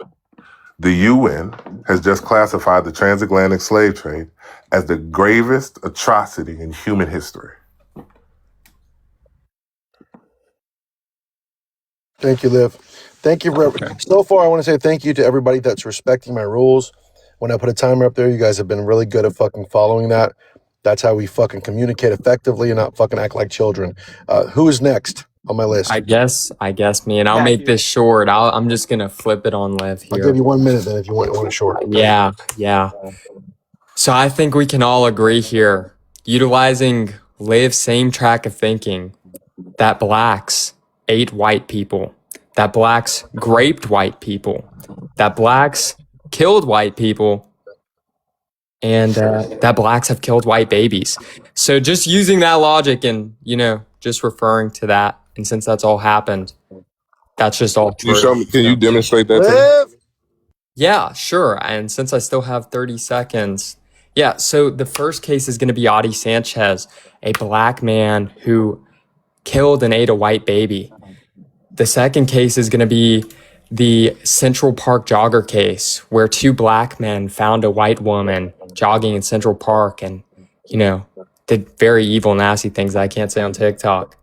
The UN has just classified the transatlantic slave trade as the gravest atrocity in human history. Thank you, Liv. Thank you. So far, I want to say thank you to everybody that's respecting my rules. When I put a timer up there, you guys have been really good at fucking following that. That's how we fucking communicate effectively and not fucking act like children. Who is next on my list? I guess me, and I'll make this short. I'm just gonna flip it on Liv here. I'll give you 1 minute then if you want it short. Yeah. So I think we can all agree here, utilizing Liv's same track of thinking, that blacks ate white people, that blacks raped white people, that blacks killed white people, and that blacks have killed white babies. So just using that logic and, just referring to that, and since that's all happened, that's just all true. Can you demonstrate that to me? Yeah, sure. And since I still have 30 seconds, yeah, so the first case is going to be Adi Sanchez, a black man who killed and ate a white baby. The second case is going to be the Central Park jogger case, where two black men found a white woman jogging in Central Park and, did very evil, nasty things that I can't say on TikTok.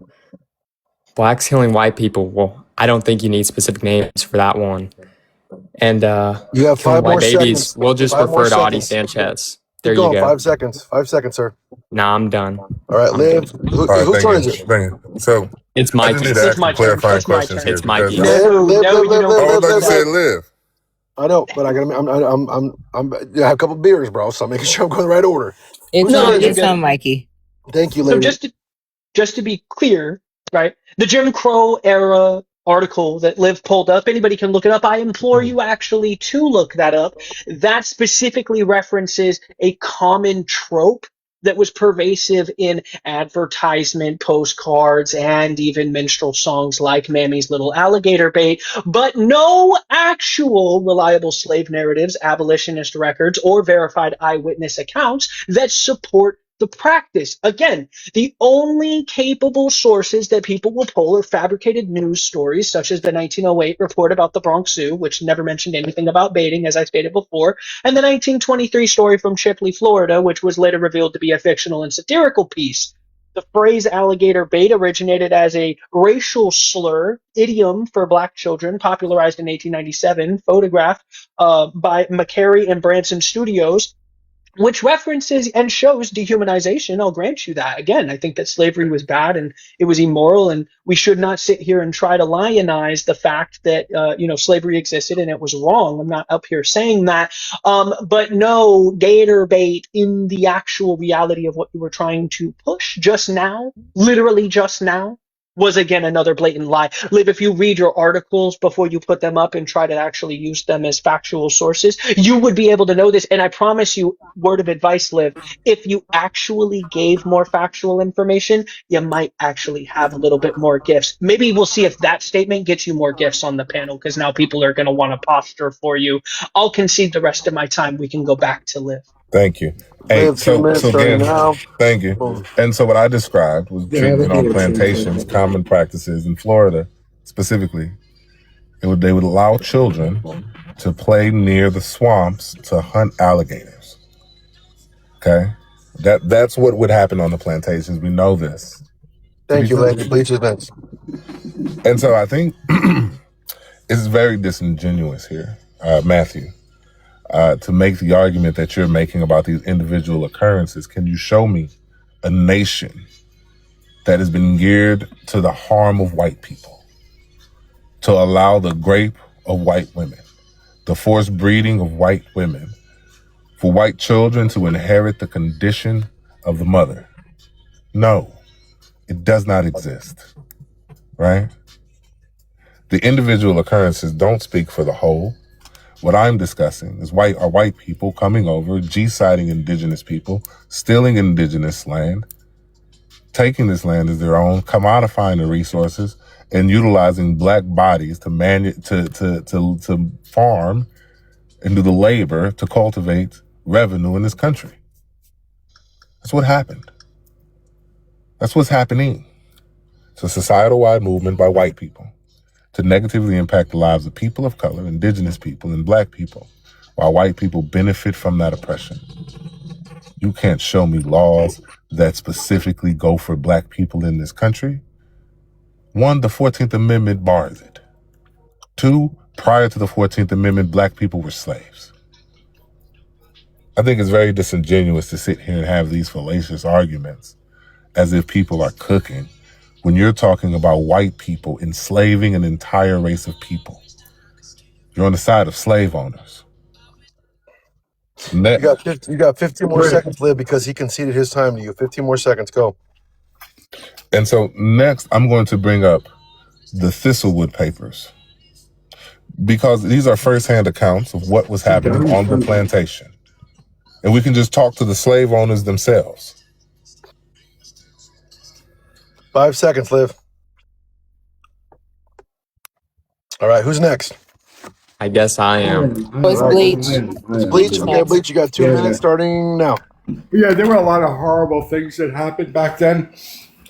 Blacks killing white people. Well, I don't think you need specific names for that one. And you have 5 more babies, seconds. we'll just refer to Adi Sanchez. There you go. 5 seconds. 5 seconds, sir. Nah, I'm done. All right, Liv. Whose turn is it? So it's Mikey. I just need to ask some clarifying questions here. It's Mikey. Liv. I thought you said Liv. I know, but I have a couple beers, bro. So I'm making sure I'm going the right order. It's on Mikey. Thank you, lady. So just to be clear, right? The Jim Crow era article that Liv pulled up, anybody can look it up. I implore you actually to look that up. That specifically references a common trope that was pervasive in advertisement, postcards, and even minstrel songs like Mammy's Little Alligator Bait, but no actual reliable slave narratives, abolitionist records, or verified eyewitness accounts that support the practice. Again, the only capable sources that people will pull are fabricated news stories, such as the 1908 report about the Bronx Zoo, which never mentioned anything about baiting, as I stated before, and the 1923 story from Chipley, Florida, which was later revealed to be a fictional and satirical piece. The phrase alligator bait originated as a racial slur, idiom for black children, popularized in 1897, photographed by McCary and Branson Studios, which references and shows dehumanization. I'll grant you that. Again, I think that slavery was bad and it was immoral, and we should not sit here and try to lionize the fact that slavery existed and it was wrong. I'm not up here saying that, but no, gator bait in the actual reality of what you were trying to push just now, literally just now, was again another blatant lie. Liv, if you read your articles before you put them up and try to actually use them as factual sources, you would be able to know this. And I promise you, word of advice, Liv, if you actually gave more factual information, you might actually have a little bit more gifts. Maybe we'll see if that statement gets you more gifts on the panel, because now people are going to want to posture for you. I'll concede the rest of my time. We can go back to Liv. Thank you. Hey, Live 2 minutes starting again, now. thank you. Boom. And so what I described was treatment on plantations, common practices in Florida specifically. They would allow children to play near the swamps to hunt alligators. Okay? That's what would happen on the plantations. We know this. Thank you, Lady. Bleach is next. And so I think it's very disingenuous here, Matthew, to make the argument that you're making about these individual occurrences. Can you show me a nation that has been geared to the harm of white people, to allow the rape of white women, the forced breeding of white women, for white children to inherit the condition of the mother? No, it does not exist, right? The individual occurrences don't speak for the whole. What I'm discussing is white people coming over, G-siding indigenous people, stealing indigenous land, taking this land as their own, commodifying the resources, and utilizing black bodies to farm and do the labor to cultivate revenue in this country. That's what happened. That's what's happening. It's a societal-wide movement by white people to negatively impact the lives of people of color, indigenous people, and black people, while white people benefit from that oppression. You can't show me laws that specifically go for black people in this country. One, the 14th Amendment bars it. Two, prior to the 14th Amendment, black people were slaves. I think it's very disingenuous to sit here and have these fallacious arguments as if people are cooking when you're talking about white people enslaving an entire race of people. You're on the side of slave owners. You got 15 more seconds, Liv, because he conceded his time to you. 15 more seconds, go. And so next, I'm going to bring up the Thistlewood Papers, because these are firsthand accounts of what was happening on the plantation. And we can just talk to the slave owners themselves. 5 seconds, Liv. All right, who's next? I guess I am. It's Bleach. It's Bleach. Who's Okay, next? Bleach, you got 2 minutes starting now. Yeah, there were a lot of horrible things that happened back then.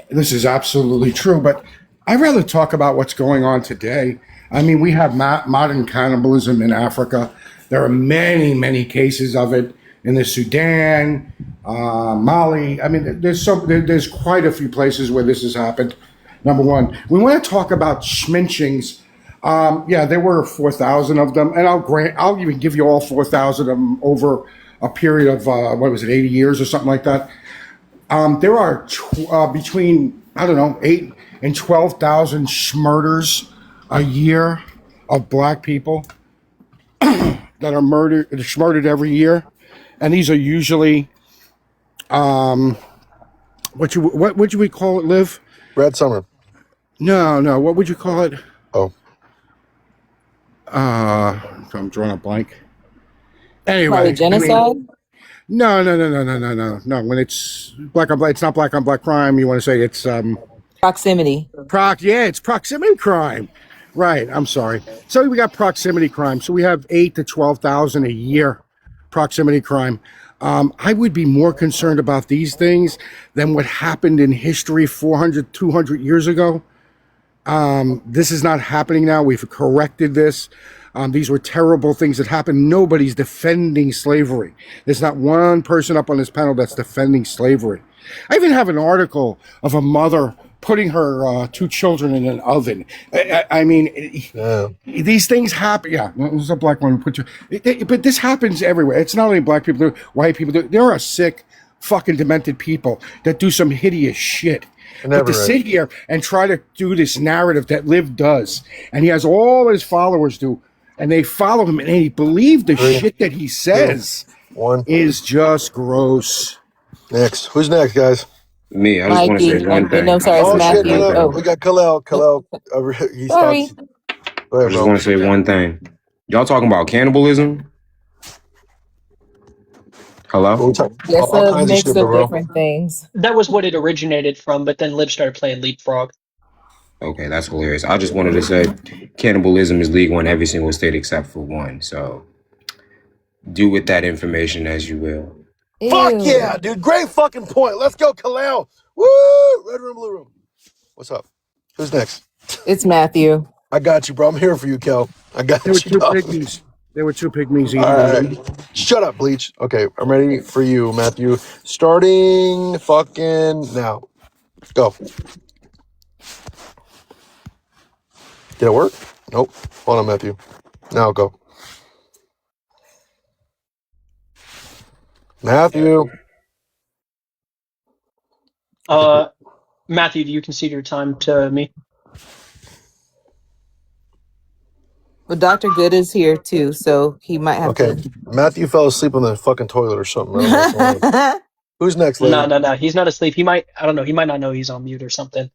This is absolutely true, but I'd rather talk about what's going on today. I mean, we have modern cannibalism in Africa. There are many, many cases of it in the Sudan, Mali. I mean, there's quite a few places where this has happened. Number one, we want to talk about schminchings. Yeah, there were 4,000 of them, and I'll even give you all 4,000 of them over a period of 80 years or something like that. There are between 8 and 12,000 murders a year of black people that are murdered every year, and these are usually what would we call it, Liv? Brad Summer. No, what would you call it? Oh. I'm drawing a blank. Anyway, Probably genocide? No. When it's black on black, it's not black on black crime. You want to say it's Proximity. It's proximity crime. Right. I'm sorry. So we got proximity crime. So we have 8 to 12,000 a year proximity crime. I would be more concerned about these things than what happened in history 400, 200 years ago. This is not happening now. We've corrected this. These were terrible things that happened. Nobody's defending slavery. There's not one person up on this panel that's defending slavery. I even have an article of a mother putting her 2 children in an oven. I mean, these things happen. Yeah, there's a black woman who but this happens everywhere. It's not only black people, white people. There are sick, fucking demented people that do some hideous shit. But to sit here and try to do this narrative that Liv does, and he has all his followers do, and they follow him, and they believe the shit that he says, is just gross. Next. Who's next, guys? Me. I just want to say one thing. No, sorry, it's Matthew. Shit, no. We got Khalil. He Sorry. stops. Go ahead, I just want to say one thing. Y'all talking about cannibalism? Hello? That's a mix of different things. That was what it originated from, but then Liv started playing Leapfrog. Okay, that's hilarious. I just wanted to say cannibalism is legal in every single state except for one. So do with that information as you will. Fuck Ew. yeah, dude. Great fucking point. Let's go, Kalel. Woo! Red room, blue room. What's up? Who's next? It's Matthew. I got you, bro. I'm here for you, Kel. I got There were you, two dog. pygmies. There were two pygmies eating All on right. me. Shut up, Bleach. Okay, I'm ready for you, Matthew. Starting fucking now. Go. Did it work? Nope. Hold on, Matthew. Now go. Matthew. Matthew, do you concede your time to me? Well, Dr. Good is here too, so he might have Okay. Matthew fell asleep on the fucking toilet or something. I don't know what's going on. to. Who's next, No, lady? no. He's not asleep. I don't know. He might not know he's on mute or something.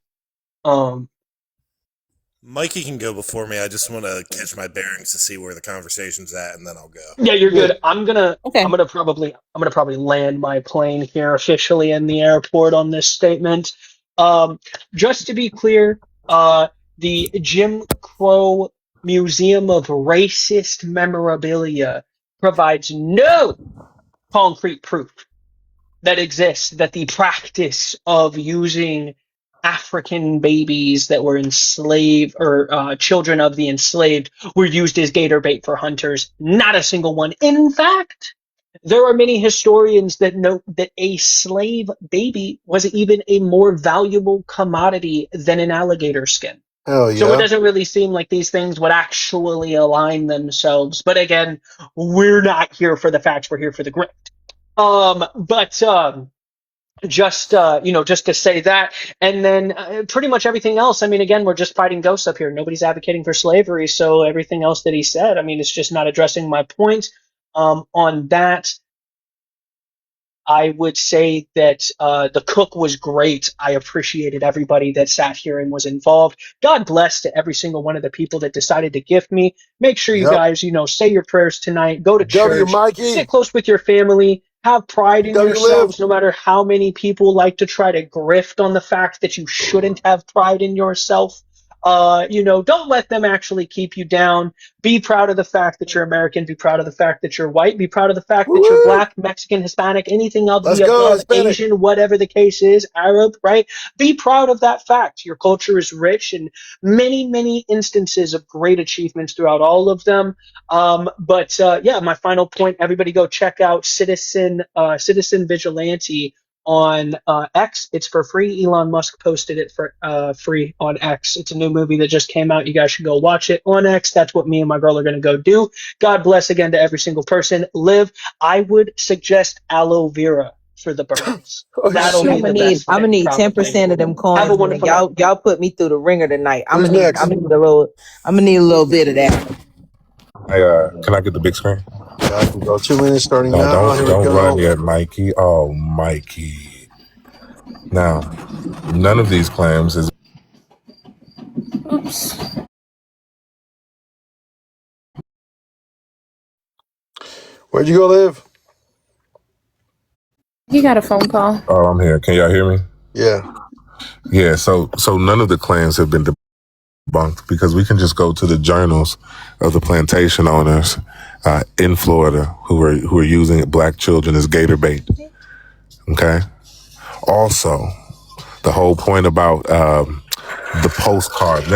Mikey can go before me. I just want to catch my bearings to see where the conversation's at, and then I'll go. Yeah, you're good. I'm gonna Okay. probably land my plane here officially in the airport on this statement. Just to be clear, the Jim Crow Museum of Racist Memorabilia provides no concrete proof that exists that the practice of using African babies that were enslaved or children of the enslaved were used as gator bait for hunters. Not a single one. In fact, there are many historians that note that a slave baby was even a more valuable commodity than an alligator skin. Hell So it yeah. doesn't really seem like these things would actually align themselves. But again, we're not here for the facts, we're here for the grit. Just to say that, and then pretty much everything else. I mean, again, we're just fighting ghosts up here. Nobody's advocating for slavery, so everything else that he said, I mean, it's just not addressing my point. On that, I would say that the cook was great. I appreciated everybody that sat here and was involved. God bless to every single one of the people that decided to gift me. Make sure you Yep. guys, say your prayers tonight. Go to W, church. Mikey. Sit close with your family. Have pride in W, yourselves, live. no matter how many people like to try to grift on the fact that you shouldn't have pride in yourself. Don't let them actually keep you down. Be proud of the fact that you're American. Be proud of the fact that you're white. Be proud of the fact that you're Woo! black, Mexican, Hispanic, anything of Let's the go, above, Hispanic. Asian, whatever the case is, Arab, right? Be proud of that fact. Your culture is rich in many, many instances of great achievements throughout all of them. My final point, everybody go check out Citizen Vigilante on X. It's for free. Elon Musk posted it for free on X. It's a new movie that just came out. You guys should go watch it on X. That's what me and my girl are going to go do. God bless again to every single person. Live. I would suggest aloe vera for the burns. Oh, That'll shit. be the best I'm gonna thing, need probably. 10% of them Have a coins, man. wonderful night. Y'all put me through the ringer tonight. Who's next? I'm gonna need a little bit of that. Hey, can I get the big screen? Yeah, I can go. 2 minutes starting No, now. Here we don't go. run yet, Mikey. Oh, Mikey. Now, none of these claims is. Where'd you go, Liv? He got a phone call. Oh, I'm here. Can y'all hear me? Yeah. Yeah. So none of the claims have been debunked because we can just go to the journals of the plantation owners in Florida who are using black children as gator bait. Okay. Also, the whole point about the postcard.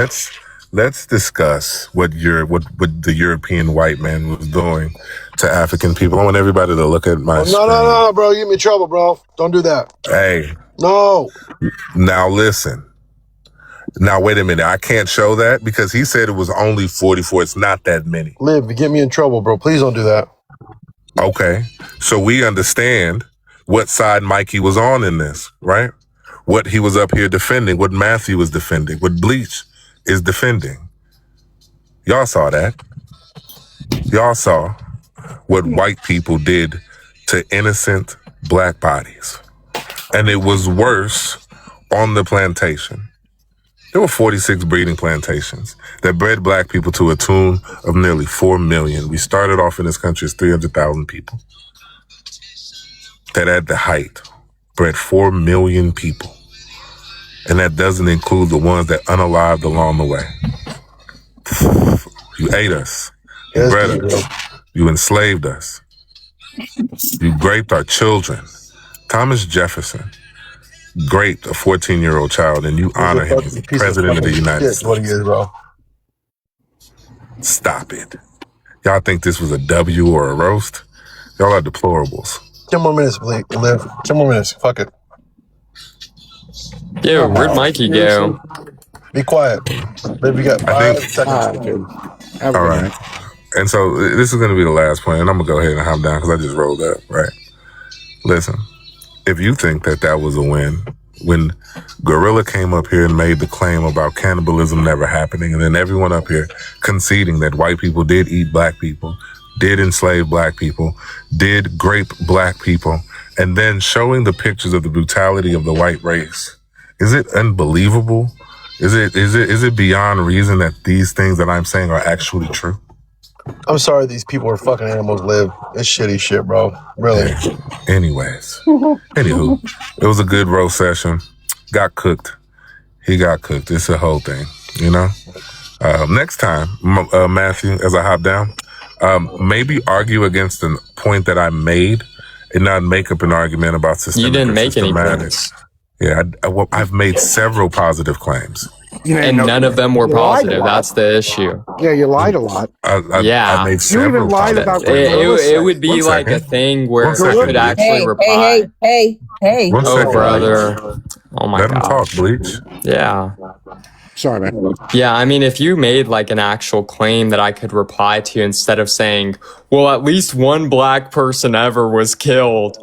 Let's discuss what the European white man was doing to African people. I want everybody to look at my screen. No, bro. You get me in trouble, bro. Don't do that. Hey. No. Now listen. Now wait a minute. I can't show that because he said it was only 44. It's not that many. Liv, you get me in trouble, bro. Please don't do that. Okay. So we understand what side Mikey was on in this, right? What he was up here defending, what Matthew was defending, what Bleach is defending. Y'all saw that. Y'all saw what white people did to innocent black bodies. And it was worse on the plantation. There were 46 breeding plantations that bred black people to a tune of nearly 4 million. We started off in this country as 300,000 people. That at the height bred 4 million people. And that doesn't include the ones that unalived along the way. You ate us. You bred us. You enslaved us. You raped our children. Thomas Jefferson raped a 14-year-old child, and you honor him as the president of the United States. What he is, bro. Stop it. Y'all think this was a W or a roast? Y'all are deplorables. 10 more minutes, Liv. 10 more minutes. Fuck it. Yo, where'd Mikey go? Be quiet. Liv, you got 5 seconds. All right. And so this is going to be the last point, and I'm going to go ahead and hop down because I just rolled up, right? Listen, if you think that was a win, when Gorilla came up here and made the claim about cannibalism never happening, and then everyone up here conceding that white people did eat black people, did enslave black people, did grape black people, and then showing the pictures of the brutality of the white race, is it unbelievable? Is it beyond reason that these things that I'm saying are actually true? I'm sorry these people are fucking animals, Liv. It's shitty shit, bro. Really. Anyways. Anywho, it was a good roast session. Got cooked. He got cooked. It's a whole thing, you know? Next time, Matthew, as I hop down, maybe argue against the point that I made and not make up an argument about systemic. You didn't make any systematic. points. Yeah, I've made several positive claims. And none of them were positive. That's the issue. Yeah, you lied a lot. I made several. You even lied about what it would be like a thing where I could actually reply. Hey. Oh, brother. Oh, my God. Let him talk, Bleach. Yeah. Sorry, man. Yeah, I mean, if you made like an actual claim that I could reply to instead of saying, well, at least one black person ever was killed,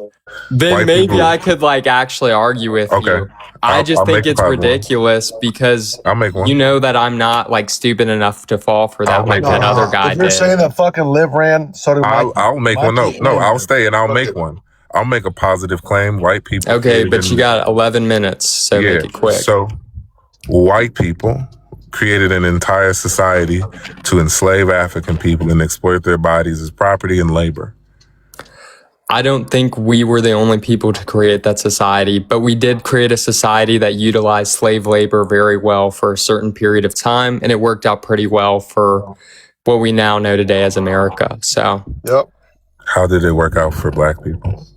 then White maybe people. I could like actually argue with you. I just think it's ridiculous because you know that I'm not like stupid enough to fall for that like that other guy If you're did. saying that fucking Liv ran, so do Mikey. I'll make one. No, I'll stay and I'll make one. I'll make a positive claim. White people. Okay, but you got 11 minutes, so make it quick. So, white people created an entire society to enslave African people and exploit their bodies as property and labor. I don't think we were the only people to create that society, but we did create a society that utilized slave labor very well for a certain period of time, and it worked out pretty well for what we now know today as America. So, yep. How did it work out for black people?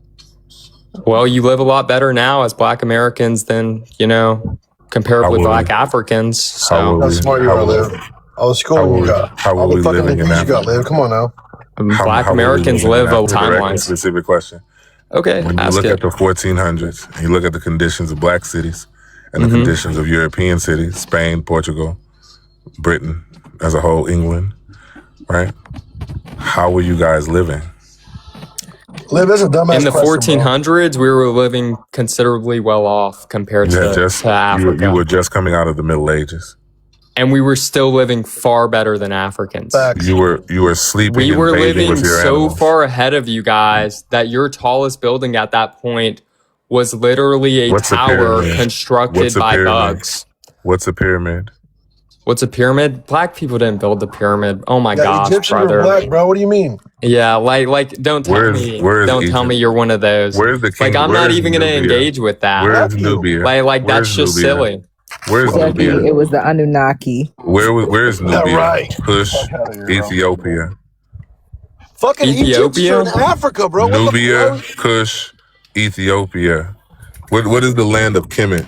Well, you live a lot better now as black Americans than, you know, comparably black Africans. So How smart you are, Liv. All the schooling you got. How All will we the fucking living in degrees you got, Africa? Liv. Come on now. Black Americans live a timeline. Specific question. Okay, when you look at the 1400s and you look at the conditions of black cities and the conditions of European cities, Spain, Portugal, Britain as a whole, England, right? How were you guys living? Liv, that's a dumbass In the question, 1400s, we were living considerably well off compared to Africa. You were just coming out of the Middle Ages. And we were still living far better than Africans. You were sleeping. We were and bathing living with your so animals. far ahead of you guys that your tallest building at that point was literally a What's a tower pyramid? constructed What's a by pyramid? bugs. What's a pyramid? What's a pyramid? Black people didn't build the pyramid. Oh my gosh, Egyptian brother. or black, bro? What do you mean? Yeah, like don't tell me you're one of those. Where's the king? Like I'm not Where's even gonna Nubia? engage with that. Where's Nubia? Like that's Where's just Nubia? silly. Where's Ducky, Nubia? it was the Anunnaki. Where's Nubia? right. Kush, Ethiopia. Fucking Egypt Ethiopia? in Africa, bro. What the Nubia, fuck? Kush, Ethiopia. What is the land of Kemet?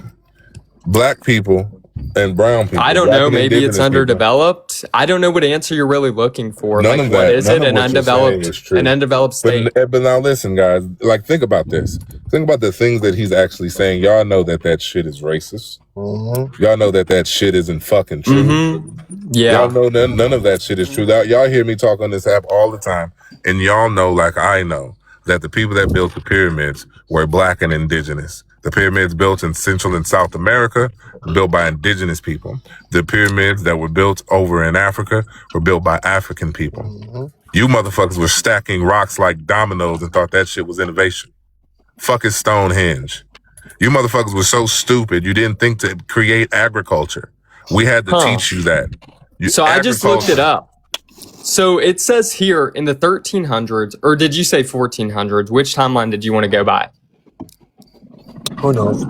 Black people and brown people. I don't Black know. and Maybe it's indigenous people. underdeveloped. I don't know what answer you're really looking for. None like, of what that. is None it? of what you're saying is true. An undeveloped state. But now listen, guys. Like, think about this. Think about the things that he's actually saying. Y'all know that shit is racist. Y'all know that shit isn't fucking true. Yeah. Y'all know none of that shit is true. Y'all hear me talk on this app all the time, and y'all know, like I know, that the people that built the pyramids were black and indigenous. The pyramids built in Central and South America were built by indigenous people. The pyramids that were built over in Africa were built by African people. You motherfuckers were stacking rocks like dominoes and thought that shit was innovation. Fuck is Stonehenge. You motherfuckers were so stupid you didn't think to create agriculture. We had to teach you that. So I just looked it up. So it says here in the 1300s, or did you say 1400s? Which timeline did you want to go by? Who knows?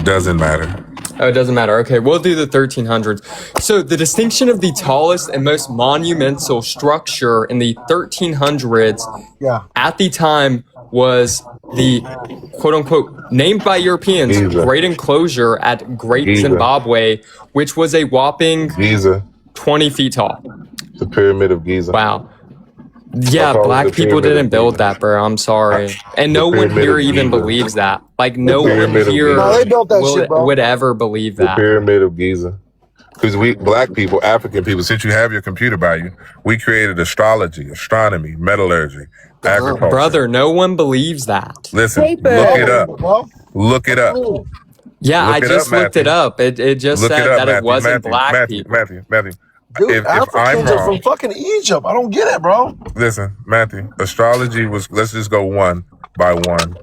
Doesn't matter. Oh, it doesn't matter. Okay, we'll do the 1300s. So the distinction of the tallest and most monumental structure in the 1300s at the time was the quote-unquote named by Europeans Giza. Great Enclosure at Great Giza. Zimbabwe, which was a whopping Giza. 20 feet tall. The Pyramid of Giza. Wow. Yeah, call it black the people Pyramid of didn't build Giza. that, bro. I'm sorry. And The no one Pyramid here of even Giza. believes that. Like, no The one Pyramid of here Giza. No, they built that shit, bro. would ever believe The that. Pyramid of Giza. Because we, black people, African people, since you have your computer by you, we created astrology, astronomy, metallurgy, agriculture. Brother, no one believes that. Listen, Paper. look it up. Look it up. Yeah, Look I it just up, looked it Matthew. up. It just Look said it up, that it Matthew. wasn't black Matthew. people. Dude, If I'm Africans are from wrong, fucking Egypt. I don't get it, bro. listen, Matthew, astrology was, let's just go one by one.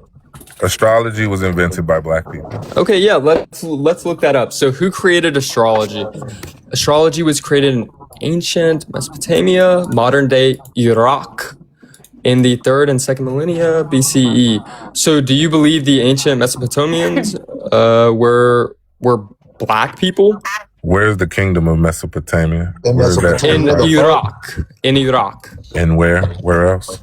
Astrology was invented by black people. Okay, yeah, let's look that up. So who created astrology? Astrology was created in ancient Mesopotamia, modern day Iraq, in the 3rd and 2nd millennia BCE. So do you believe the ancient Mesopotamians were black people? Where's the kingdom of Mesopotamia? In Where is that Mesopotamia. from? In Iraq. And where? Where else?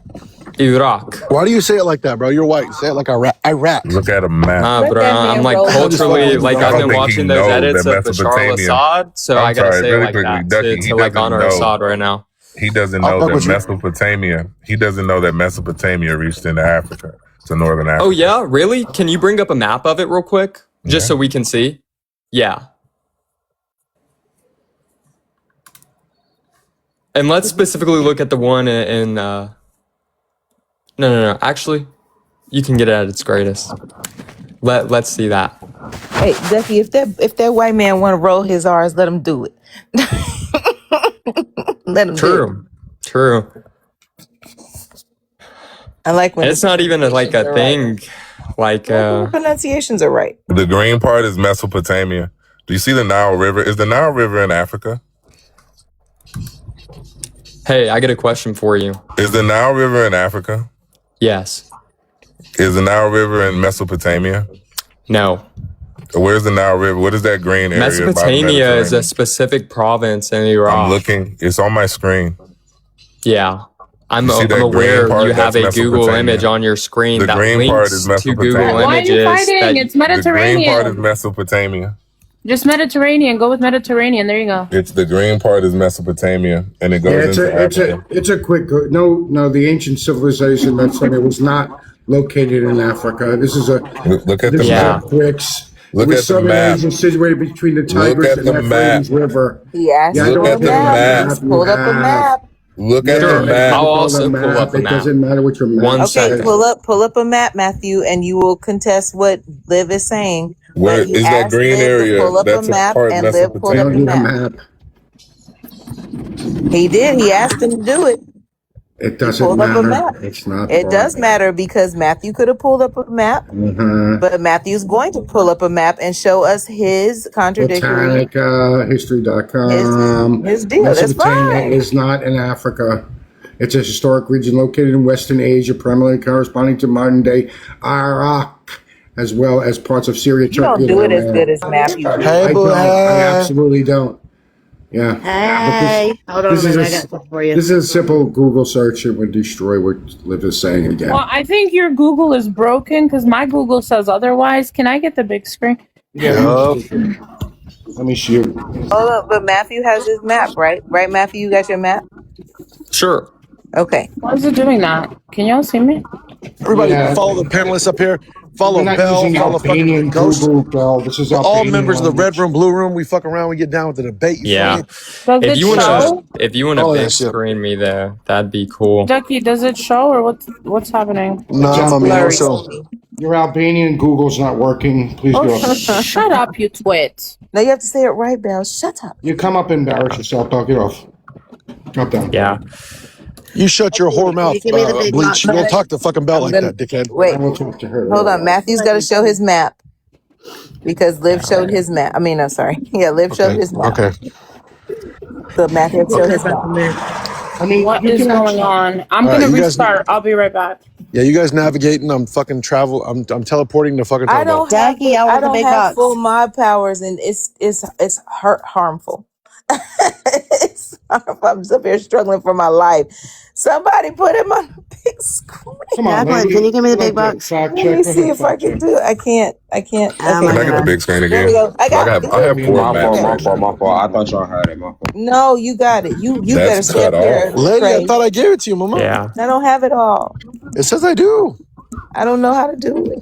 Iraq. Why do you say it like that, bro? You're white. Say it like Iraq. Look at a map. Nah, Let bro, that man I'm like roll. culturally, like I I've don't been think he watching those knows edits that of Bashar Mesopotamia- al-Assad, so I'm I gotta sorry, say it really like quickly, that Ducky, to he like doesn't honor know. Assad right now. He doesn't I'll know fuck that with you. Mesopotamia, he doesn't know that Mesopotamia reached into Africa, to northern Africa. Oh yeah, really? Can you bring up a map of it real quick, just Yeah. so we can see? Yeah. And let's specifically look at the one in no. Actually, you can get it at its greatest. Let's see that. Hey, Ducky, if that white man want to roll his R's, let him do it. Let him do it. True. I like when And it's not even like a thing. Like pronunciations are right. The green part is Mesopotamia. Do you see the Nile River? Is the Nile River in Africa? Hey, I get a question for you. Is the Nile River in Africa? Yes. Is the Nile River in Mesopotamia? No. Where's the Nile River? What is that green area? by the Mesopotamia is a Mediterranean? specific province in Iraq. I'm looking. It's on my screen. Yeah. I'm You see that aware green part? you have That's a Google Mesopotamia. image on your screen The that green part links is to Google Mesopotamia. Why are images. you fighting? that- It's The green part is Mediterranean. Mesopotamia. Just Mediterranean. Go with Mediterranean. There you go. It's the green part is Mesopotamia, and it goes into Africa. It's a quick, no, the ancient civilization that's it was not located in Africa. This is a, Look at the this is map. a bricks. Look It was at the Southern map. Asia situated between the Look Tigris at and the Euphrates map. River. He asked Yeah, I for Look a at the map. map. Just pulled up a map. Look at Sure. the map. I'll also Pull pull up a It map. doesn't matter what your map One Okay, second. pull up a map, Matthew, and you will contest what Liv is saying. Where But he is that asked green Liv to area? pull up a That's a map, part and Liv pulled You up don't the need a map. map. He did. He asked him to do it. It doesn't Pulled up a matter. map. It's not. It does matter because Matthew could have pulled up a map, but Matthew's going to pull up a map and show us his contradictory. Botanica, history.com. His deal. That's Mesopotamia fine. is not in Africa. It's a historic region located in Western Asia, primarily corresponding to modern day Iraq, as well as parts of Syria, You don't Turkey, do and it as Iran. good as Matthew. Hey, I boy. don't. I absolutely don't. Yeah. Hey, hold on a This is minute. I a- got something for you. This is a simple Google search. It would destroy what Liv is saying again. Well, I think your Google is broken because my Google says otherwise. Can I get the big screen? Yeah. Let me see you. Hold up, but Matthew has his map, right? Right, Matthew, you got your map? Sure. Okay. Why is it doing that? Can y'all see me? Everybody Yeah. follow the panelists up here. Follow We're not Bell. using Follow fucking Albanian Ghost. Google, Bell. This is All Albanian members of the language. red room, blue room. We fuck around. We get down with the debate. You Yeah. feel me? Does If it you wanna show? All that big shit. screen me there, that'd be cool. Ducky, does it show or what's happening? Nah, It's I mean, blurry. also, Your Albanian Google's not working. Please Oh, go up. shut up, you twit. No, you have to say it right, Belle. Shut up. You come up and embarrass yourself. Don't get off. Drop down. Yeah. you shut your whore mouth, Give me the big Bleach. You box. don't talk to fucking Bell like gonna- that, dickhead. Wait, I will talk to her. hold on. Matthew's got to show his map because Liv showed his map. I mean, no, sorry. Yeah, Liv showed his map. Okay. So Matthew showed his map. I mean, What you is can going actually- on? I'm All right, gonna you guys- restart. I'll be right back. Yeah, you guys navigating. I'm fucking travel. I'm teleporting to fucking I Taco Bell. don't have Ducky, I want the big box. full mod powers, and it's harmful. I'm up here struggling for my life. Somebody put him on a big screen. Come on, Jacqueline, lady. can you give me the big Like that. box? Fact Let check. me Go see ahead, if I fact can check. do it. I can't. Oh Okay, my Can I get the god. big screen there we again? go. I got it. I have four My maps. fault. My fault. I thought y'all had it. My fault. No, you got it. You That's better stay cut up here, off. Lady, I Trey. thought I gave it to you, mama. Yeah. I don't have it all. It says I do. I don't know how to do it.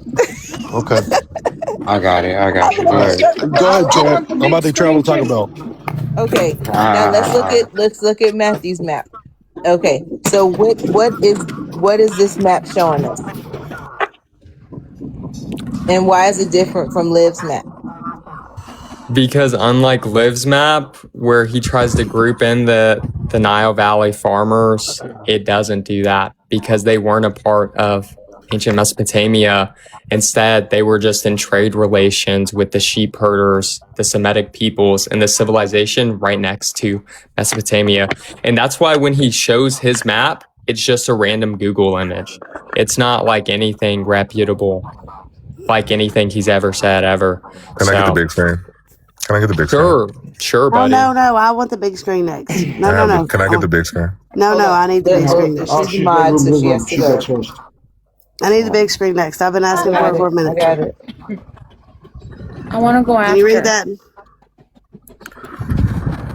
Okay. I got it. I got you. All Go right. ahead. Go ahead, champ. I'm about to travel to Taco Bell. Okay, now Ah, let's look at Matthew's map. Okay, so what is this map showing us, and why is it different from Liv's map? Because unlike Liv's map, where he tries to group in the Nile Valley farmers, it doesn't do that because they weren't a part of ancient Mesopotamia. Instead, they were just in trade relations with the sheep herders, the Semitic peoples, and the civilization right next to Mesopotamia. And that's why when he shows his map, it's just a random Google image. It's not like anything reputable, like anything he's ever said ever. Can I get the big screen? Can I get the big screen? Sure, Oh buddy. no, I want the big screen next. No. Can I get the big screen? No, I need the big screen next. She's She's mod, so she has to She go. goes first. I need the big screen next. I've been asking for it for a minute. I got it. I want to go after. Can you read that?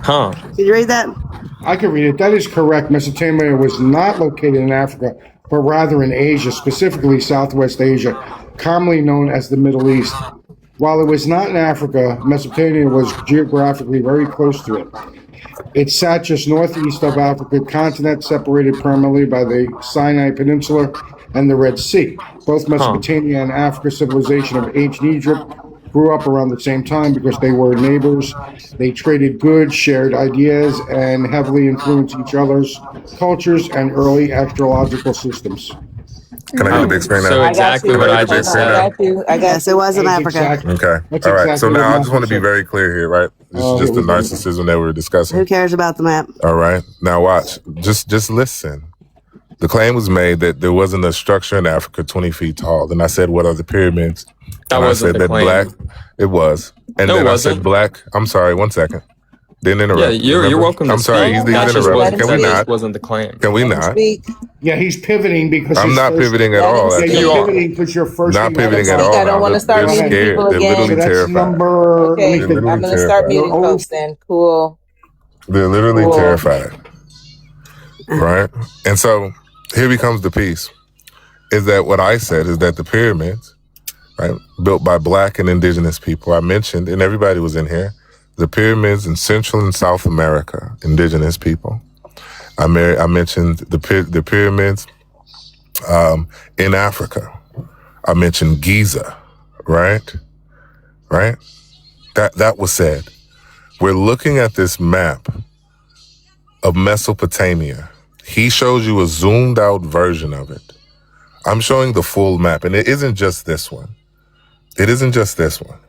Huh. Can you read that? I can read it. That is correct. Mesopotamia was not located in Africa, but rather in Asia, specifically Southwest Asia, commonly known as the Middle East. While it was not in Africa, Mesopotamia was geographically very close to it. It sat just northeast of Africa continent, separated primarily by the Sinai Peninsula and the Red Sea. Both Mesopotamia and Africa civilization of ancient Egypt grew up around the same time because they were neighbors. They traded goods, shared ideas, and heavily influenced each other's cultures and early astrological systems. Can I get the big screen now? So exactly what I Can I get the big just screen said. now? Yes, it was in Africa. Okay. That's All right. So exactly now what I just want to be Matthew said. very clear here, right? This Oh, is just here the we go. narcissism that we're discussing. Who cares about the map? All right. Now watch. Just listen. The claim was made that there wasn't a structure in Africa 20 feet tall. Then I said, what are the pyramids? That And wasn't I said the that claim. black. It was. And No, it then I wasn't. said black. I'm sorry. 1 second. Didn't interrupt. Yeah, you're remember? welcome to I'm sorry. speak. He's That just interrupting. wasn't, Can we that just not? wasn't the claim. Can we not? Speak. Yeah, he's pivoting because I'm his not first- pivoting at all. Let him Yeah, speak. you're You are. pivoting because you're first. Not in line. pivoting at Speak. all. I don't now. want to start They're muting scared. people They're again. literally So that's terrified. number. Let me Okay, They're think. literally I'm gonna start terrified. muting folks then. Cool. They're literally Cool. terrified. Right? And so here becomes the piece. Is that what I said is that the pyramids, right, built by black and indigenous people, I mentioned, and everybody was in here, the pyramids in Central and South America, indigenous people. I mentioned the pyramids in Africa. I mentioned Giza, right? Right? That was said. We're looking at this map of Mesopotamia. He shows you a zoomed out version of it. I'm showing the full map, and it isn't just this one. It isn't just this one.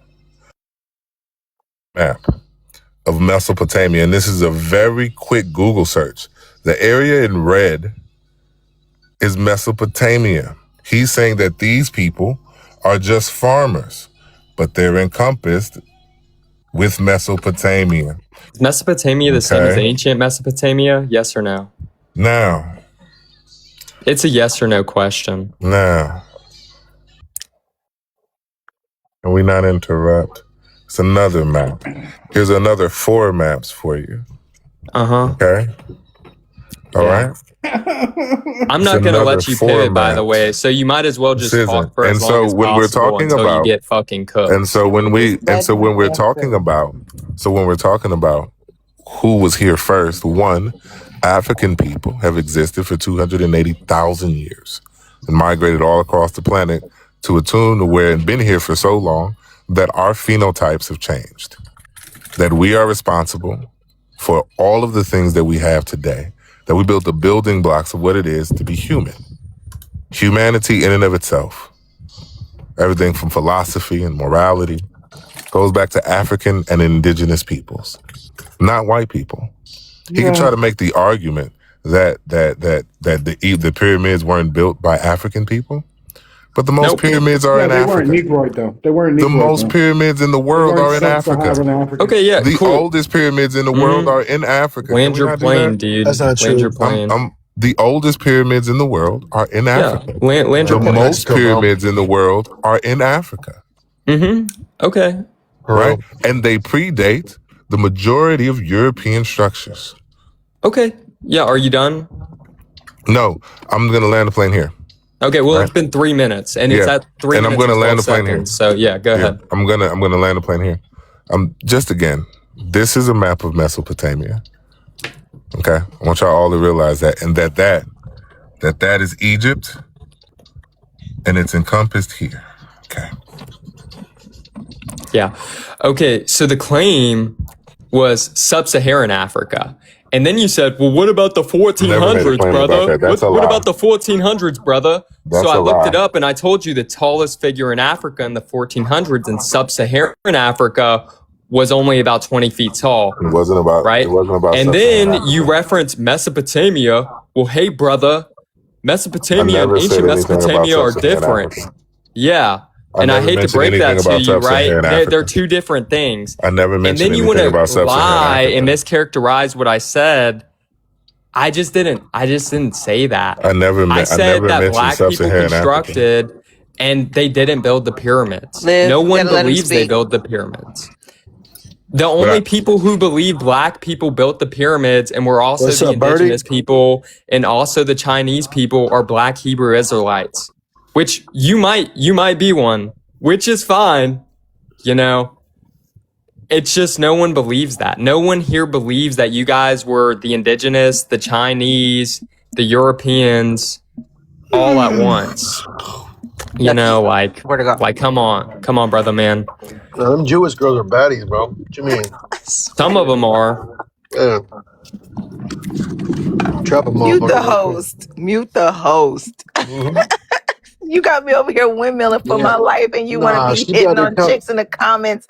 Map of Mesopotamia, and this is a very quick Google search. The area in red is Mesopotamia. He's saying that these people are just farmers, but they're encompassed with Mesopotamia. Is Mesopotamia the same as Okay. ancient Mesopotamia? Yes or no? Now, It's a yes or no question. can we not interrupt? It's another map. Here's another 4 maps for you. Uh-huh. Okay? All right? I'm not It's going to another let you 4 pivot, by the maps. way, so you might as well just This talk isn't. for as And long so as when we're possible talking until about, you get fucking cooked. and so when we're talking about who was here first, one, African people have existed for 280,000 years and migrated all across the planet to attune to where and been here for so long that our phenotypes have changed. That we are responsible for all of the things that we have today. That we built the building blocks of what it is to be human. Humanity in and of itself. Everything from philosophy and morality goes back to African and indigenous peoples, not white people. He can try to make the argument that the pyramids weren't built by African people? But the most pyramids are in they weren't Africa. Negroid though. They weren't The Negroid. most pyramids in the world are in Africa. Africa. Okay, yeah, The cool. oldest pyramids in the world are in Africa. Land your plane, dude. That's not Land true. your plane. The oldest pyramids in the world are in Africa. Land your The plane. most pyramids in the world are in Africa. Okay. Right? And they predate the majority of European structures. Okay. Yeah, are you done? No, I'm going to land the plane here. Okay, well, It's been 3 minutes, and it's at 3 and minutes. I'm going to land the plane seconds, here. So yeah, go ahead. I'm gonna land the plane here. Just again, this is a map of Mesopotamia. Okay, I want y'all all to realize that, and that is Egypt, and it's encompassed here. Okay. Yeah. Okay, so the claim was sub-Saharan Africa. And then you said, well, what about the 1400s, brother? What about the 1400s, brother? So I looked it up and I told you the tallest figure in Africa in the 1400s in sub-Saharan Africa was only about 20 feet tall. It wasn't about, right? It wasn't about. And then you reference Mesopotamia. Well, hey, brother, Mesopotamia and ancient Mesopotamia are different. Africa. Yeah. And I hate to break that to you, right? They're two different things. I never mentioned anything about And then you want to sub-Saharan lie Africa. and mischaracterize what I said. I just didn't say that. I never said that mentioned black people sub-Saharan constructed Africa. and they didn't build the pyramids. Liv, No you one gotta let him believes they speak. built the pyramids. The only people who believe black people built the pyramids and were also What's the up, Birdie? indigenous people and also the Chinese people are black Hebrew Israelites, which you might be one, which is fine. You know, it's just no one believes that. No one here believes that you guys were the indigenous, the Chinese, the Europeans all at once. You know, like come on, brother, man. No, them Jewish girls are baddies, bro. What you mean? Some of them are. Yeah. Trap a Mute the motherfucker. host. Mute the host. You got me over here windmilling for my life, and you want to Nah, be she hitting got on to chicks in the comments.